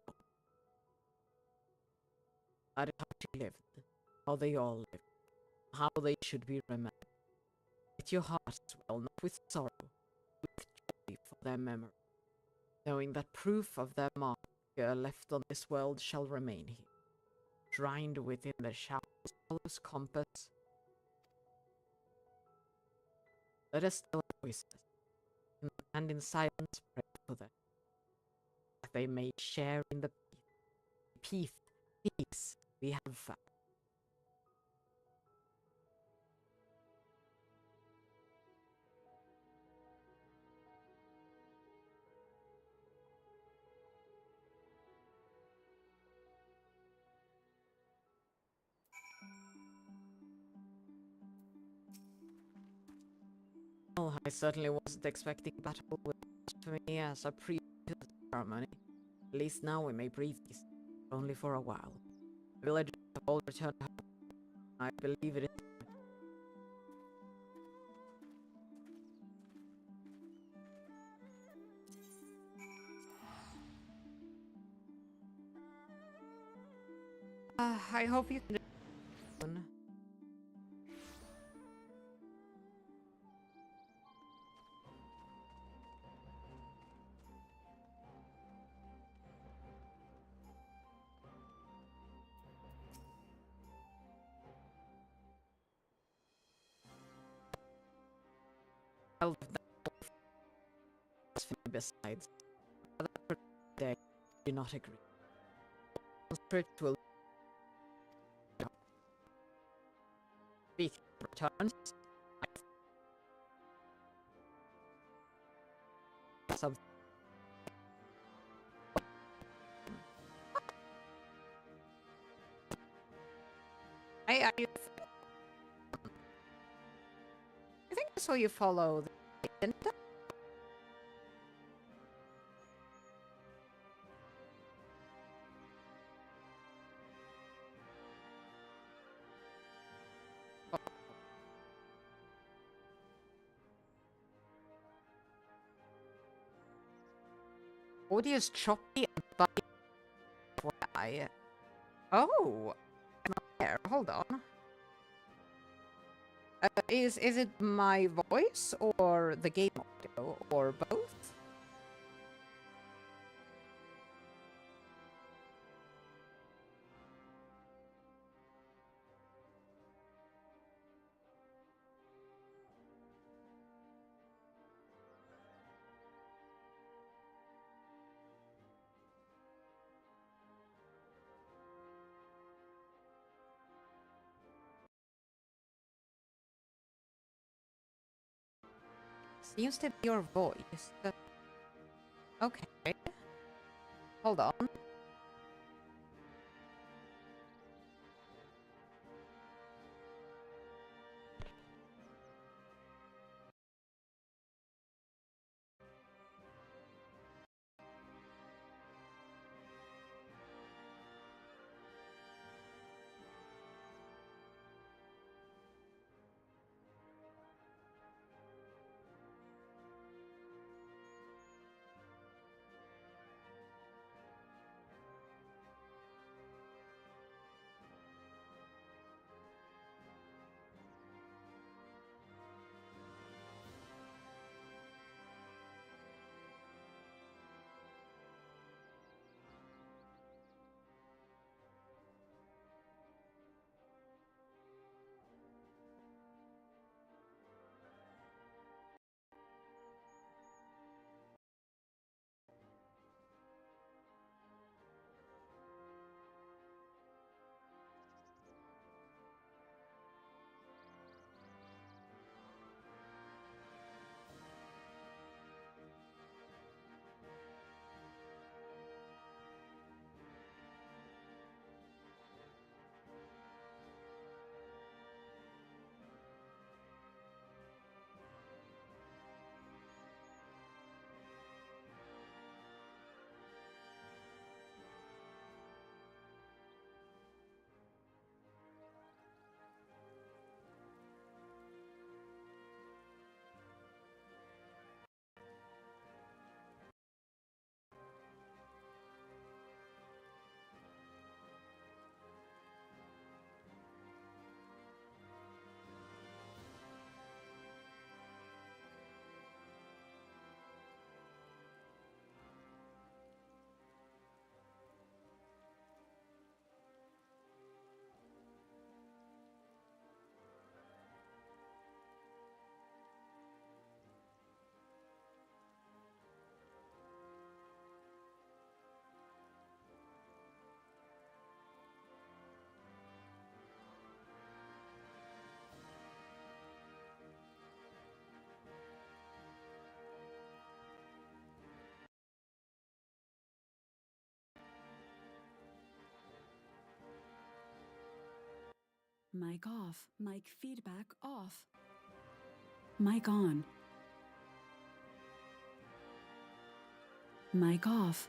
that is how she lived, how they all lived, how they should be remembered. Let your hearts swell not with sorrow, with joy for their memory, knowing that proof of their mark left on this world shall remain here, shrined within the shadow's compass. Let us still our voices, and in silence pray for them, that they may share in the peace we have found. Well, I certainly wasn't expecting battle with blasphemy as a pre-ceremony. At least now we may breathe peace, only for a while. The villagers have all returned home. I believe it is. I hope you can. Besides, they do not agree. Spirit will speak returns. Something. I think I saw you follow the agenda. Audio's choppy and buggy. Why? Oh, I'm not there. Hold on. Is it my voice or the game audio or both? seems to be your voice. Okay. Hold on. Mic off. Mic feedback off. Mic on. Mic off.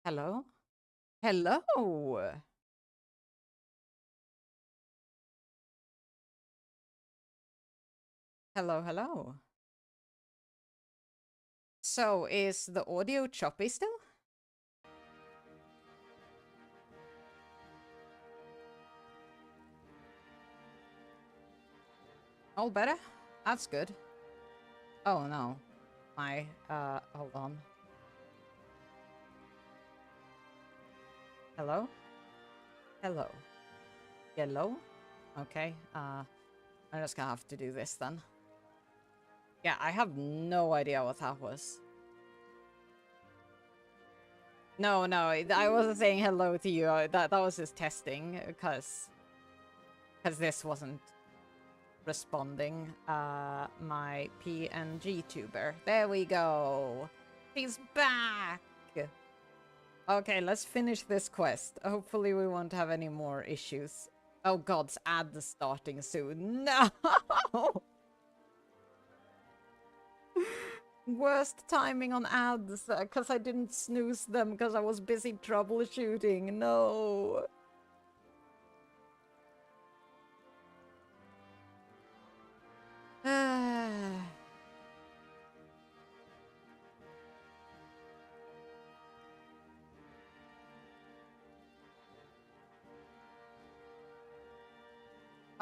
Hello? Hello! Hello, hello. So, is the audio choppy still? All better? That's good. Oh no. Hold on. Hello? Hello. Yellow? Okay, I'm just gonna have to do this then. Yeah, I have no idea what that was. No, I wasn't saying hello to you. That was just testing, because this wasn't responding. My PNG tuber. There we go. He's back. Okay, let's finish this quest. Hopefully we won't have any more issues. Oh god, ads starting soon. No! Worst timing on ads, because I didn't snooze them because I was busy troubleshooting. No.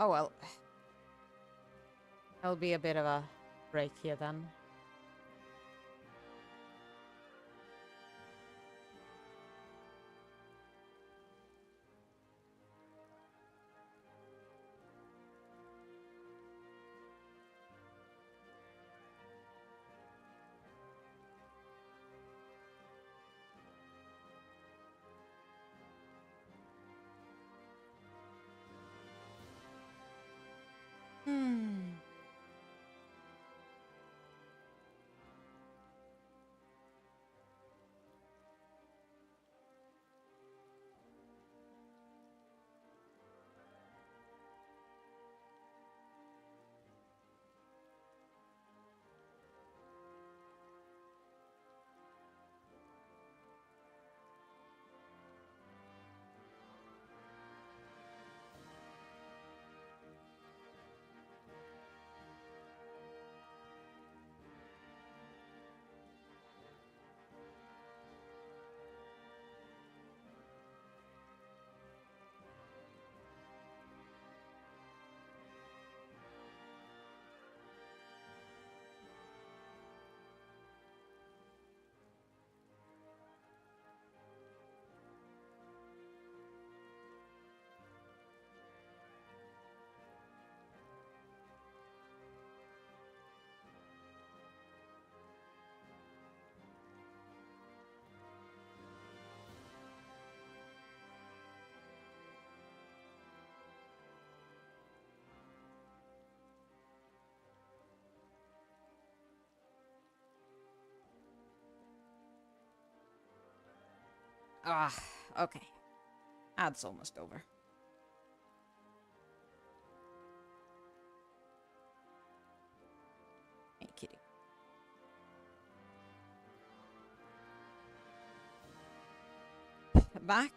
Oh well. There'll be a bit of a break here then. Hmm. Ah, okay. Ad's almost over. Hey, kitty. Back.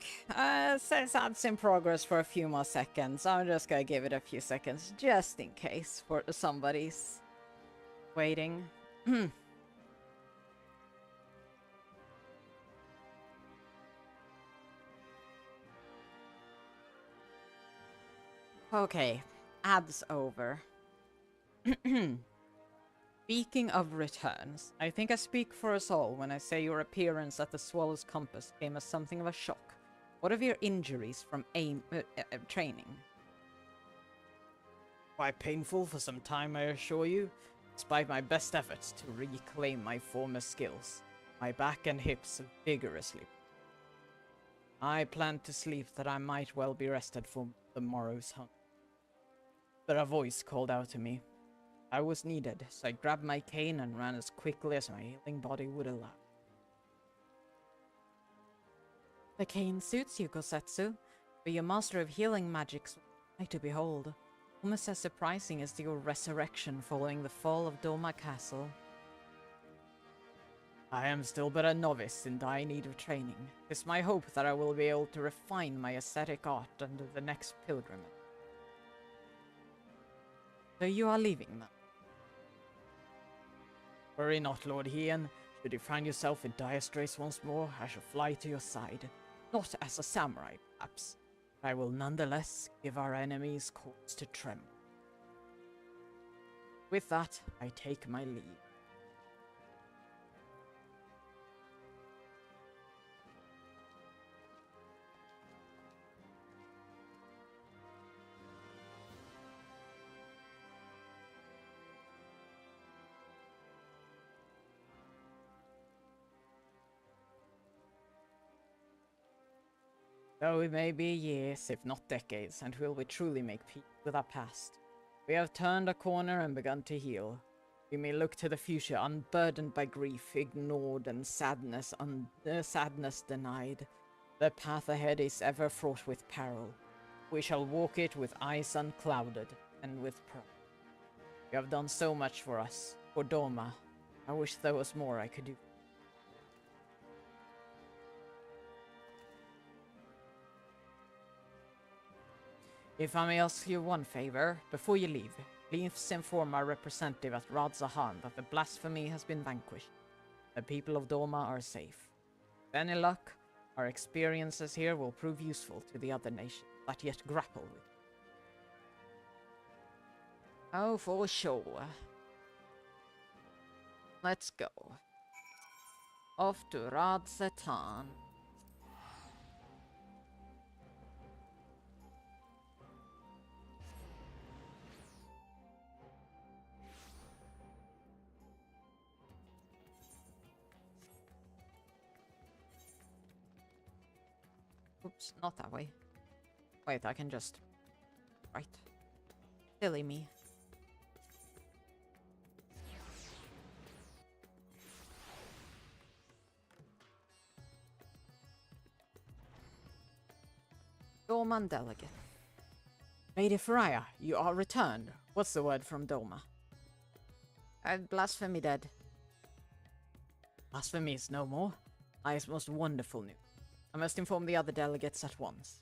Says ads in progress for a few more seconds. I'm just gonna give it a few seconds, just in case, for somebody's waiting. Okay, ads over. Speaking of returns, I think I speak for us all when I say your appearance at the Swallow's Compass came as something of a shock. What of your injuries from training? Quite painful for some time, I assure you, despite my best efforts to reclaim my former skills. My back and hips vigorously. I planned to sleep that I might well be rested for the morrow's hunt. But a voice called out to me. I was needed, so I grabbed my cane and ran as quickly as my healing body would allow. The cane suits you, Kosetsu, but your master of healing magics was to behold. Almost as surprising as your resurrection following the fall of Doma Castle. I am still but a novice in dire need of training. It's my hope that I will be able to refine my ascetic art under the next pilgrimage. So you are leaving now? Worry not, Lord Hien. Should you find yourself in dire straits once more, I shall fly to your side. Not as a samurai, perhaps, but I will nonetheless give our enemies cause to tremble. With that, I take my leave. Though it may be years, if not decades, until we truly make peace with our past. We have turned a corner and begun to heal. We may look to the future unburdened by grief, ignored, and sadness denied. The path ahead is ever fraught with peril. We shall walk it with eyes unclouded and with pride. You have done so much for us, for Doma. I wish there was more I could do. If I may ask you one favor, before you leave, please inform our representative at Radzahan that the blasphemy has been vanquished. The people of Doma are safe. With any luck, our experiences here will prove useful to the other nations that yet grapple with. Oh, for sure. Let's go. Off to Radzatan. Oops, not that way. Wait, I can just... Right. Silly me. Doman delegate. Lady Faraya, you are returned. What's the word from Doma? Blasphemy dead. Blasphemy is no more. It's most wonderful news. I must inform the other delegates at once.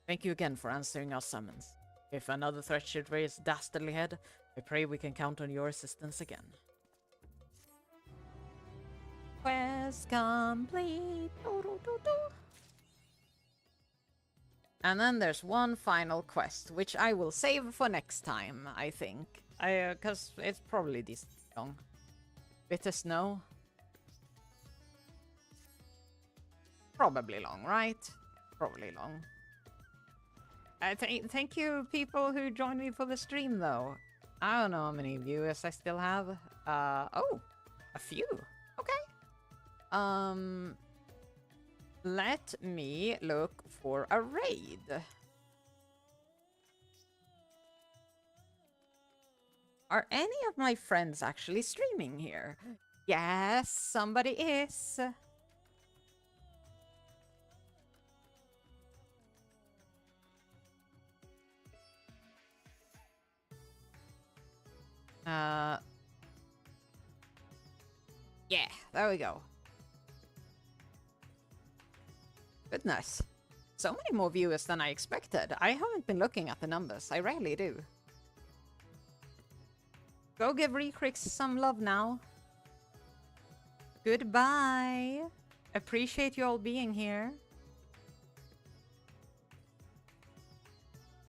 Thank you again for answering our summons. If another threat should raise dastardly head, I pray we can count on your assistance again. Quest complete. And then there's one final quest, which I will save for next time, I think. Cause it's probably this long. Bitter Snow. Probably long, right? Probably long. Thank you, people who joined me for the stream, though. I don't know how many viewers I still have. Oh, a few. Okay. Let me look for a raid. Are any of my friends actually streaming here? Yes, somebody is. Yeah, there we go. Goodness. So many more viewers than I expected. I haven't been looking at the numbers. I rarely do. Go give Recrix some love now. Goodbye. Appreciate you all being here.